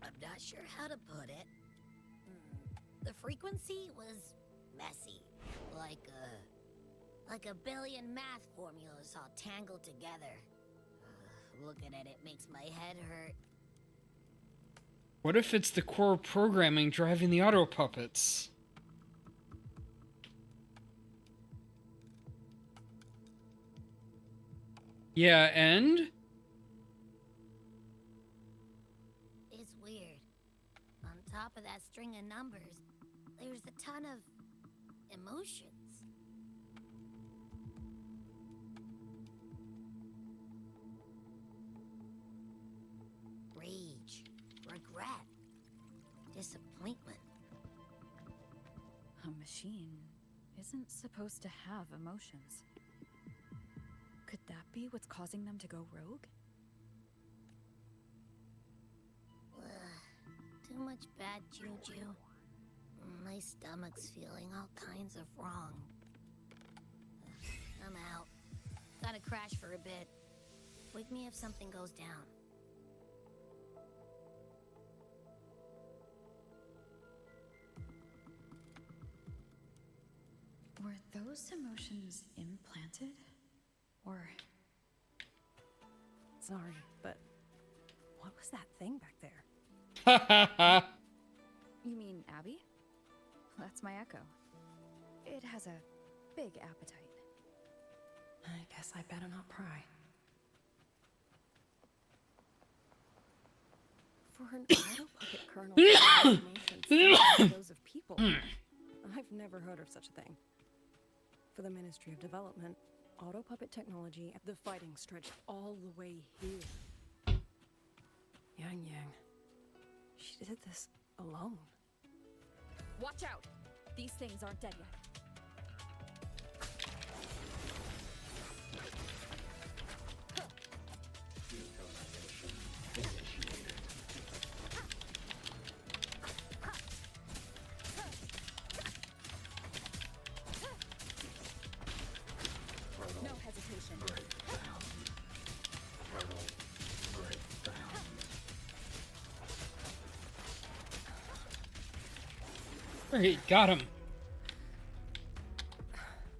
S8: I'm not sure how to put it. The frequency was messy, like a billion math formulas all tangled together. Looking at it makes my head hurt.
S2: What if it's the core programming driving the auto puppets? Yeah, and?
S8: It's weird. On top of that string of numbers, there's a ton of emotions. Rage, regret, disappointment.
S14: A machine isn't supposed to have emotions. Could that be what's causing them to go rogue?
S8: Too much bad juju. My stomach's feeling all kinds of wrong. I'm out. Gotta crash for a bit. Wake me if something goes down.
S14: Were those emotions implanted? Or...
S15: Sorry, but what was that thing back there?
S14: You mean Abby? That's my echo. It has a big appetite.
S15: I guess I better not pry. For an auto puppet colonel, emotions like those of people. I've never heard of such a thing. For the Ministry of Development, auto puppet technology, the fighting stretched all the way here. Yang Yang. She did this alone.
S14: Watch out! These things aren't dead yet. attention.
S2: Great, got him.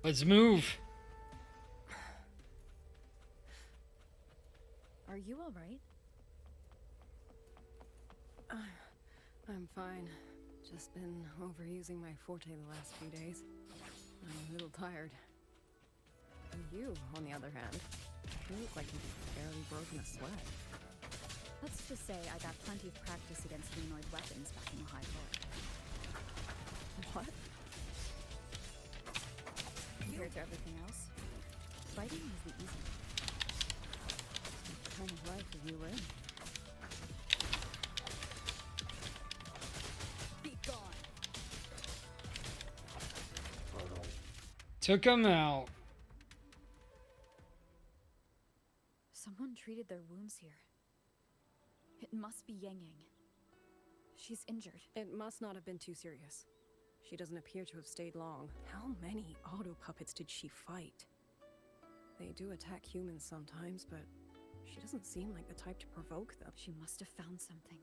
S2: Let's move.
S14: Are you all right?
S15: I'm fine. Just been overusing my forte the last few days. I'm a little tired. You, on the other hand, you look like you've barely broken a sweat.
S14: Let's just say I got plenty of practice against humanoid weapons back in the High Court.
S15: What?
S14: Compared to everything else, fighting was the easy one.
S15: What kind of life have you lived?
S14: Be gone!
S2: Took him out.
S14: Someone treated their wounds here. It must be Yang Yang. She's injured.
S15: It must not have been too serious. She doesn't appear to have stayed long. How many auto puppets did she fight? They do attack humans sometimes, but she doesn't seem like the type to provoke them.
S14: She must have found something.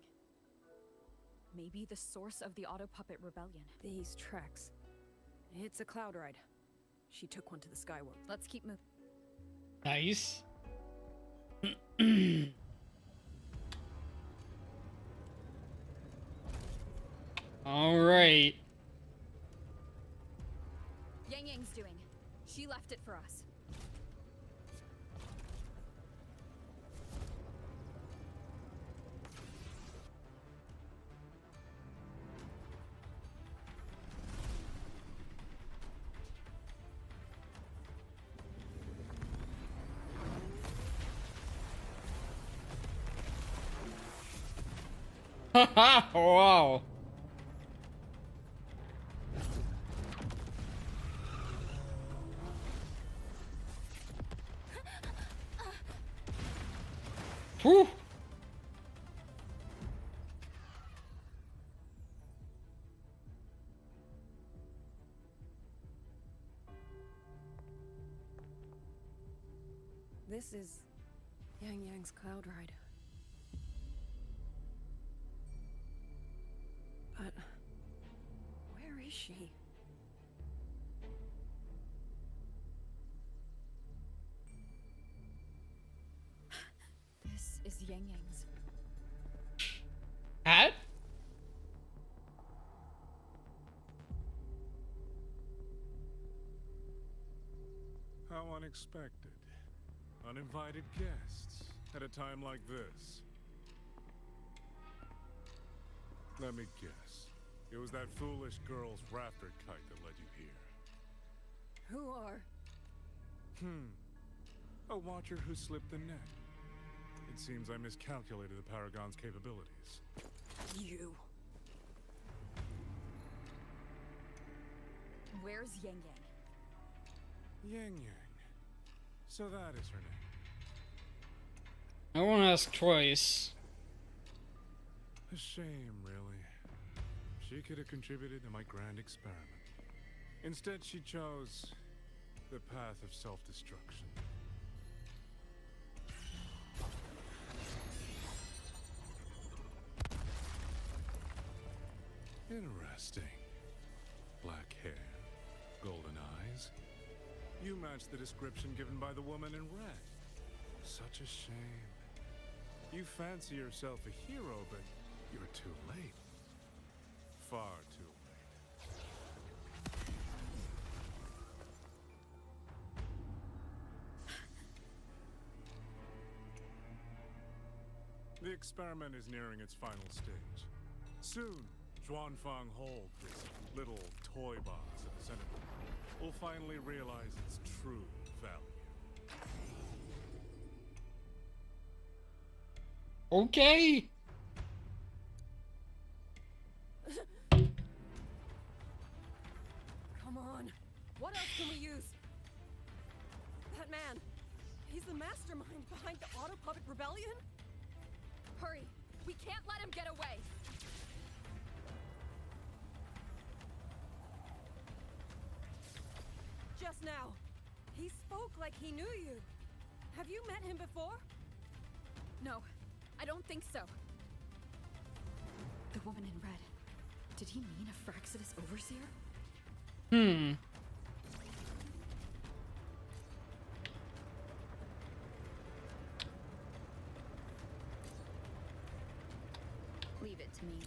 S14: Maybe the source of the auto puppet rebellion.
S15: These tracks. It's a cloud ride. She took one to the Skyward.
S14: Let's keep moving.
S2: Nice. All right.
S14: Yang Yang's doing. She left it for us.
S2: Wow. Whew.
S15: This is Yang Yang's cloud ride. But where is she?
S14: This is Yang Yang's.
S2: Hat?
S5: How unexpected. Uninvited guests at a time like this. Let me guess. It was that foolish girl's rafter kite that led you here.
S15: Who are?
S5: A watcher who slipped the net. It seems I miscalculated the Paragon's capabilities.
S15: You.
S14: Where's Yang Yang?
S5: Yang Yang. So that is her name.
S2: I won't ask twice.
S5: A shame, really. She could have contributed to my grand experiment. Instead, she chose the path of self-destruction. Interesting. Black hair, golden eyes. You match the description given by the woman in red. Such a shame. You fancy yourself a hero, but you're too late. Far too late. The experiment is nearing its final stage. Soon, Zhuanfang Hold, this little toy box at the center, will finally realize its true value.
S2: Okay.
S15: Come on. What else can we use? That man. He's the mastermind behind the Auto Puppet Rebellion?
S14: Hurry! We can't let him get away!
S15: Just now. He spoke like he knew you.
S14: Have you met him before? No, I don't think so. The woman in red. Did he mean a Fraxidus overseer? Leave it to me.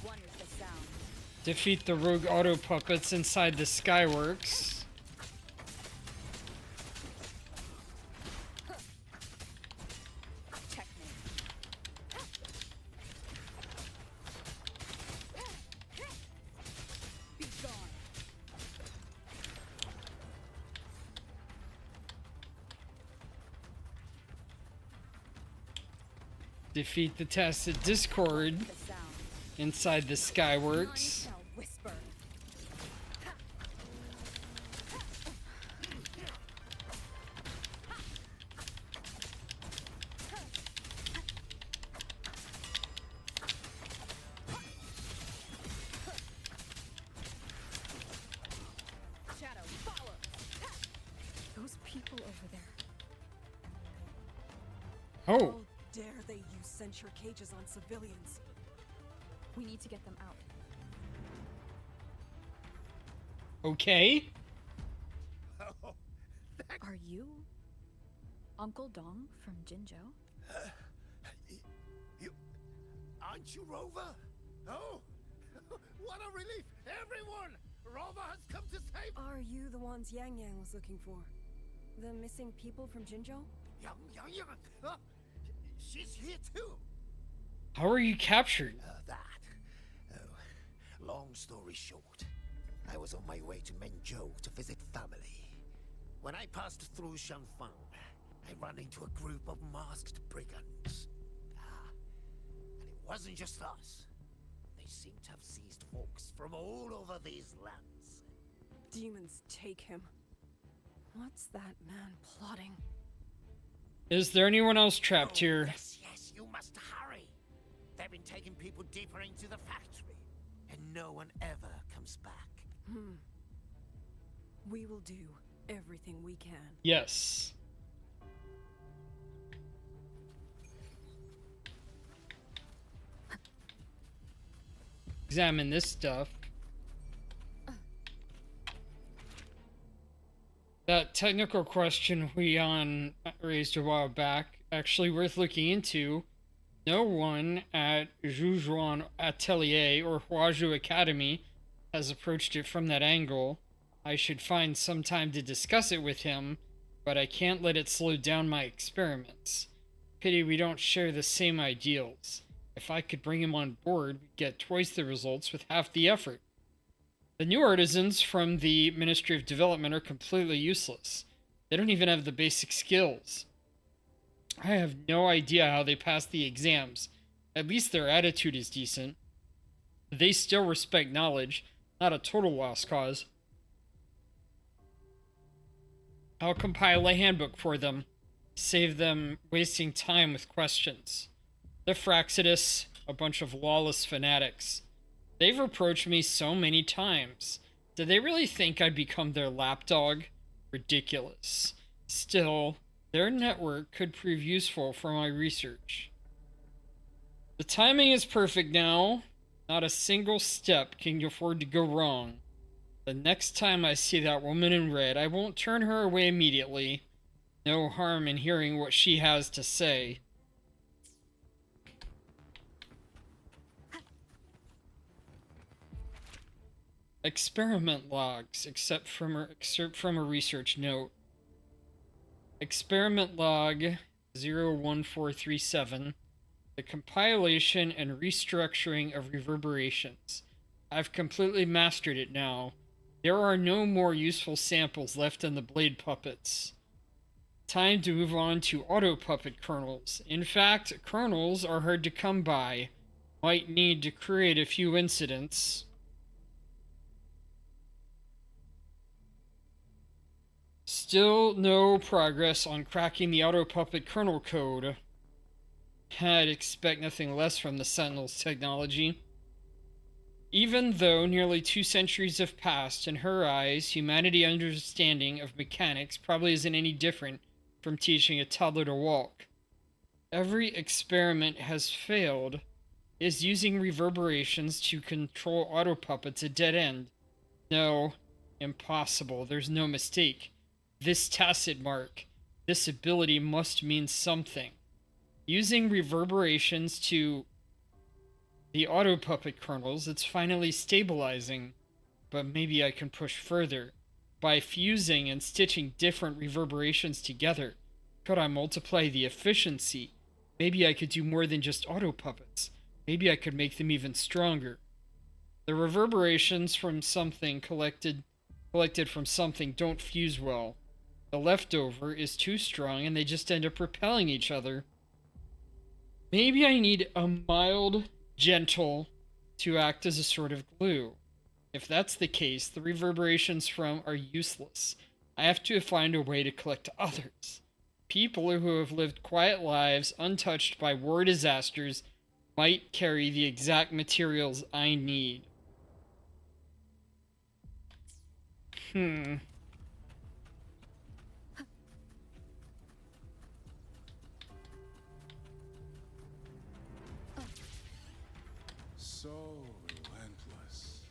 S14: One is the sound.
S2: Defeat the rogue auto puppets inside the Skyworks. Defeat the Tacit Discord inside the Skyworks.
S14: Shadow, follow. Those people over there.
S2: Oh.
S15: Dare they use censure cages on civilians?
S14: We need to get them out.
S2: Okay.
S14: Are you Uncle Dong from Jinzhou?
S16: You... Aren't you Rover? Oh! What a relief! Everyone! Rover has come to save...
S15: Are you the ones Yang Yang was looking for? The missing people from Jinzhou?
S16: Yang! She's here too!
S2: How are you captured?
S16: Long story short, I was on my way to Menzhou to visit family. When I passed through Shanfang, I ran into a group of masked brigands. And it wasn't just us. They seem to have seized folks from all over these lands.
S15: Demons take him. What's that man plotting?
S2: Is there anyone else trapped here?
S16: Yes, you must hurry. They've been taking people deeper into the factory, and no one ever comes back.
S15: We will do everything we can.
S2: Yes. Examine this stuff. That technical question we raised a while back, actually worth looking into. No one at Zhujuan Atelier or Huazhu Academy has approached it from that angle. I should find some time to discuss it with him, but I can't let it slow down my experiments. Pity we don't share the same ideals. If I could bring him on board, we'd get twice the results with half the effort. The new artisans from the Ministry of Development are completely useless. They don't even have the basic skills. I have no idea how they pass the exams. At least their attitude is decent. They still respect knowledge, not a total lost cause. I'll compile a handbook for them. Save them wasting time with questions. The Fraxidus, a bunch of lawless fanatics. They've approached me so many times. Did they really think I'd become their lapdog? Ridiculous. Still, their network could prove useful for my research. The timing is perfect now. Not a single step can afford to go wrong. The next time I see that woman in red, I won't turn her away immediately. No harm in hearing what she has to say. Experiment logs, excerpt from a research note. Experiment log 01437. The compilation and restructuring of reverberations. I've completely mastered it now. There are no more useful samples left in the blade puppets. Time to move on to auto puppet kernels. In fact, kernels are hard to come by. Might need to create a few incidents. Still no progress on cracking the auto puppet kernel code. I'd expect nothing less from the Sentinel's technology. Even though nearly 2 centuries have passed, in her eyes, humanity's understanding of mechanics probably isn't any different from teaching a toddler to walk. Every experiment has failed. Is using reverberations to control auto puppets a dead end? No, impossible. There's no mistake. This tacit mark, this ability must mean something. Using reverberations to the auto puppet kernels, it's finally stabilizing. But maybe I can push further. By fusing and stitching different reverberations together, could I multiply the efficiency? Maybe I could do more than just auto puppets. Maybe I could make them even stronger. The reverberations from something collected from something don't fuse well. The leftover is too strong and they just end up repelling each other. Maybe I need a mild, gentle to act as a sort of glue. If that's the case, the reverberations from are useless. I have to find a way to collect others. People who have lived quiet lives untouched by war disasters might carry the exact materials I need.
S5: So relentless.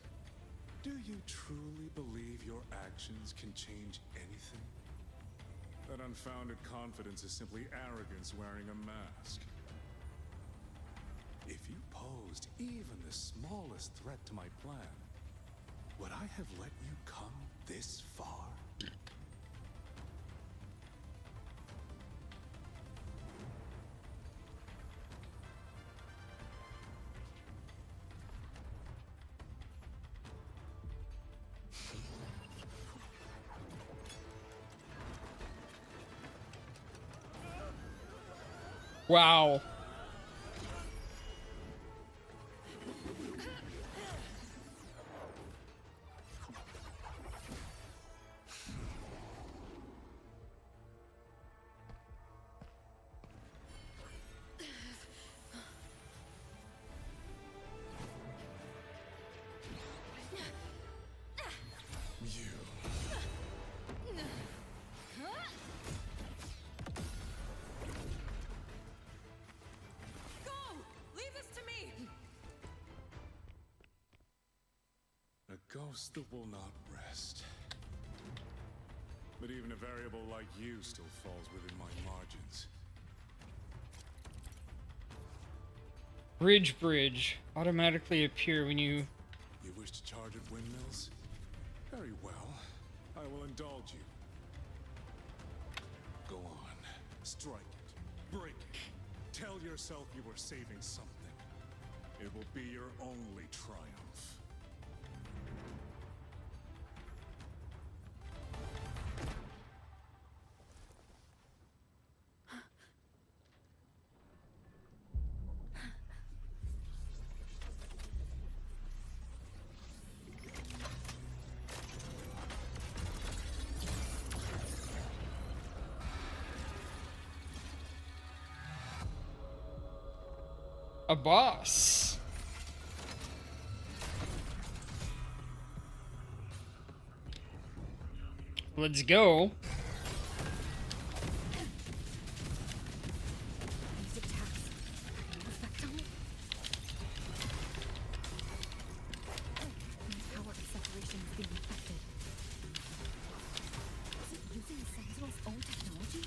S5: Do you truly believe your actions can change anything? That unfounded confidence is simply arrogance wearing a mask. If you posed even the smallest threat to my plan, would I have let you come this far?
S2: Wow.
S5: A ghost that will not rest. But even a variable like you still falls within my margins.
S2: Bridge. Automatically appear when you...
S5: You wish to charge at windmills? Very well. I will indulge you. Go on. Strike it. Break it. Tell yourself you were saving something. It will be your only triumph.
S2: A boss. Let's go.
S14: These attacks have no effect on me. My power of separation is being affected. Is it using the Sentinel's own technology?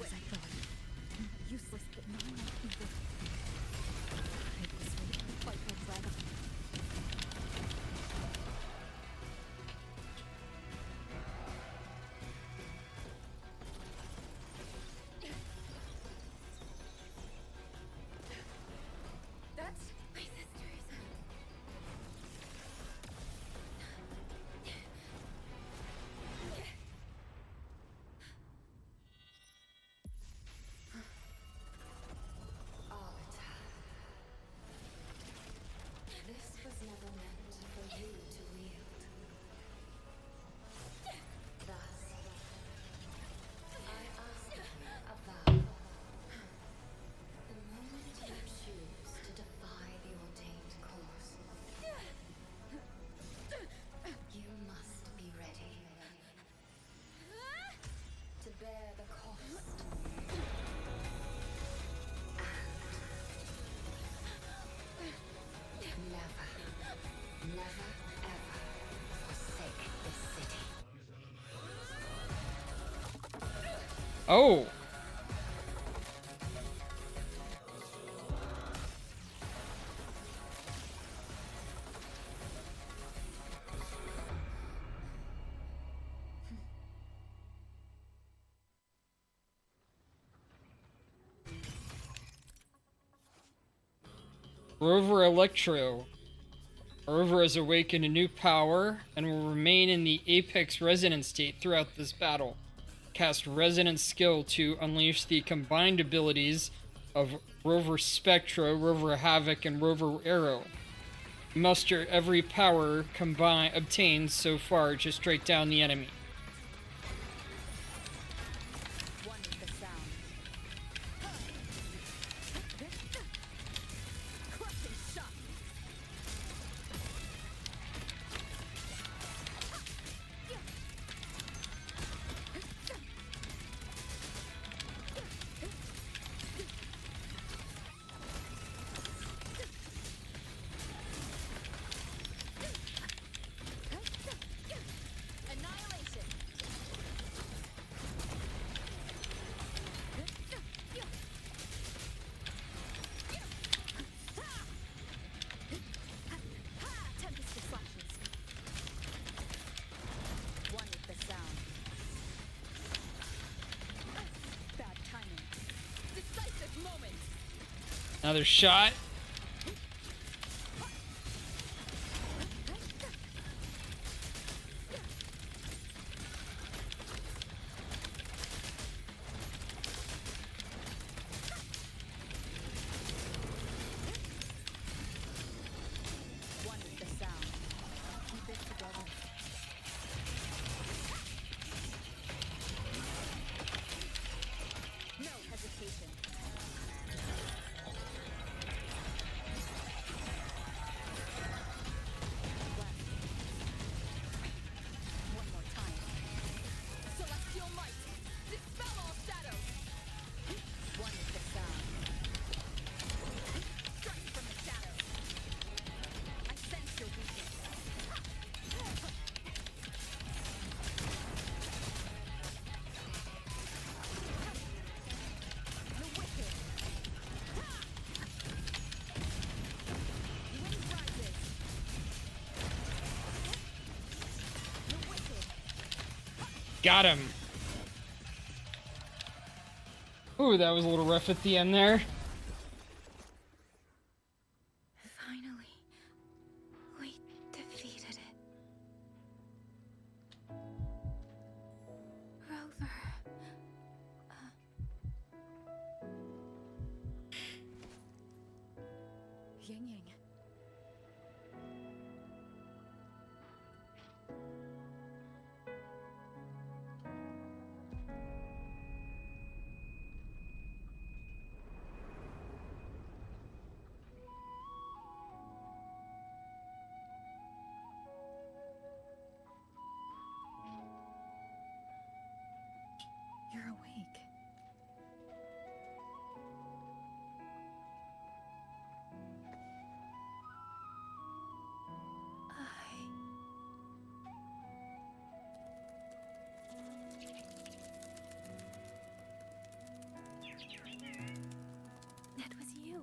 S14: As I thought. Useless, but now I'm evil. I was ready to fight my dragon.
S2: Oh. Rover Electro. Rover has awakened a new power and will remain in the Apex Resonance state throughout this battle. Cast Resonance skill to unleash the combined abilities of Rover Spectra, Rover Havoc, and Rover Arrow. Muster every power obtained so far to strike down the enemy. Another shot. Got him. Ooh, that was a little rough at the end there.
S21: Finally, we defeated it. Rover.
S14: Ying Ying. You're awake.
S21: That was you.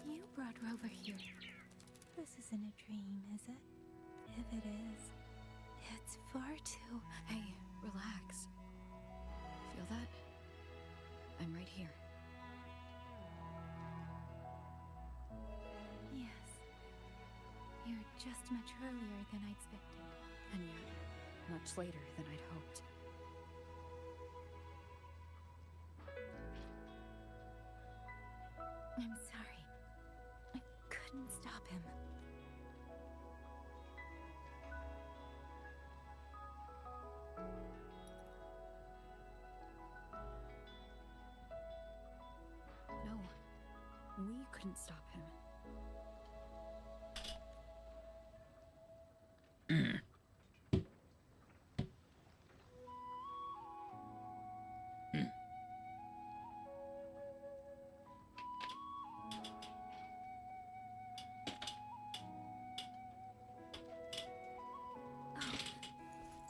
S21: You brought Rover here. This isn't a dream, is it? If it is, it's far too...
S14: Hey, relax. Feel that? I'm right here.
S21: Yes. You're just much earlier than I expected.
S14: And yet, much later than I'd hoped.
S21: I'm sorry. I couldn't stop him.
S14: No, we couldn't stop him.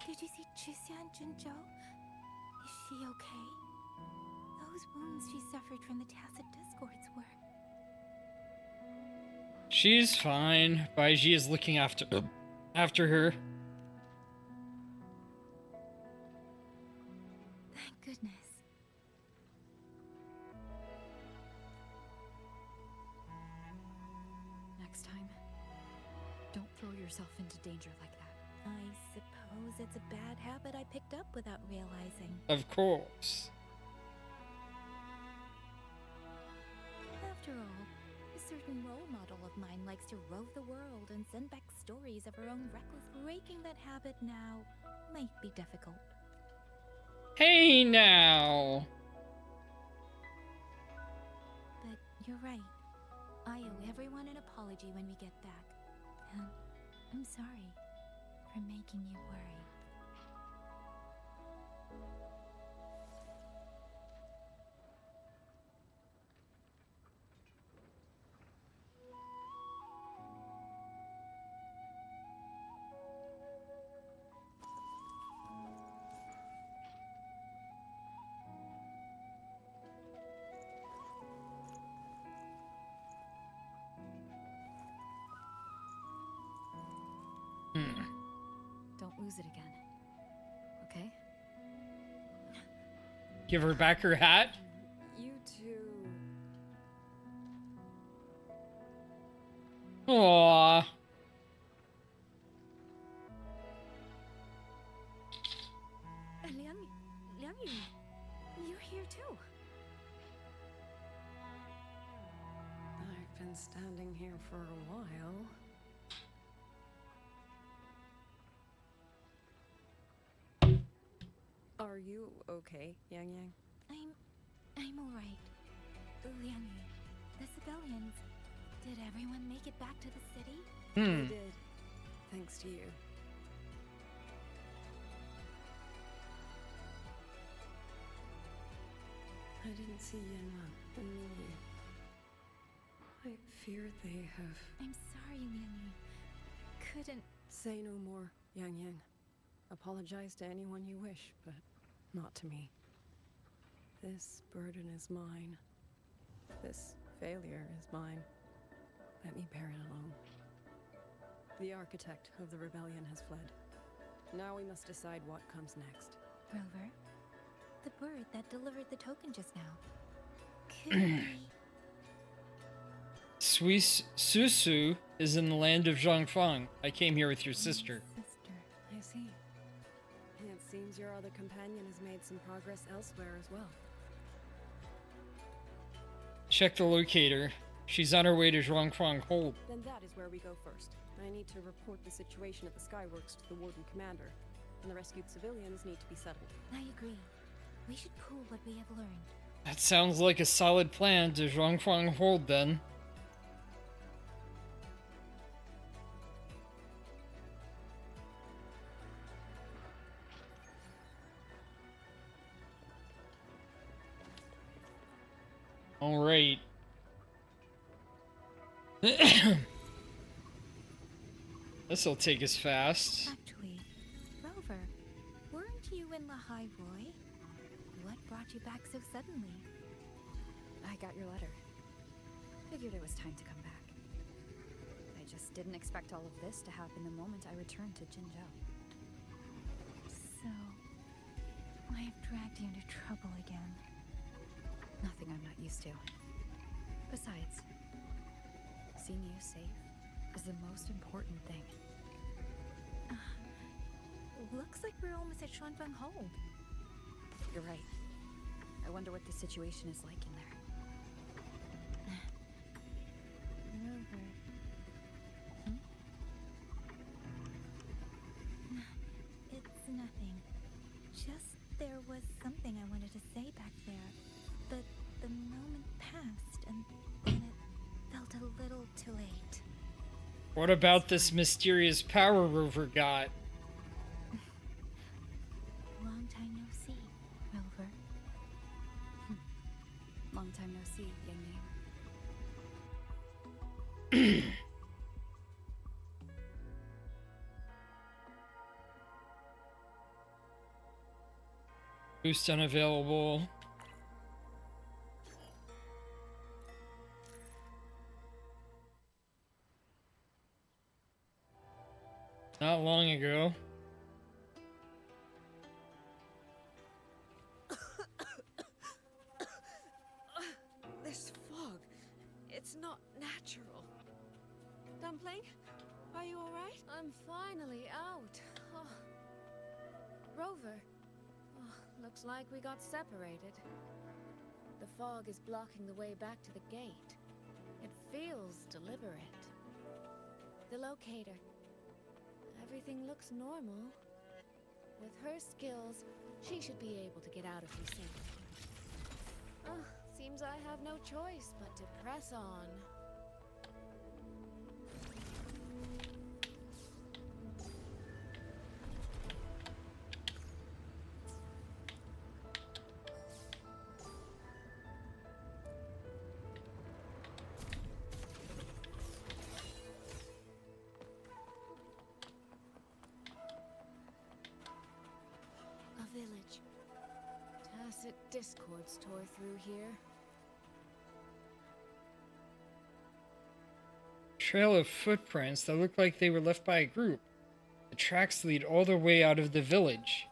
S21: Did you see Juxian Junzhou? Is she she okay? Those wounds she suffered from the Tacit Discords were...
S2: She's fine. Baiji is looking after her.
S21: Thank goodness.
S14: Next time, don't throw yourself into danger like that.
S21: I suppose it's a bad habit I picked up without realizing.
S2: Of course.
S21: After all, a certain role model of mine likes to rove the world and send back stories of her own reckless. Breaking that habit now might be difficult.
S2: Hey now!
S21: But you're right. I owe everyone an apology when we get back. And I'm sorry for making you worry.
S14: Don't lose it again. Okay?
S2: Give her back her hat?
S15: You two...
S2: Aww.
S21: Liang, you're here too.
S15: I've been standing here for a while. Are you okay, Yang Yang?
S21: I'm alright. Liang, the civilians, did everyone make it back to the city?
S15: They did. Thanks to you. I didn't see Yanma and Mimi. I fear they have...
S21: I'm sorry, Liang. Couldn't...
S15: Say no more, Yang Yang. Apologize to anyone you wish, but not to me. This burden is mine. This failure is mine. Let me bear it alone. The architect of the rebellion has fled. Now we must decide what comes next.
S21: Rover, the bird that delivered the token just now. Could it be...
S2: Susu is in the land of Zhongfang. I came here with your sister.
S15: I see. It seems your other companion has made some progress elsewhere as well.
S2: Check the locator. She's on her way to Zhongfang Hold.
S15: Then that is where we go first. I need to report the situation at the Skyworks to the Warden Commander, and the rescued civilians need to be settled.
S21: I agree. We should pool what we have learned.
S2: That sounds like a solid plan to Zhongfang Hold then. All right. This'll take us fast.
S21: Actually, Rover, weren't you in Lahai Roy? What brought you back so suddenly?
S14: I got your letter. Figured it was time to come back. I just didn't expect all of this to happen the moment I returned to Jinzhou.
S21: So, I have dragged you into trouble again.
S14: Nothing I'm not used to. Besides, seeing you safe is the most important thing.
S21: Looks like we're almost at Shuanfeng Hold.
S14: You're right. I wonder what the situation is like in there.
S21: Rover. It's nothing. Just there was something I wanted to say back there. But the moment passed and then it felt a little too late.
S2: What about this mysterious power Rover got?
S21: Long time no see, Rover.
S14: Long time no see, Yang Yang.
S2: Boost unavailable. Not long ago.
S15: This fog, it's not natural. Dumpling, are you alright?
S19: I'm finally out. Oh. Rover. Oh, looks like we got separated. The fog is blocking the way back to the gate. It feels deliberate. The locator. Everything looks normal. With her skills, she should be able to get out of here soon. Seems I have no choice but to press on. A village. Tacit discords tore through here.
S2: Trail of footprints that look like they were left by a group. The tracks lead all the way out of the village.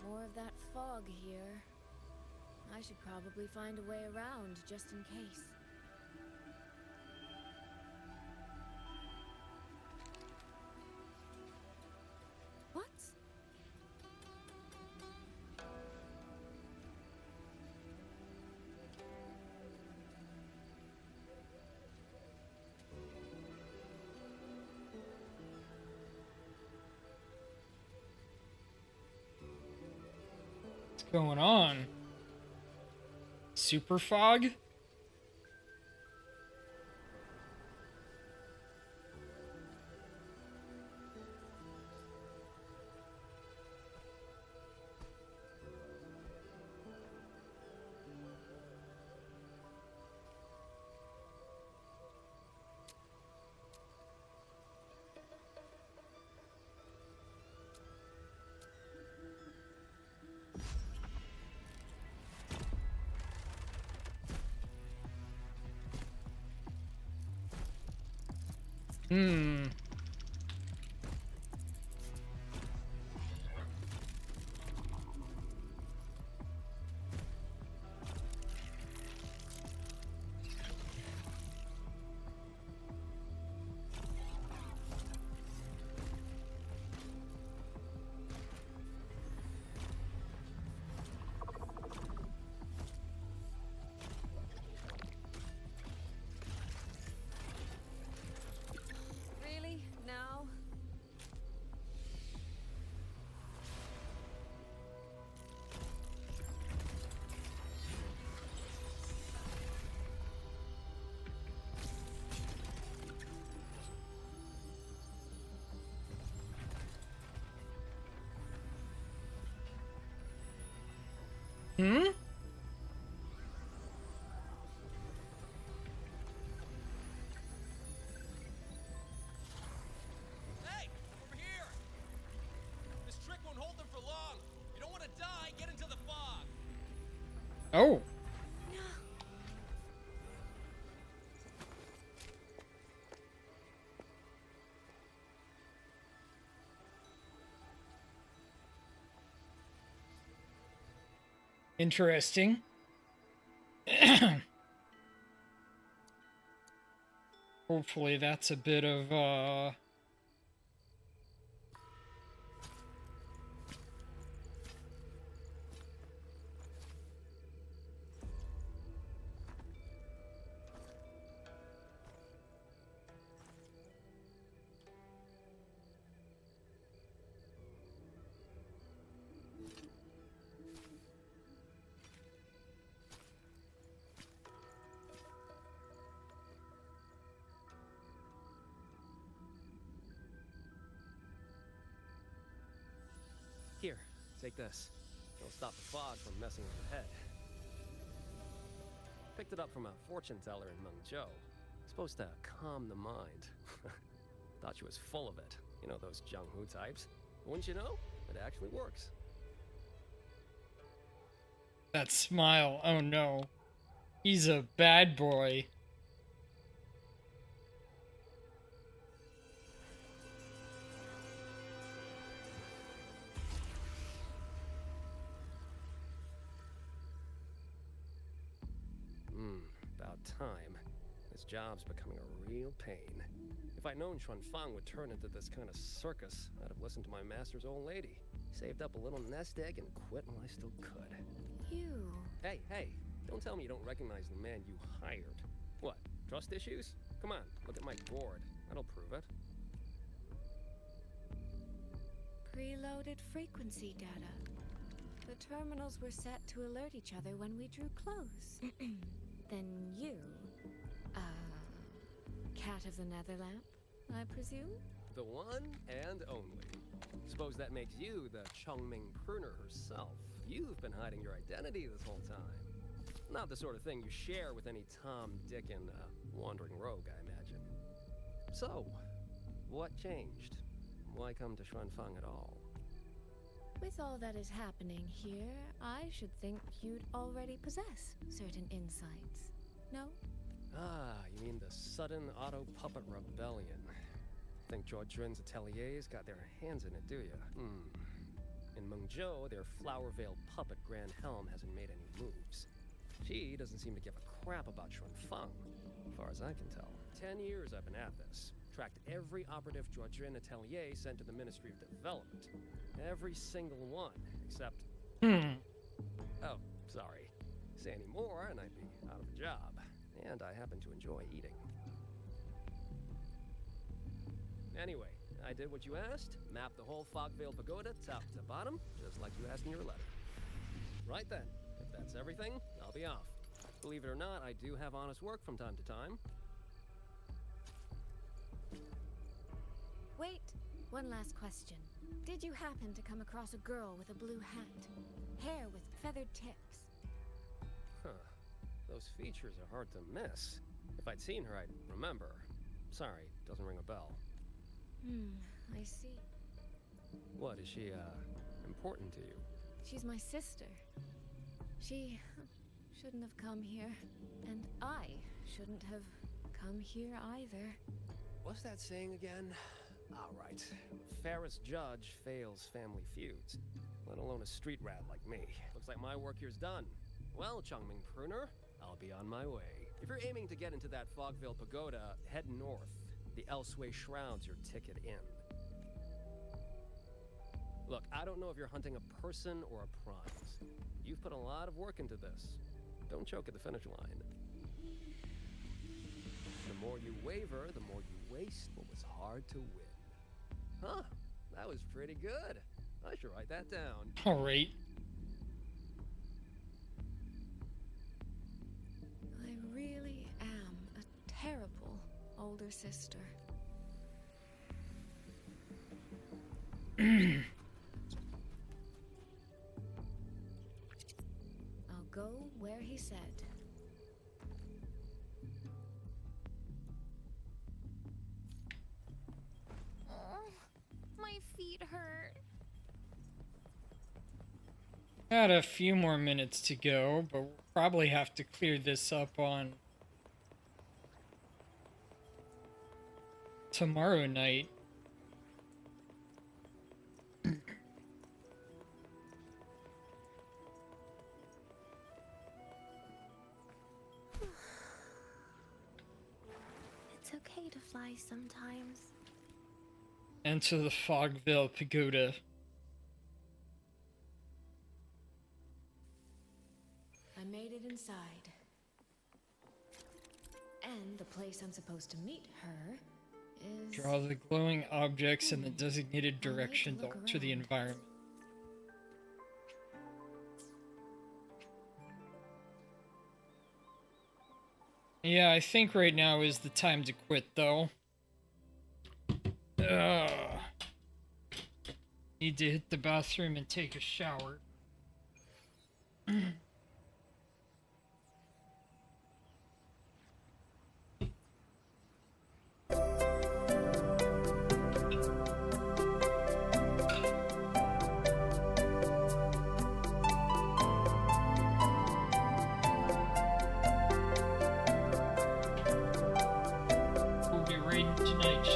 S19: More of that fog here. I should probably find a way around, just in case. What?
S2: What's going on? Super fog? Hmm.
S15: Really? Now?
S2: Hmm?
S6: Hey, over here! This trick won't hold them for long. You don't want to die, get into the fog.
S2: Oh. Interesting. Hopefully that's a bit of
S3: Here, take this. It'll stop the fog from messing with your head. Picked it up from a fortune teller in Mengzhou. Supposed to calm the mind. Thought she was full of it. You know those Jianghu types. But wouldn't you know? It actually works.
S2: That smile. Oh no. He's a bad boy.
S3: About time. This job's becoming a real pain. If I'd known Xuanfang would turn into this kind of circus, I'd have listened to my master's old lady. Saved up a little nest egg and quit while I still could.
S8: You.
S3: Hey, don't tell me you don't recognize the man you hired. What, trust issues? Come on, look at my board. That'll prove it.
S14: Preloaded frequency data. The terminals were set to alert each other when we drew close. Then you, Cat of the Netherlamp, I presume?
S3: The one and only. Suppose that makes you the Chongming pruner herself. You've been hiding your identity this whole time. Not the sort of thing you share with any Tom, Dick, and wandering rogue, I imagine. So, what changed? Why come to Xuanfang at all?
S14: With all that is happening here, I should think you'd already possess certain insights. No?
S3: Ah, you mean the sudden auto-puppet rebellion. Think Zhuojun's ateliers got their hands in it, do you? In Mengzhou, their flower-veiled puppet Grand Helm hasn't made any moves. She doesn't seem to give a crap about Xuanfang, as far as I can tell. 10 years I've been at this. Tracked every operative Zhuojun atelier sent to the Ministry of Development. Every single one, except... Oh, sorry. Say any more and I'd be out of a job. And I happen to enjoy eating. Anyway, I did what you asked. Mapped the whole Fogvale Pagoda top to bottom, just like you asked in your letter. Right then, if that's everything, I'll be off. Believe it or not, I do have honest work from time to time.
S14: Wait, one last question. Did you happen to come across a girl with a blue hat? Hair with feathered tips?
S3: Huh. Those features are hard to miss. If I'd seen her, I'd remember. Sorry, doesn't ring a bell.
S14: I see.
S3: What, is she, important to you?
S14: She's my sister. She shouldn't have come here. And I shouldn't have come here either.
S3: What's that saying again? All right. Fairest judge fails family feuds, let alone a street rat like me. Looks like my work here's done. Well, Chongming Pruner, I'll be on my way. If you're aiming to get into that Fogvale Pagoda, head north. The Elseway Shroud's your ticket in. Look, I don't know if you're hunting a person or a prize. You've put a lot of work into this. Don't choke at the finish line. The more you waver, the more you waste what was hard to win. Huh, that was pretty good. I should write that down.
S2: All right.
S14: I really am a terrible older sister. I'll go where he said.
S21: My feet hurt.
S2: Got a few more minutes to go, but we'll probably have to clear this up on tomorrow night.
S8: It's okay to fly sometimes.
S2: Enter the Fogvale Pagoda.
S14: I made it inside. And the place I'm supposed to meet her is...
S2: Draw the glowing objects in the designated direction to alter the environment. Yeah, I think right now is the time to quit, though. Need to hit the bathroom and take a shower. We'll be raiding tonight,